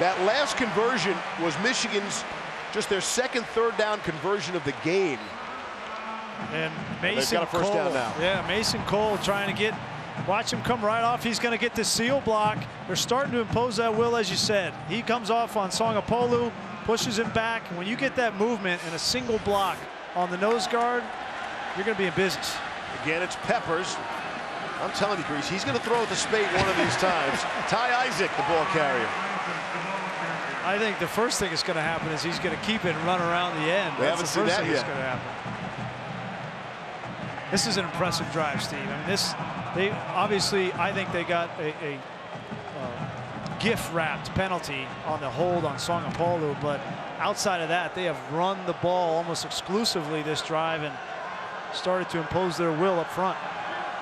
That last conversion was Michigan's, just their second 3rd down conversion of the game. And Mason got a first Cole, down now. Yeah, Mason Cole trying to get, watch him come right off. He's going to get the seal block. They're starting to impose that will, as you said. He comes off on Songapolu, pushes him back. And when you get that movement and a single block on the nose guard, you're going to be in business. Again, it's Peppers. I'm telling you, Grease, he's going to throw it to Spate one of these times. Ty Isaac, the ball carrier. I think the first thing that's going to happen is he's going to keep it and run around the end. We haven't seen that yet. That's the first thing that's going to happen. This is an impressive drive, Steve. I mean, they obviously, I think they got a gift-wrapped penalty on the hold on Songapolu, but outside of that, they have run the ball almost exclusively this drive and started to impose their will up front.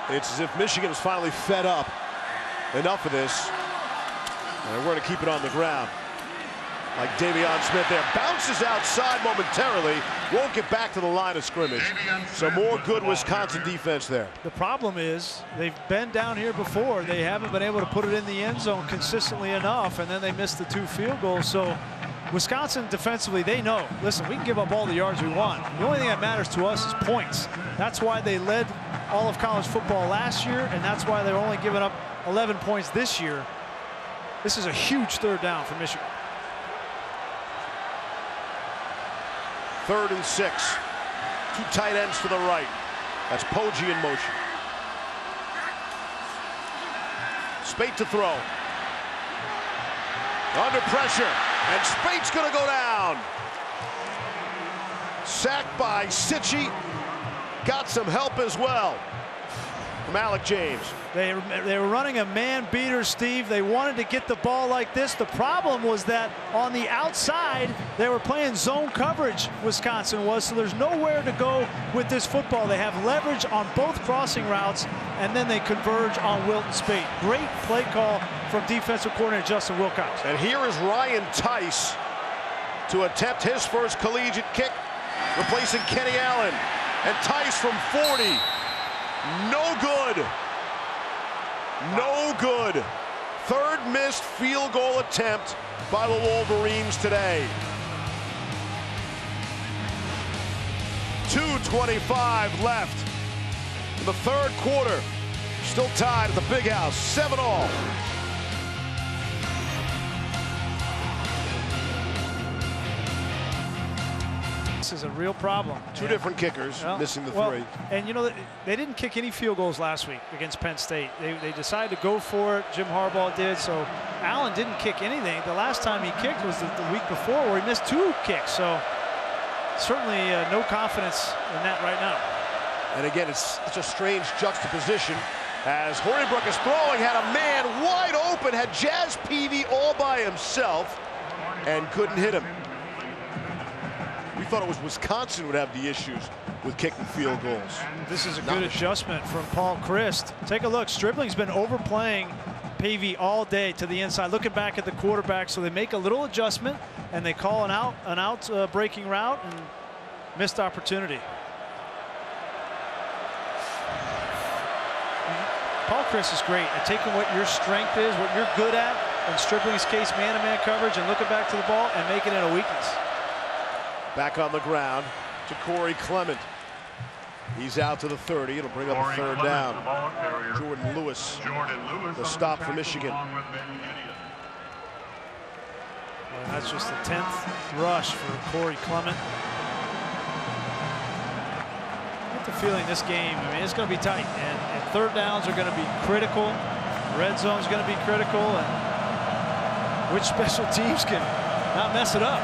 It's as if Michigan is finally fed up. Enough of this. And we're going to keep it on the ground. Like Davion Smith there. Bounces outside momentarily. Won't get back to the line of scrimmage. So more good Wisconsin defense there. The problem is they've been down here before. They haven't been able to put it in the end zone consistently enough, and then they missed the 2 field goals. So Wisconsin defensively, they know, listen, we can give up all the yards we want. The only thing that matters to us is points. That's why they led all of college football last year, and that's why they're only giving up 11 points this year. This is a huge 3rd down for Michigan. 3rd and 6. 2 tight ends to the right. That's Poggi in motion. Spate to throw. Under pressure. And Spate's going to go down. Sacked by Cichy. Got some help as well from Alec James. They were running a man beater, Steve. They wanted to get the ball like this. The problem was that on the outside, they were playing zone coverage, Wisconsin was, so there's nowhere to go with this football. They have leverage on both crossing routes, and then they converge on Wilton Spate. Great play call from defensive coordinator Justin Wilcox. And here is Ryan Tice to attempt his first collegiate kick, replacing Kenny Allen. And Tice from 40. No good. No good. 3rd missed field goal attempt by the Wolverines today. 2:25 left in the 3rd quarter. Still tied at the Big House, 7-all. This is a real problem. Two different kickers missing the three. And you know, they didn't kick any field goals last week against Penn State. They decided to go for it. Jim Harbaugh did. So Allen didn't kick anything. The last time he kicked was the week before, where he missed 2 kicks. So certainly no confidence in that right now. And again, it's a strange juxtaposition as Hornibrook is throwing, had a man wide open, had Jazz Peavy all by himself and couldn't hit him. We thought it was Wisconsin would have the issues with kicking field goals. This is a good adjustment from Paul Chryst. Take a look. Stribling's been overplaying Peavy all day to the inside, looking back at the quarterback. So they make a little adjustment and they call an out breaking route, and missed opportunity. Paul Chryst is great at taking what your strength is, what you're good at, in Stribling's case, man-to-man coverage, and looking back to the ball and making it a weakness. Back on the ground to Corey Clement. He's out to the 30. It'll bring up a third down. Jordan Lewis, the stop for Michigan. Well, that's just the 10th rush for Corey Clement. I get the feeling this game, I mean, it's going to be tight, and third downs are going to be critical. Red zone is going to be critical, and which special teams can not mess it up.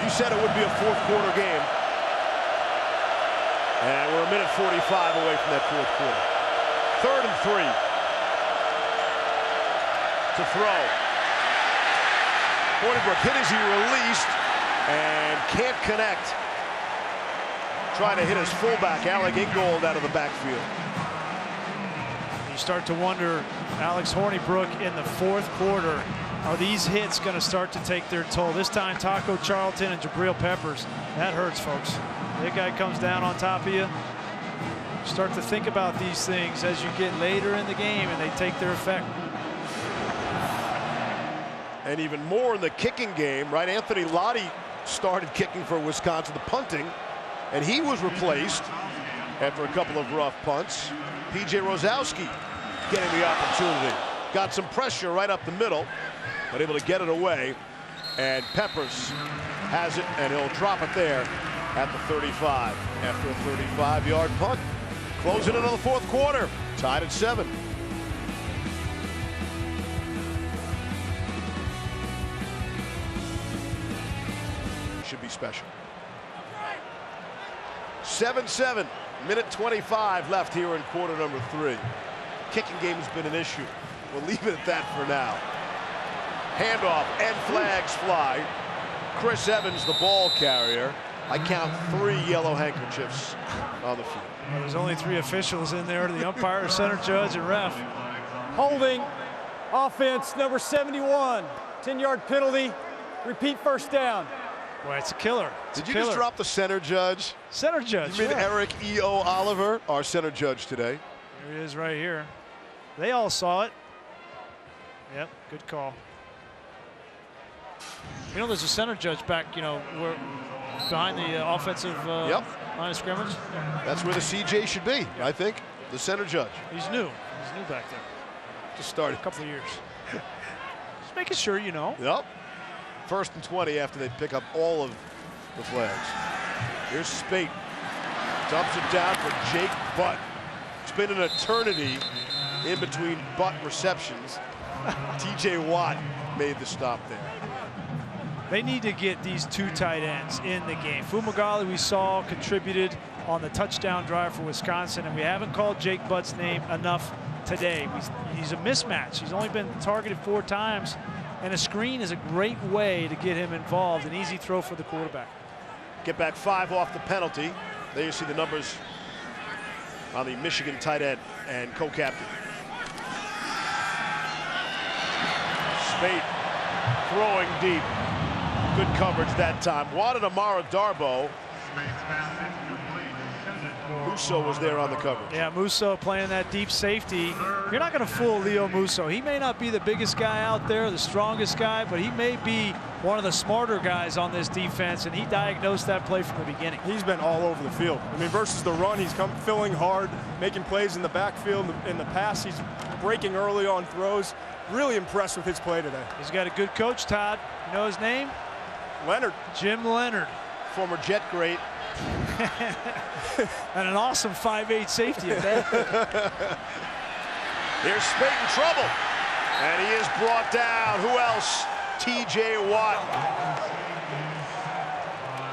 You said it would be a fourth quarter game. And we're a minute 45 away from that fourth quarter. 3rd and 3. To throw. Hornibrook hit as he released and can't connect. Trying to hit his fullback, Alec Ingold, out of the backfield. You start to wonder, Alex Hornibrook in the fourth quarter, are these hits going to start to take their toll? This time, Taco Charlton and Jabril Peppers. That hurts, folks. That guy comes down on top of you. Start to think about these things as you get later in the game and they take their effect. And even more in the kicking game, right? Anthony Lottie started kicking for Wisconsin, the punting, and he was replaced after a couple of rough punts. P.J. Rosowski getting the opportunity. Got some pressure right up the middle, but able to get it away. And Peppers has it, and he'll drop it there at the 35 after a 35-yard punt. Closing into the fourth quarter, tied at 7. Should be special. 7-7, minute 25 left here in quarter number 3. Kicking game has been an issue. We'll leave it at that for now. Handoff and flags fly. Chris Evans, the ball carrier. I count 3 yellow handkerchiefs on the field. Well, there's only 3 officials in there, the umpire, center judge, and ref. Holding, offense number 71, 10-yard penalty, repeat first down. Boy, it's a killer. Did you just drop the center judge? Center judge, You mean Eric E.O. Oliver, our center judge today? There he is right here. They all saw it. Yep, good call. You know, there's a center judge back, you know, we're behind the offensive line of scrimmage. That's where the CJ should be, I think. The center judge. He's new. He's new back there. Just started. A couple of years. Just making sure you know. Yep. 1st and 20 after they pick up all of the flags. Here's Spate. Dumps it down for Jake Butt. It's been an eternity in between Butt receptions. TJ Watt made the stop there. They need to get these 2 tight ends in the game. Fumagalli, we saw, contributed on the touchdown drive for Wisconsin, and we haven't called Jake Butt's name enough today. He's a mismatch. He's only been targeted 4 times, and a screen is a great way to get him involved. An easy throw for the quarterback. Get back 5 off the penalty. There you see the numbers on the Michigan tight end and co-captain. Spate throwing deep. Good coverage that time. Wanted Amara Darboh. Musso was there on the coverage. Yeah, Musso playing that deep safety. You're not going to fool Leo Musso. He may not be the biggest guy out there, the strongest guy, but he may be one of the smarter guys on this defense, and he diagnosed that play from the beginning. He's been all over the field. I mean, versus the run, he's come filling hard, making plays in the backfield. In the pass, he's breaking early on throws. Really impressed with his play today. He's got a good coach, Todd. You know his name? Leonard. Jim Leonard. Former Jet great And an awesome 5'8" safety at that. Here's Speight in trouble. And he is brought down. Who else? T.J. Watt.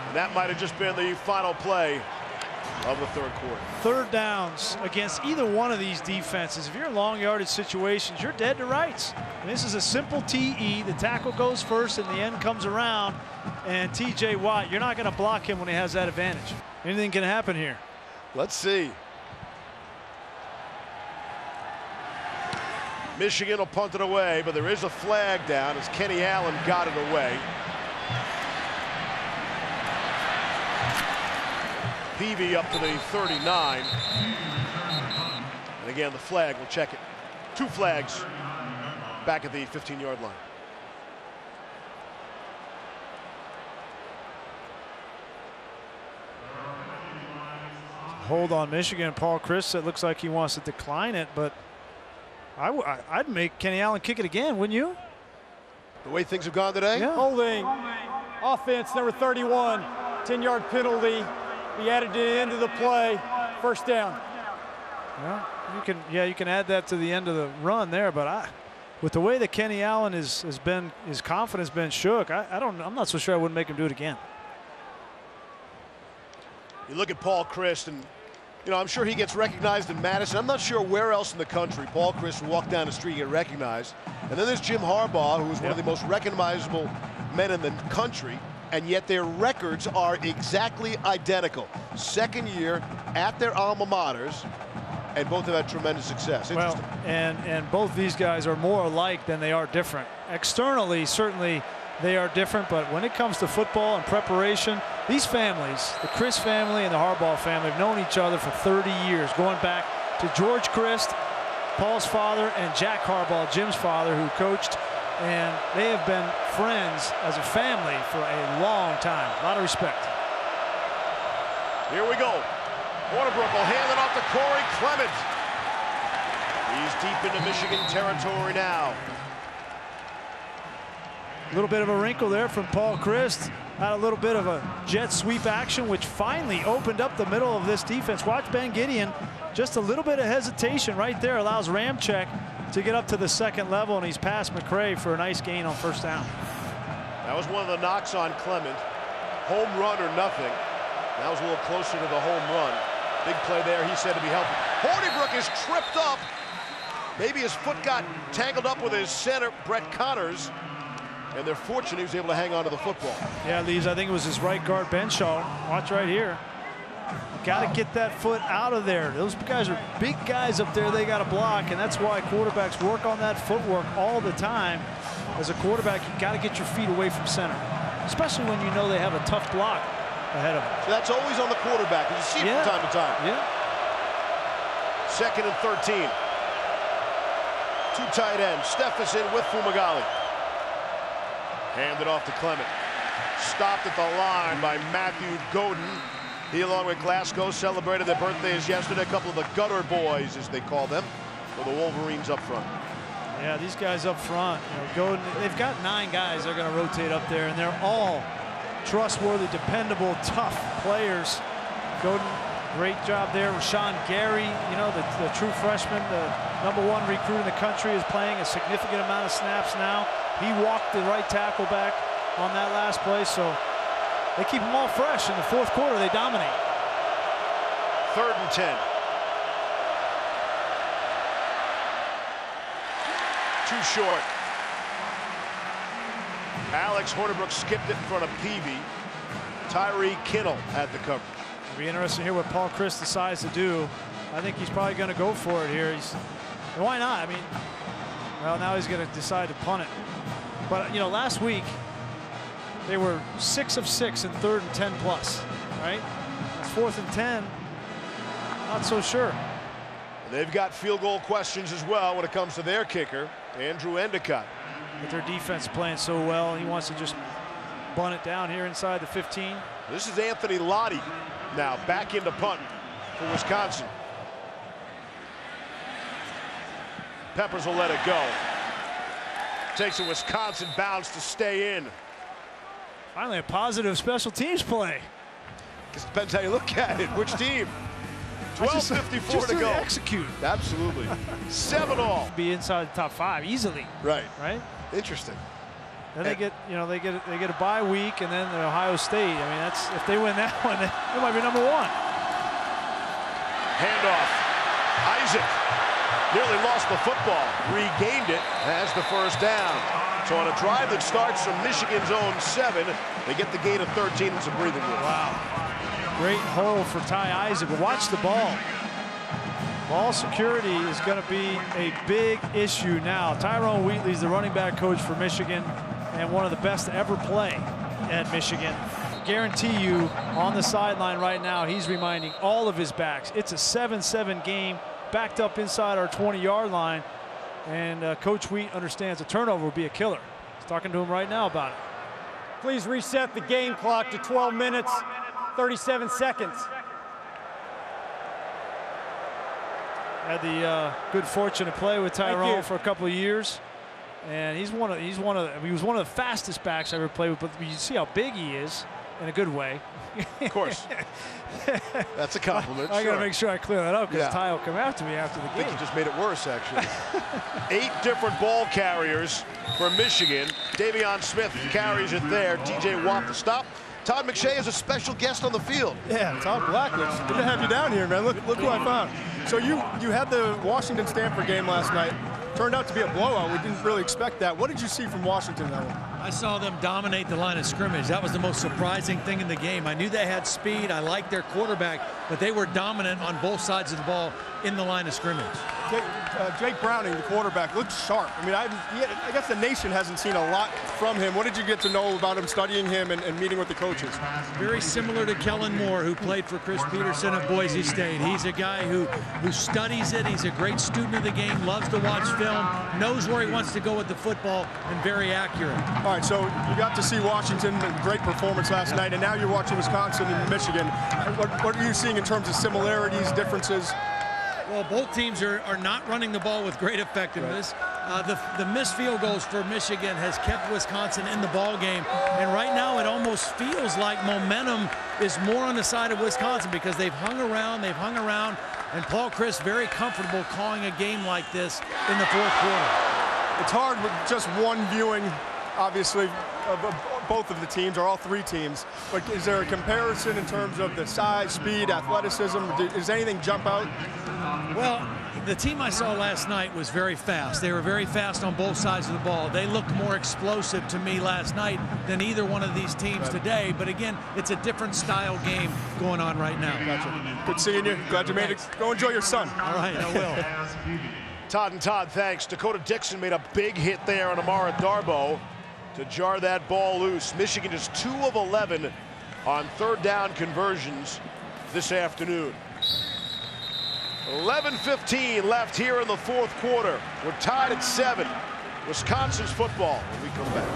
And that might have just been the final play of the third quarter. Third downs against either one of these defenses. If you're in long yardage situations, you're dead to rights. And this is a simple TE. The tackle goes first and the end comes around. And T.J. Watt, you're not going to block him when he has that advantage. Anything can happen here. Let's see. Michigan will punt it away, but there is a flag down as Kenny Allen got it away. Peavy up to the 39. And again, the flag, we'll check it. 2 flags back at the 15-yard line. Hold on Michigan. Paul Chryst, it looks like he wants to decline it, but I'd make Kenny Allen kick it again, wouldn't you? The way things have gone today? Yeah. Holding. Offense number 31. 10-yard penalty. Be added to the end of the play. First down. Yeah, you can add that to the end of the run there, but with the way that Kenny Allen has been, his confidence been shook, I'm not so sure I wouldn't make him do it again. You look at Paul Chryst, and you know, I'm sure he gets recognized in Madison. I'm not sure where else in the country Paul Chryst will walk down the street and get recognized. And then there's Jim Harbaugh, who is one of the most recognizable men in the country, and yet their records are exactly identical. Second year at their alma maters, and both have had tremendous success. Well, and both these guys are more alike than they are different. Externally, certainly they are different, but when it comes to football and preparation, these families, the Chryst family and the Harbaugh family, have known each other for 30 years, going back to George Chryst, Paul's father, and Jack Harbaugh, Jim's father, who coached, and they have been friends as a family for a long time. A lot of respect. Here we go. Hornibrook will hand it off to Corey Clement. He's deep into Michigan territory now. A little bit of a wrinkle there from Paul Chryst. Had a little bit of a jet sweep action, which finally opened up the middle of this defense. Watch Ben Gideon. Just a little bit of hesitation right there allows Ramczyk to get up to the second level, and he's past McCray for a nice gain on first down. That was one of the knocks on Clement. Home run or nothing. That was a little closer to the home run. Big play there, he said, to be helpful. Hornibrook is tripped up. Maybe his foot got tangled up with his center, Brett Connors. And they're fortunate he was able to hang on to the football. Yeah, Leaves, I think it was his right guard, Benshaw. Watch right here. Got to get that foot out of there. Those guys are big guys up there they got to block, and that's why quarterbacks work on that footwork all the time. As a quarterback, you got to get your feet away from center, especially when you know they have a tough block ahead of them. So that's always on the quarterback. You see it from time to time. Yeah. 2nd and 13. 2 tight ends. Stephenson with Fumagalli. Handed off to Clement. Stopped at the line by Matthew Godin. He, along with Glasgow, celebrated their birthdays yesterday. A couple of the gutter boys, as they call them, for the Wolverines up front. Yeah, these guys up front, Godin, they've got 9 guys they're going to rotate up there, and they're all trustworthy, dependable, tough players. Godin, great job there. Rashawn Gary, the true freshman, the #1 recruit in the country, is playing a significant amount of snaps now. He walked the right tackle back on that last play, so they keep them all fresh. In the fourth quarter, they dominate. 3rd and 10. Too short. Alex Hornibrook skipped it in front of Peavy. Tyree Kinnell had the coverage. It'll be interesting to hear what Paul Chryst decides to do. I think he's probably going to go for it here. And why not? I mean, well, now he's going to decide to punt it. But, last week, they were 6 of 6 in 3rd and 10 plus, right? It's 4th and 10. Not so sure. They've got field goal questions as well when it comes to their kicker, Andrew Endicott. With their defense playing so well, he wants to just bunt it down here inside the 15. This is Anthony Lottie now back into punt for Wisconsin. Peppers will let it go. Takes a Wisconsin bounce to stay in. Finally, a positive special teams play. It depends how you look at it. Which team? 12:54 to go. Execute. Absolutely. 7-all. Be inside the top 5 easily. Right. Right. Interesting. Then they get, they get a bye week, and then Ohio State. I mean, that's if they win that one, they might be number 1. Handoff. Isaac nearly lost the football. Regained it. Has the first down. So on a drive that starts from Michigan's own 7, they get the gain of 13. It's a breathing room. Wow. Great hole for Ty Isaac. But watch the ball. Ball security is going to be a big issue now. Tyrone Wheatley is the running back coach for Michigan and one of the best to ever play at Michigan. Guarantee you on the sideline right now, he's reminding all of his backs. It's a 7-7 game, backed up inside our 20-yard line. And Coach Wheat understands a turnover will be a killer. He's talking to him right now about it. Please reset the game clock to 12 minutes, 37 seconds. Had the good fortune to play with Tyrone for a couple of years, and he was one of the fastest backs I ever played with. But you see how big he is, in a good way. Of course. That's a compliment. I got to make sure I clear that up because Ty will come after me after the I game. think you just made it worse, actually. 8 different ball carriers for Michigan. Davion Smith carries it there. TJ Watt the stop. Todd McShay is a special guest on the field. Yeah, Todd Blackledge. Good to have you down here, man. Look who I found. So you had the Washington-Stanford game last night. Turned out to be a blowout. We didn't really expect that. What did you see from Washington in that one? I saw them dominate the line of scrimmage. That was the most surprising thing in the game. I knew they had speed. I liked their quarterback, but they were dominant on both sides of the ball in the line of scrimmage. Jake Browning, the quarterback, looked sharp. I mean, I guess the nation hasn't seen a lot from him. What did you get to know about him, studying him and meeting with the coaches? Very similar to Kellen Moore, who played for Chris Peterson at Boise State. He's a guy who studies it. He's a great student of the game, loves to watch film, knows where he wants to go with the football, and very accurate. All right, so you got to see Washington, great performance last night, and now you're watching Wisconsin and Michigan. What are you seeing in terms of similarities, differences? Well, both teams are not running the ball with great effectiveness. The missed field goals for Michigan has kept Wisconsin in the ball game, and right now it almost feels like momentum is more on the side of Wisconsin because they've hung around, and Paul Chryst very comfortable calling a game like this in the fourth quarter. It's hard with just one viewing, obviously, of both of the teams, or all 3 teams, but is there a comparison in terms of the size, speed, athleticism? Does anything jump out? Well, the team I saw last night was very fast. They were very fast on both sides of the ball. They looked more explosive to me last night than either one of these teams today. But again, it's a different style game going on right now. Gotcha. Good seeing you. Glad you made it. Go enjoy your son. All right, I will. Todd and Todd, thanks. Dakota Dixon made a big hit there on Amara Darboh to jar that ball loose. Michigan is 2 of 11 on 3rd down conversions this afternoon. 11:15 left here in the 4th quarter. We're tied at 7. Wisconsin's football when we come back.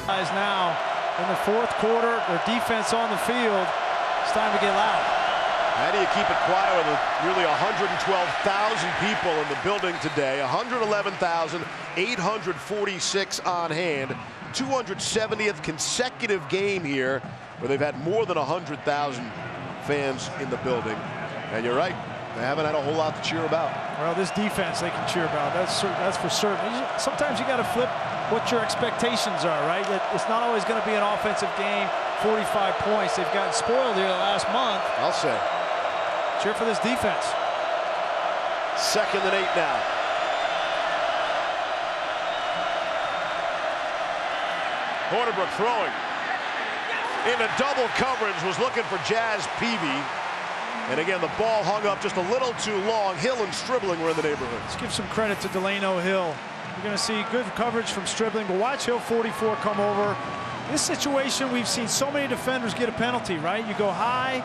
Guys, now in the 4th quarter, their defense on the field. It's time to get loud. How do you keep it quiet with nearly 112,000 people in the building today? 111,846 on hand. 270th consecutive game here where they've had more than 100,000 fans in the building. And you're right, they haven't had a whole lot to cheer about. Well, this defense they can cheer about. That's for certain. Sometimes you got to flip what your expectations are, right? It's not always going to be an offensive game, 45 points. They've gotten spoiled here the last month. I'll say. Cheer for this defense. 2nd and 8 now. Hornibrook throwing. Into double coverage, was looking for Jazz Peavy. And again, the ball hung up just a little too long. Hill and Stribling were in the neighborhood. Let's give some credit to Delano Hill. You're going to see good coverage from Stribling, but watch Hill 44 come over. This situation, we've seen so many defenders get a penalty, right? You go high.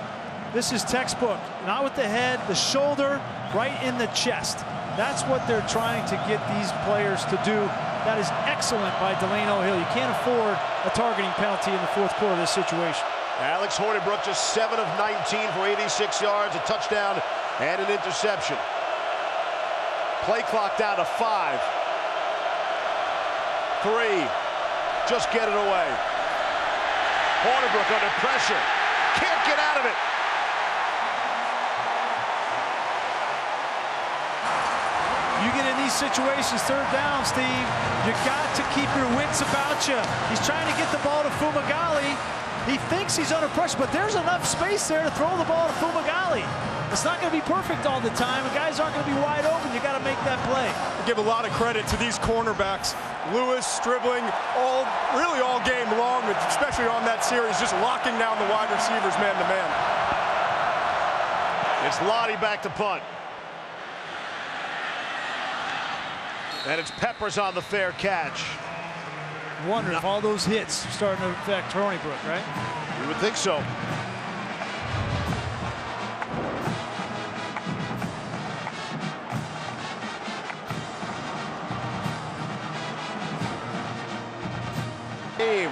This is textbook. Not with the head, the shoulder, right in the chest. That's what they're trying to get these players to do. That is excellent by Delano Hill. You can't afford a targeting penalty in the 4th quarter of this situation. Alex Hornibrook just 7 of 19 for 86 yards, a touchdown, and an interception. Play clock down to 5. 3. just get it away. Hornibrook under pressure. Can't get out of it. You get in these situations, third down, Steve, you got to keep your wits about you. He's trying to get the ball to Fumagalli. He thinks he's under pressure, but there's enough space there to throw the ball to Fumagalli. It's not going to be perfect all the time, and guys aren't going to be wide open. You got to make that play. I give a lot of credit to these cornerbacks. Lewis, Stribling, really all game long, especially on that series, just locking down the wide receivers man-to-man. It's Lottie back to punt. And it's Peppers on the fair catch. Wonder if all those hits are starting to affect Hornibrook, right? You would think so.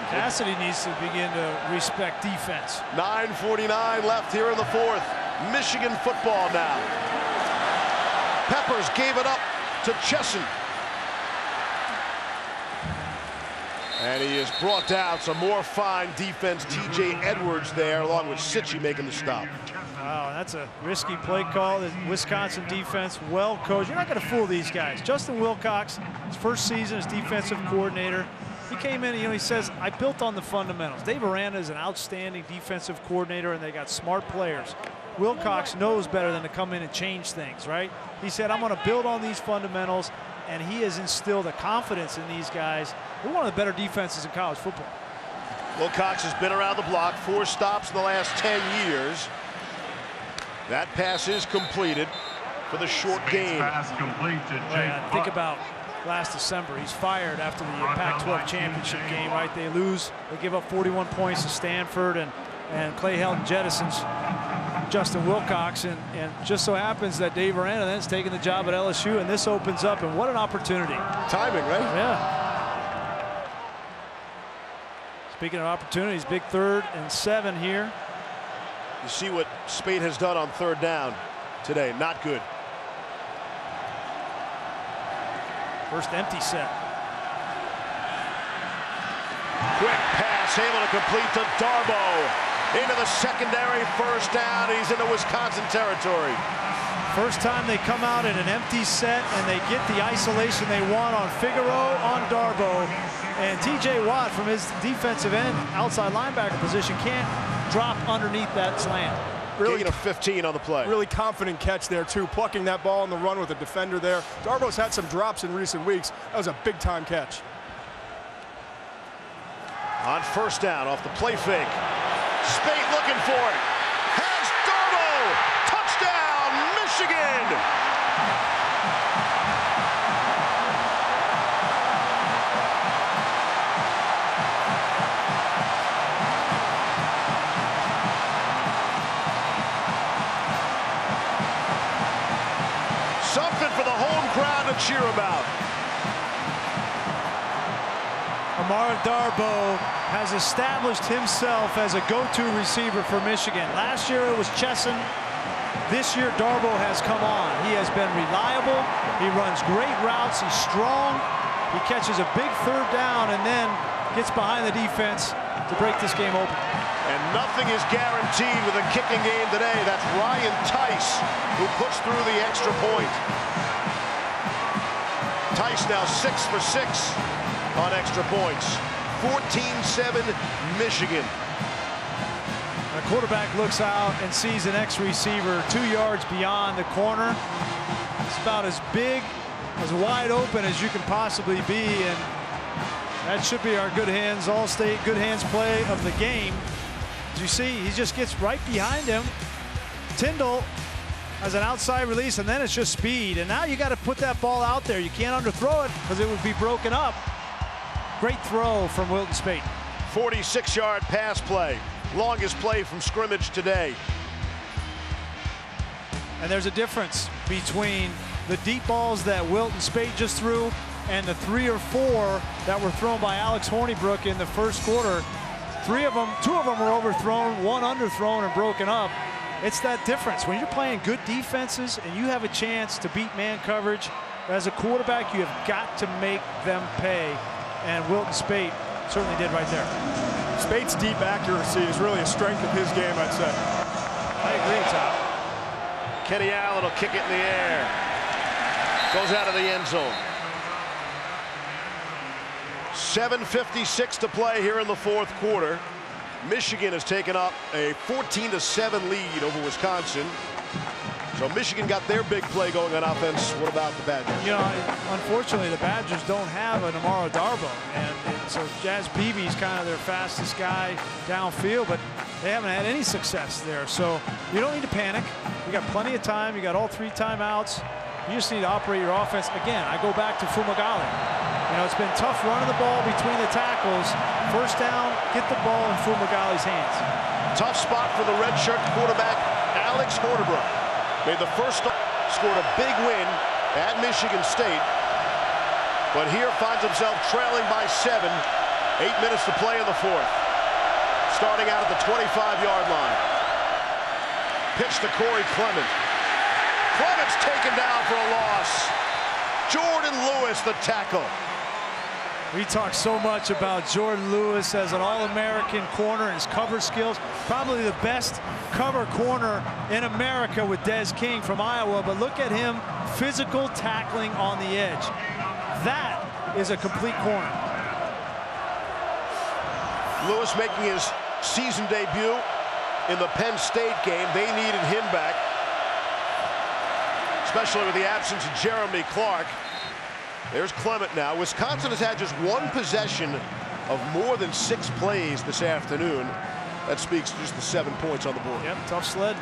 Cassidy needs to begin to respect defense. 9:49 left here in the fourth. Michigan football now. Peppers gave it up to Chesson. And he is brought down. Some more fine defense. TJ Edwards there, along with Sitchy making the stop. Wow, that's a risky play call. The Wisconsin defense, well coached. You're not going to fool these guys. Justin Wilcox, his first season as defensive coordinator, he came in, he says, I built on the fundamentals. Dave Aranda is an outstanding defensive coordinator, and they got smart players. Wilcox knows better than to come in and change things, right? He said, I'm going to build on these fundamentals, and he has instilled a confidence in these guys. They're one of the better defenses in college football. Wilcox has been around the block, 4 stops in the last 10 years. That pass is completed for the short gain. Pass complete to Jake Think about last December. He's fired after the Pac-12 championship game, right? They lose. They give up 41 points to Stanford, and Clay Helton jettisons Justin Wilcox, and just so happens that Dave Aranda then is taking the job at LSU, and this opens up, and what an opportunity. Timing, right? Yeah. Speaking of opportunities, big 3rd and 7 here. You see what Speight has done on 3rd down today. Not good. First empty set. Quick pass, able to complete to Darboh. Into the secondary, first down. He's into Wisconsin territory. First time they come out in an empty set, and they get the isolation they want on Figaro, on Darboh. And TJ Watt, from his defensive end, outside linebacker position, can't drop underneath that slant. Really, Gain of 15 on the play. Really confident catch there, too, plucking that ball on the run with a defender there. Darboh's had some drops in recent weeks. That was a big-time catch. On first down, off the play fake. Speight looking for it. Has Darboh. Touchdown, Michigan. Something for the home crowd to cheer about. Amara Darboh has established himself as a go-to receiver for Michigan. Last year it was Chesson. This year Darboh has come on. He has been reliable. He runs great routes. He's strong. He catches a big 3rd down and then gets behind the defense to break this game open. And nothing is guaranteed with a kicking game today. That's Ryan Tice who puts through the extra point. Tice now 6 for 6 on extra points. 14-7 Michigan. The quarterback looks out and sees an ex-receiver 2 yards beyond the corner. It's about as big, as wide open as you can possibly be, and that should be our good hands, All-State good hands play of the game. As you see, he just gets right behind him. Tyndall has an outside release, and then it's just speed. And now you got to put that ball out there. You can't underthrow it because it would be broken up. Great throw from Wilton Speight. 46-yard pass play. Longest play from scrimmage today. And there's a difference between the deep balls that Wilton Speight just threw and the 3 or 4 that were thrown by Alex Hornibrook in the first quarter. 2 of them were overthrown, 1 underthrown and broken up. It's that difference. When you're playing good defenses and you have a chance to beat man coverage, as a quarterback, you have got to make them pay. And Wilton Speight certainly did right there. Spate's deep accuracy is really a strength of his game, I'd say. I agree, Tom. Kenny Allen will kick it in the air. Goes out of the end zone. 7:56 to play here in the fourth quarter. Michigan has taken up a 14-7 lead over Wisconsin. So Michigan got their big play going on offense. What about the Badgers? You know, unfortunately, the Badgers don't have an Amara Darboh, and so Jazz Beebe's kind of their fastest guy downfield, but they haven't had any success there. So you don't need to panic. You got plenty of time. You got all 3 timeouts. You just need to operate your offense. Again, I go back to Fumagalli. You know, it's been tough running the ball between the tackles. First down, get the ball in Fumagalli's hands. Tough spot for the redshirt quarterback, Alex Hornibrook. Made the first start, scored a big win at Michigan State, but here finds himself trailing by 7. 8 minutes to play in the fourth. Starting out at the 25-yard line. Pitch to Corey Clement. Clement's taken down for a loss. Jordan Lewis, the tackle. We talk so much about Jordan Lewis as an All-American corner and his cover skills. Probably the best cover corner in America with Des King from Iowa, but look at him, physical tackling on the edge. That is a complete corner. Lewis making his season debut in the Penn State game. They needed him back, especially with the absence of Jeremy Clark. There's Clement now. Wisconsin has had just 1 possession of more than 6 plays this afternoon. That speaks to just the 7 points on the board. Yep, tough sled.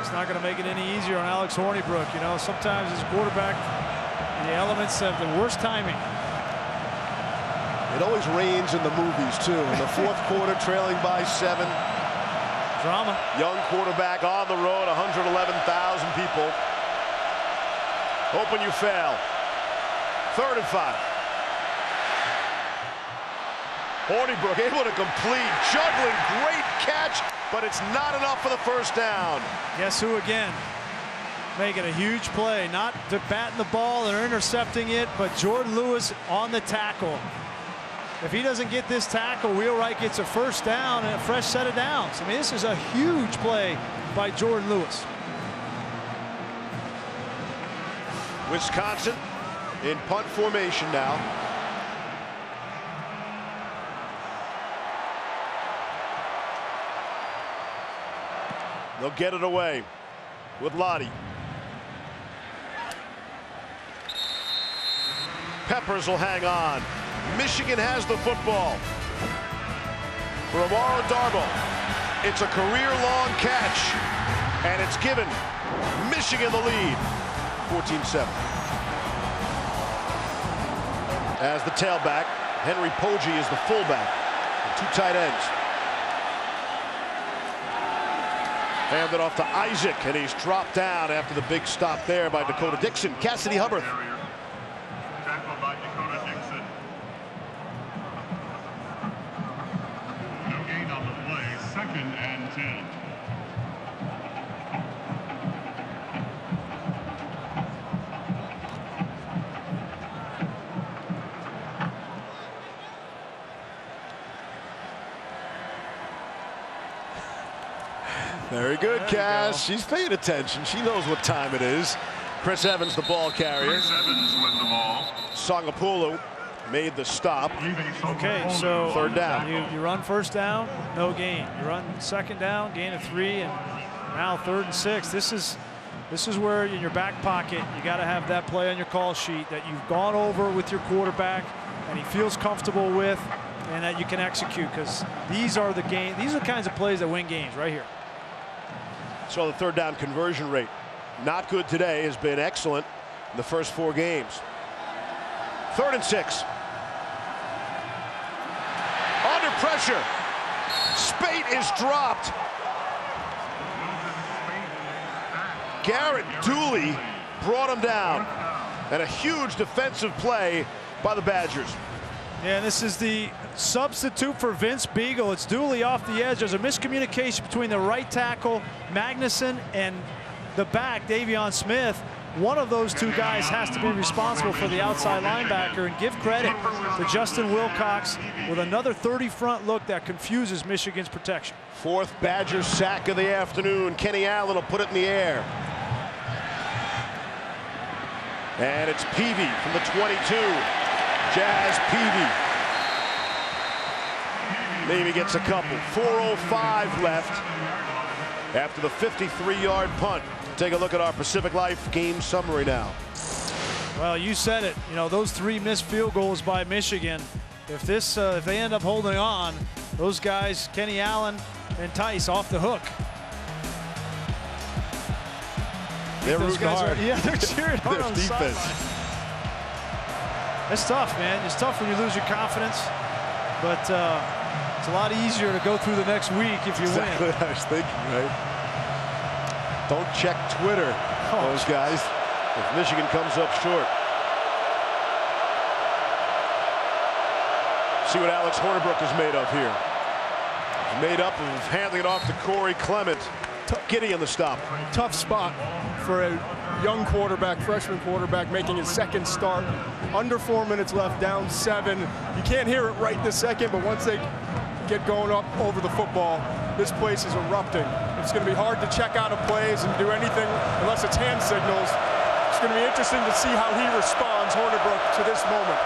It's not going to make it any easier on Alex Hornibrook. You know, sometimes his quarterback, the elements have the worst timing. It always rains in the movies, too. In the fourth quarter, trailing by 7. Drama. Young quarterback on the road, 111,000 people. Hoping you fail. 3rd and 5. Hornibrook able to complete, juggling, great catch, but it's not enough for the first down. Guess who again? Making a huge play, not batting the ball or intercepting it, but Jordan Lewis on the tackle. If he doesn't get this tackle, Wheelwright gets a first down and a fresh set of downs. I mean, this is a huge play by Jordan Lewis. Wisconsin in punt formation now. They'll get it away with Lottie. Peppers will hang on. Michigan has the football. For Amara Darboh, it's a career-long catch, and it's given Michigan the lead. 14-7. As the tailback, Henry Poggi is the fullback. And 2 tight ends. Handed off to Isaac, and he's dropped down after the big stop there by Dakota Dixon. Cassidy Hubbard. Tackled by Dakota Dixon. No gain on the play. 2nd and 10. Very good, Cass. She's paying attention. She knows what time it is. Chris Evans, the ball carrier. Chris Evans with the ball. Sangapulu made the stop. Okay, so 3rd down. You run first down, no gain. You run 2nd down, gain of 3, and now 3rd and 6. This is where in your back pocket you got to have that play on your call sheet that you've gone over with your quarterback and he feels comfortable with, and that you can execute, because these are the kinds of plays that win games right here. So the 3rd down conversion rate, not good today, has been excellent in the first 4 games. 3rd and 6. Under pressure. Spate is dropped. Garrett Dooley brought him down. And a huge defensive play by the Badgers. Yeah, this is the substitute for Vince Beagle. It's Dooley off the edge. There's a miscommunication between the right tackle, Magnuson, and the back, Davion Smith. one of those two guys has to be responsible for the outside linebacker, and give credit to Justin Wilcox with another 30 front look that confuses Michigan's protection. Fourth Badger sack of the afternoon. Kenny Allen will put it in the air. And it's Peavy from the 22. Jazz Peavy. Maybe gets a couple. 4:05 left after the 53-yard punt. Take a look at our Pacific Life game summary now. Well, you said it. You know, those 3 missed field goals by Michigan. If they end up holding on, those guys, Kenny Allen and Tice, off the hook. They're rooting hard. They're cheering hard on the defense. sideline. It's tough, man. It's tough when you lose your confidence, but it's a lot easier to go through the next week if you Exactly win. what I was thinking, right? Don't check Twitter, those guys, if Michigan comes up short. See what Alex Hornibrook is made of here. He's made up of handing it off to Corey Clement. Giddy on the stop. Tough spot for a young quarterback, freshman quarterback, making his second start. Under 4 minutes left, down 7. You can't hear it right this second, but once they get going up over the football, this place is erupting. It's going to be hard to check out of plays and do anything unless it's hand signals. It's going to be interesting to see how he responds, Hornibrook, to this moment.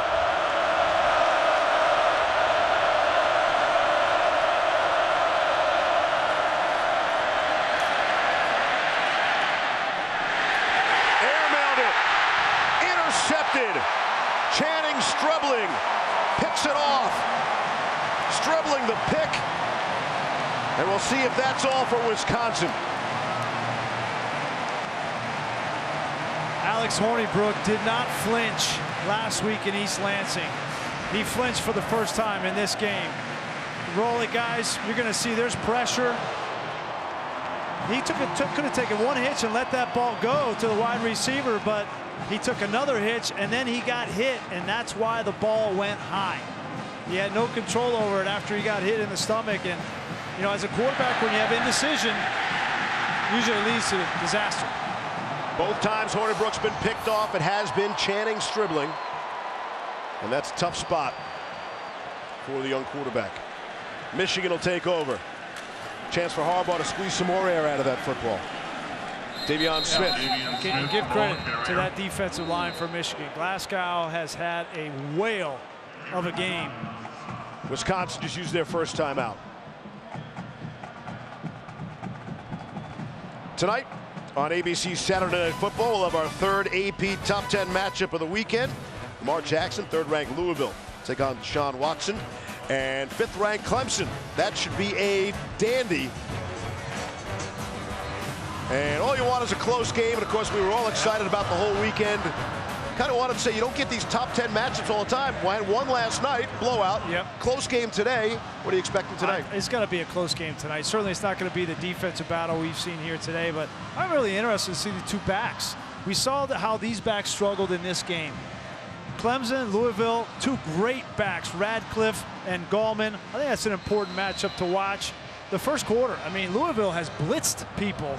Channing Strubling picks it off. Strubling the pick. And we'll see if that's all for Wisconsin. Alex Hornibrook did not flinch last week in East Lansing. He flinched for the first time in this game. Roll it, guys. You're going to see there's pressure. He could have taken one hitch and let that ball go to the wide receiver, but he took another hitch and then he got hit, and that's why the ball went high. He had no control over it after he got hit in the stomach. And, you know, as a quarterback, when you have indecision, usually leads to disaster. Both times Hornibrook's been picked off, it has been Channing Stribling. And that's a tough spot for the young quarterback. Michigan will take over. Chance for Harbaugh to squeeze some more air out of that football. Davion Smith. Can you give credit to that defensive line for Michigan? Glasgow has had a whale of a game. Wisconsin just used their first timeout. Tonight on ABC Saturday Night Football, we'll have our third AP Top 10 matchup of the weekend. Lamar Jackson, third-ranked Louisville, take on Deshaun Watson. And fifth-ranked Clemson. That should be a dandy. And all you want is a close game. And, of course, we were all excited about the whole weekend. Kind of wanted to say you don't get these top 10 matchups all the time. We had one last night, blowout. Yep. Close game today. What are you expecting tonight? It's going to be a close game tonight. Certainly it's not going to be the defensive battle we've seen here today, but I'm really interested to see the two backs. We saw how these backs struggled in this game. Clemson, Louisville, two great backs, Radcliffe and Gallman. I think that's an important matchup to watch. The first quarter, I mean, Louisville has blitzed people.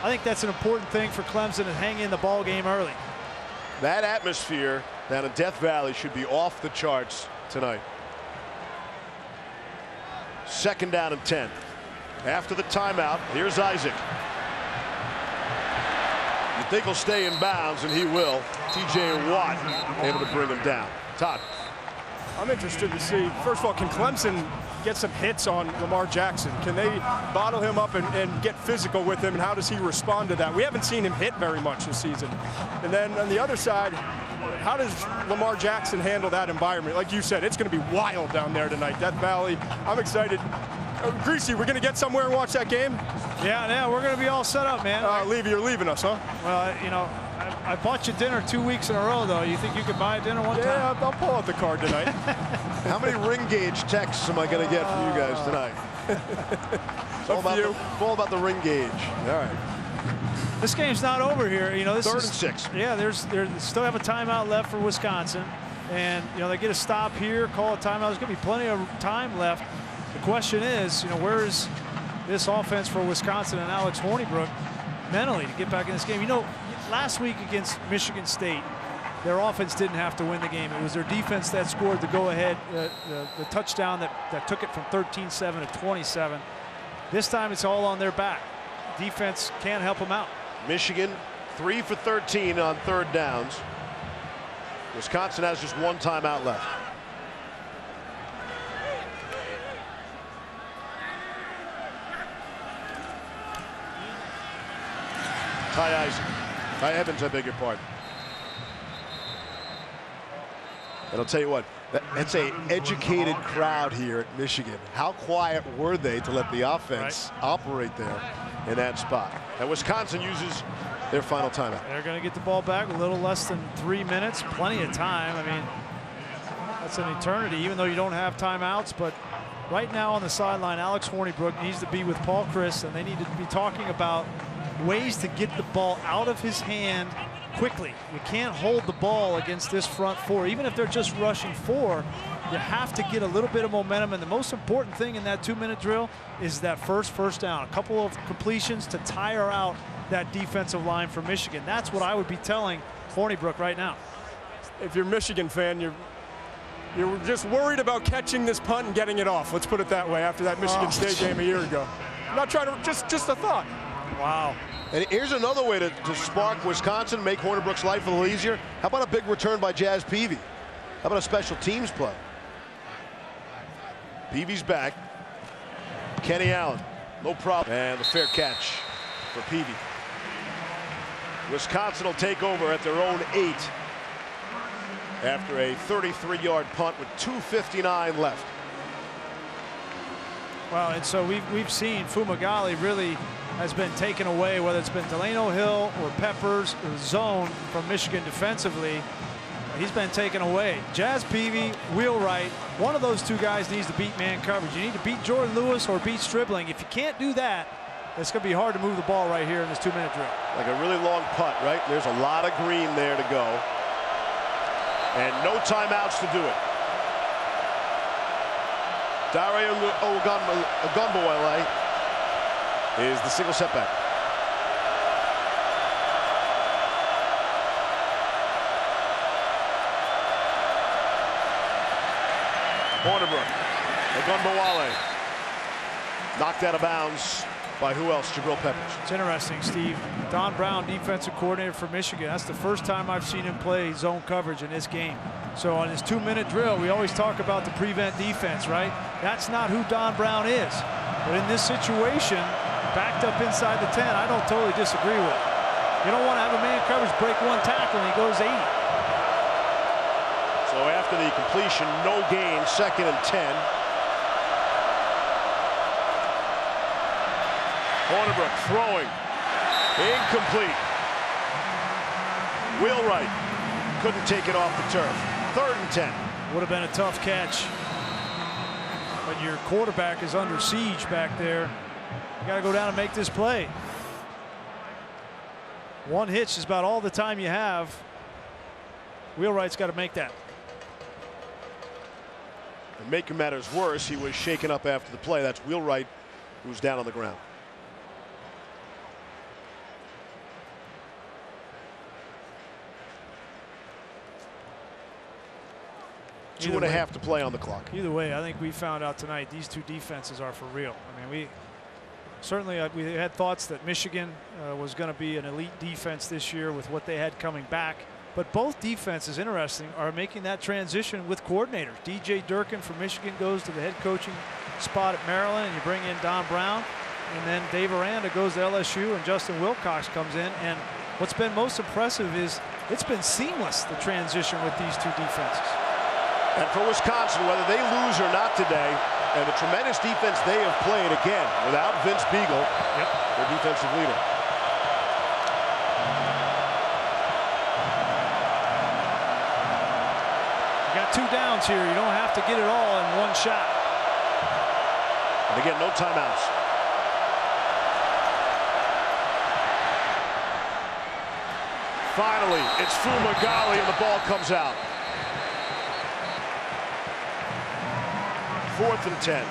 I think that's an important thing for Clemson to hang in the ball game early. That atmosphere down in Death Valley should be off the charts tonight. Second down and 10. After the timeout, here's Isaac. You think he'll stay in bounds, and he will. TJ Watt able to bring him down. Todd. I'm interested to see, first of all, can Clemson get some hits on Lamar Jackson? Can they bottle him up and get physical with him, and how does he respond to that? We haven't seen him hit very much this season. And then on the other side, how does Lamar Jackson handle that environment? Like you said, it's going to be wild down there tonight, Death Valley. I'm excited. Greasy, we're going to get somewhere and watch that game? Yeah, we're going to be all set up, man. Levy, you're leaving us, huh? Well, you know, I bought you dinner 2 weeks in a row, though. You think you could buy dinner one time? Yeah, I'll pull out the card tonight. How many ring gauge texts am I going to get from you guys tonight? It's all about the ring gauge. All right. This game's not over here. You know, this Third is, and 6. Yeah, they still have a timeout left for Wisconsin, and you know they get a stop here, call a timeout. There's going to be plenty of time left. The question is, you know, where is this offense for Wisconsin and Alex Hornibrook mentally to get back in this game? You know, last week against Michigan State, their offense didn't have to win the game. It was their defense that scored the go-ahead, the touchdown that took it from 13-7 to 27. This time it's all on their back. Defense can't help them out. Michigan 3 for 13 on third downs. Wisconsin has just one timeout left. Ty Evans, I beg your pardon. And I'll tell you what, that's an educated crowd here at Michigan. How quiet were they to let the offense operate there in that spot? And Wisconsin uses their final timeout. They're going to get the ball back a little less than 3 minutes. Plenty of time. I mean, that's an eternity, even though you don't have timeouts. But right now on the sideline, Alex Hornibrook needs to be with Paul Chryst, and they need to be talking about ways to get the ball out of his hand quickly. You can't hold the ball against this front four. Even if they're just rushing four, you have to get a little bit of momentum. And the most important thing in that 2-minute drill is that first down. A couple of completions to tire out that defensive line for Michigan. That's what I would be telling Hornibrook right now. If you're a Michigan fan, you're just worried about catching this punt and getting it off. Let's put it that way after that Michigan State game a year ago. I'm not trying to, just a thought. Wow. And here's another way to spark Wisconsin, make Hornibrook's life a little easier. How about a big return by Jazz Peavy? How about a special teams play? Peavy's back. Kenny Allen, no problem. And the fair catch for Peavy. Wisconsin will take over at their own 8 after a 33-yard punt with 2:59 left. Well, and so we've seen Fumagalli really has been taken away, whether it's been Delano Hill or Peppers or zone from Michigan defensively. He's been taken away. Jazz Peavy, Wheelwright, one of those two guys needs to beat man coverage. You need to beat Jordan Lewis or beat Stribling. If you can't do that, it's going to be hard to move the ball right here in this 2-minute drill. Like a really long putt, right? There's a lot of green there to go. And no timeouts to do it. Dare Ogunbowale is the single setback. Hornibrook, Ogunbowale, knocked out of bounds by who else? Jabril Peppers. It's interesting, Steve. Don Brown, defensive coordinator for Michigan. That's the first time I've seen him play zone coverage in this game. So on his 2-minute drill, we always talk about the prevent defense, right? That's not who Don Brown is. But in this situation, backed up inside the 10, I don't totally disagree with it. You don't want to have a man coverage break one tackle and he goes 80. So after the completion, no gain, 2nd and 10. Hornibrook throwing, incomplete. Wheelwright couldn't take it off the turf. 3rd and 10. Would have been a tough catch. But your quarterback is under siege back there. You got to go down and make this play. One hitch is about all the time you have. Wheelwright's got to make that. And making matters worse, he was shaken up after the play. That's Wheelwright, who's down on the ground. Two and a half to play on the clock. Either way, I think we found out tonight these two defenses are for real. I mean, we certainly we had thoughts that Michigan was going to be an elite defense this year with what they had coming back. But both defenses, interesting, are making that transition with coordinators. DJ Durkin from Michigan goes to the head coaching spot at Maryland, and you bring in Don Brown. And then Dave Aranda goes to LSU, and Justin Wilcox comes in. And what's been most impressive is it's been seamless, the transition with these two defenses. And for Wisconsin, whether they lose or not today, and the tremendous defense they have played, again, without Vince Biegel, their defensive leader. You got 2 downs here. You don't have to get it all in one shot. And again, no timeouts. Finally, it's Fumagalli, and the ball comes out. 4th and 10.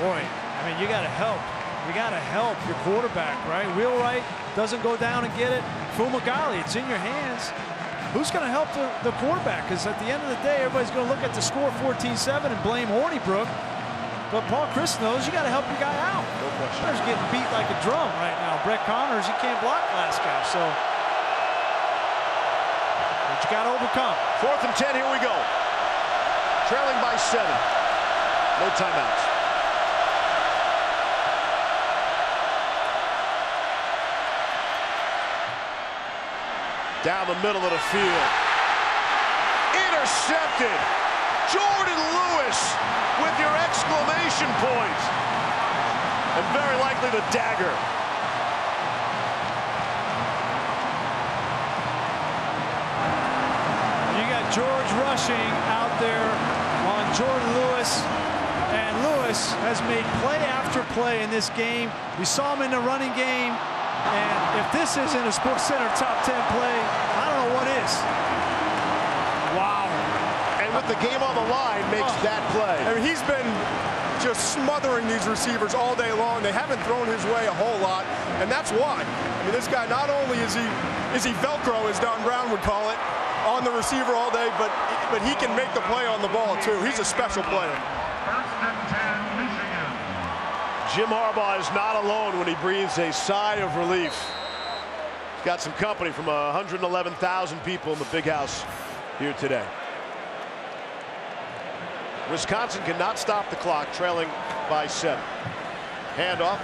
Boy, I mean, you got to help You got to help your quarterback, right? Wheelwright doesn't go down and get it. Fumagalli, it's in your hands. Who's going to help the quarterback? Because at the end of the day, everybody's going to look at the score 14-7 and blame Hornibrook. But Paul Chryst knows you got to help your guy out. No question. Connors getting beat like a drum right now. Brett Connors, he can't block Glasgow. So, but you got to overcome. 4th and 10, here we go. Trailing by 7. No timeouts. Down the middle of the field. Intercepted. Jordan Lewis with your exclamation point. And very likely the dagger. You got George rushing out there on Jordan Lewis. And Lewis has made play after play in this game. We saw him in the running game. And if this isn't a SportsCenter top 10 play, I don't know what is. Wow. And with the game on the line makes that play. I mean, he's been just smothering these receivers all day long. They haven't thrown his way a whole lot, and that's why. I mean, this guy, not only is he Velcro, as Don Brown would call it, on the receiver all day, but he can make the play on the ball, too. He's a special player. 1st and 10, Michigan. Jim Harbaugh is not alone when he breathes a sigh of relief. He's got some company from 111,000 people in the big house here today. Wisconsin cannot stop the clock, trailing by 7. Handoff.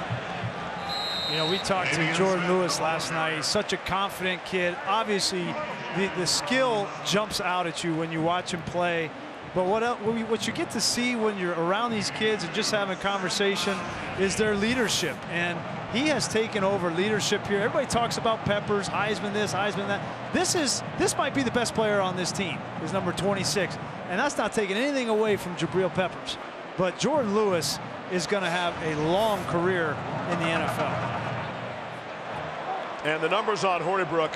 You know, we talked to Jordan Lewis last night. He's such a confident kid. Obviously, the skill jumps out at you when you watch him play. But what you get to see when you're around these kids and just having a conversation is their leadership. And he has taken over leadership here. Everybody talks about Peppers, Heisman this, Heisman that. This might be the best player on this team, is number 26. And that's not taking anything away from Jabril Peppers. But Jordan Lewis is going to have a long career in the NFL. And the numbers on Hornibrook,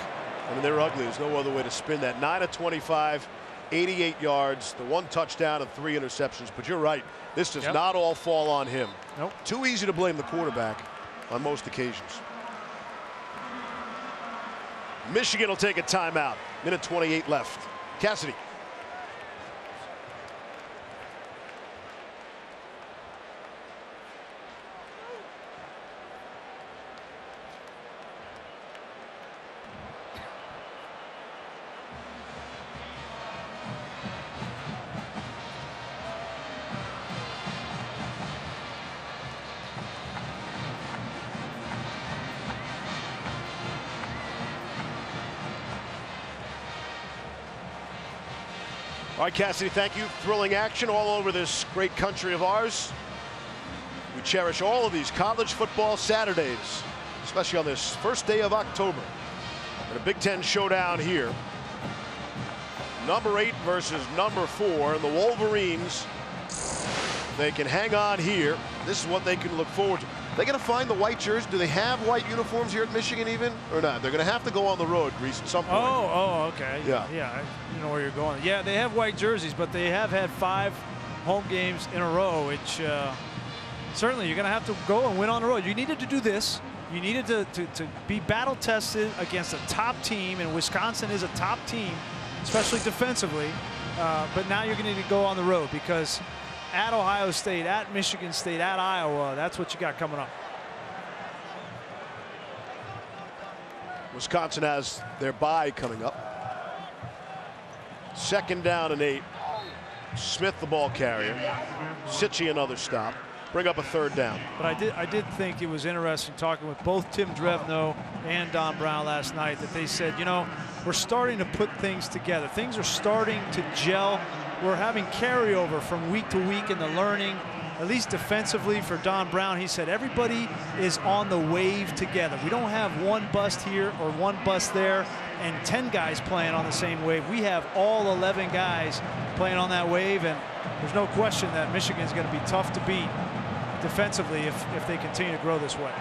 I mean, they're ugly. There's no other way to spin that. 9 of 25. 88 yards, the 1 touchdown and 3 interceptions. But you're right, this does not all fall on him. Nope. Too easy to blame the quarterback on most occasions. Michigan will take a timeout. Minute 28 left. Cassidy. All right, Cassidy, thank you. Thrilling action all over this great country of ours. We cherish all of these college football Saturdays, especially on this first day of October. And a Big Ten showdown here. Number 8 versus number 4, and the Wolverines, they can hang on here. This is what they can look forward to. They're going to find the white jerseys. Do they have white uniforms here at Michigan even, or not? They're going to have to go on the road, Grease, at some point. Oh, okay. Yeah. You know where you're going. Yeah, they have white jerseys, but they have had 5 home games in a row, which certainly you're going to have to go and win on the road. You needed to do this. You needed to be battle tested against a top team, and Wisconsin is a top team, especially defensively. But now you're going to need to go on the road, because at Ohio State, at Michigan State, at Iowa, that's what you got coming up. Wisconsin has their bye coming up. 2nd down and 8. Smith the ball carrier. Sitchy another stop. Bring up a 3rd down. But I did think it was interesting talking with both Tim Drevno and Don Brown last night, that they said, you know, we're starting to put things together. Things are starting to gel. We're having carryover from week to week in the learning, at least defensively. For Don Brown, he said everybody is on the wave together. We don't have one bust here or one bust there and 10 guys playing on the same wave. We have all 11 guys playing on that wave, and there's no question that Michigan is going to be tough to beat defensively if they continue to grow this way.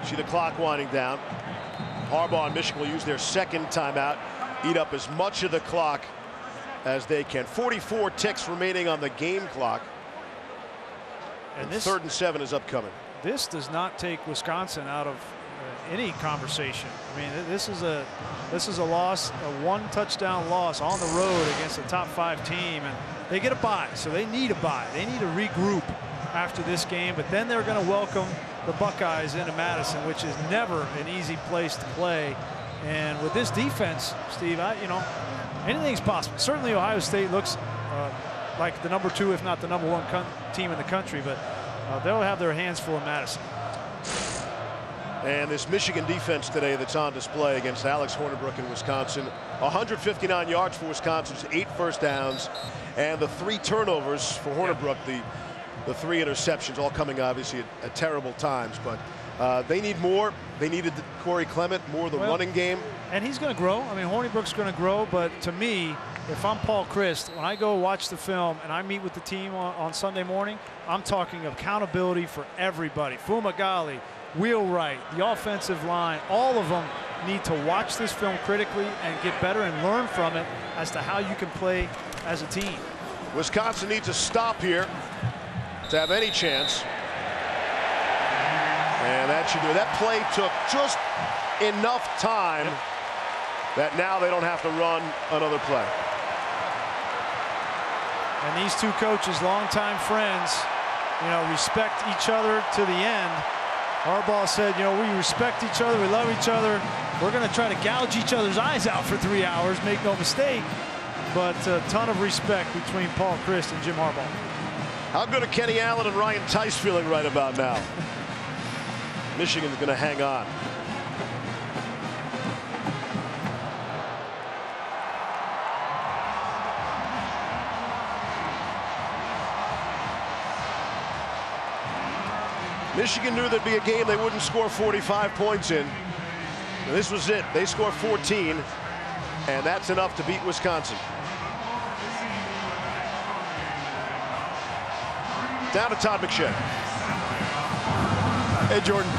See the clock winding down. Harbaugh and Michigan will use their 2nd timeout, eat up as much of the clock as they can. 44 ticks remaining on the game clock. And this 3rd and 7 is upcoming. This does not take Wisconsin out of any conversation. I mean, this is a loss, a 1-touchdown loss on the road against a top 5 team, and they get a bye, so they need a bye. They need to regroup after this game, but then they're going to welcome the Buckeyes into Madison, which is never an easy place to play. And with this defense, Steve, you know, anything's possible. Certainly Ohio State looks like the number 2, if not the number 1 team in the country, but they'll have their hands full in Madison. And this Michigan defense today that's on display against Alex Hornibrook in Wisconsin. 159 yards for Wisconsin, 8 first downs, and the 3 turnovers for Hornibrook, the 3 interceptions, all coming obviously at terrible times. But they need more. They needed Corey Clement, more of the running game. And he's going to grow. I mean, Hornibrook's going to grow, but to me, if I'm Paul Chryst, when I go watch the film and I meet with the team on Sunday morning, I'm talking accountability for everybody. Fumagalli, Wheelwright, the offensive line, all of them need to watch this film critically and get better and learn from it as to how you can play as a team. Wisconsin needs a stop here to have any chance. And that should do it. That play took just enough time that now they don't have to run another play. And these two coaches, longtime friends, you know, respect each other to the end. Harbaugh said, you know, we respect each other, we love each other. We're going to try to gouge each other's eyes out for 3 hours, make no mistake. But a ton of respect between Paul Chryst and Jim Harbaugh. How good are Kenny Allen and Ryan Tice feeling right about now? Michigan's going to hang on. Michigan knew there'd be a game they wouldn't score 45 points in. And this was it. They score 14, and that's enough to beat Wisconsin. Down to Todd McShay. Hey, Jordan.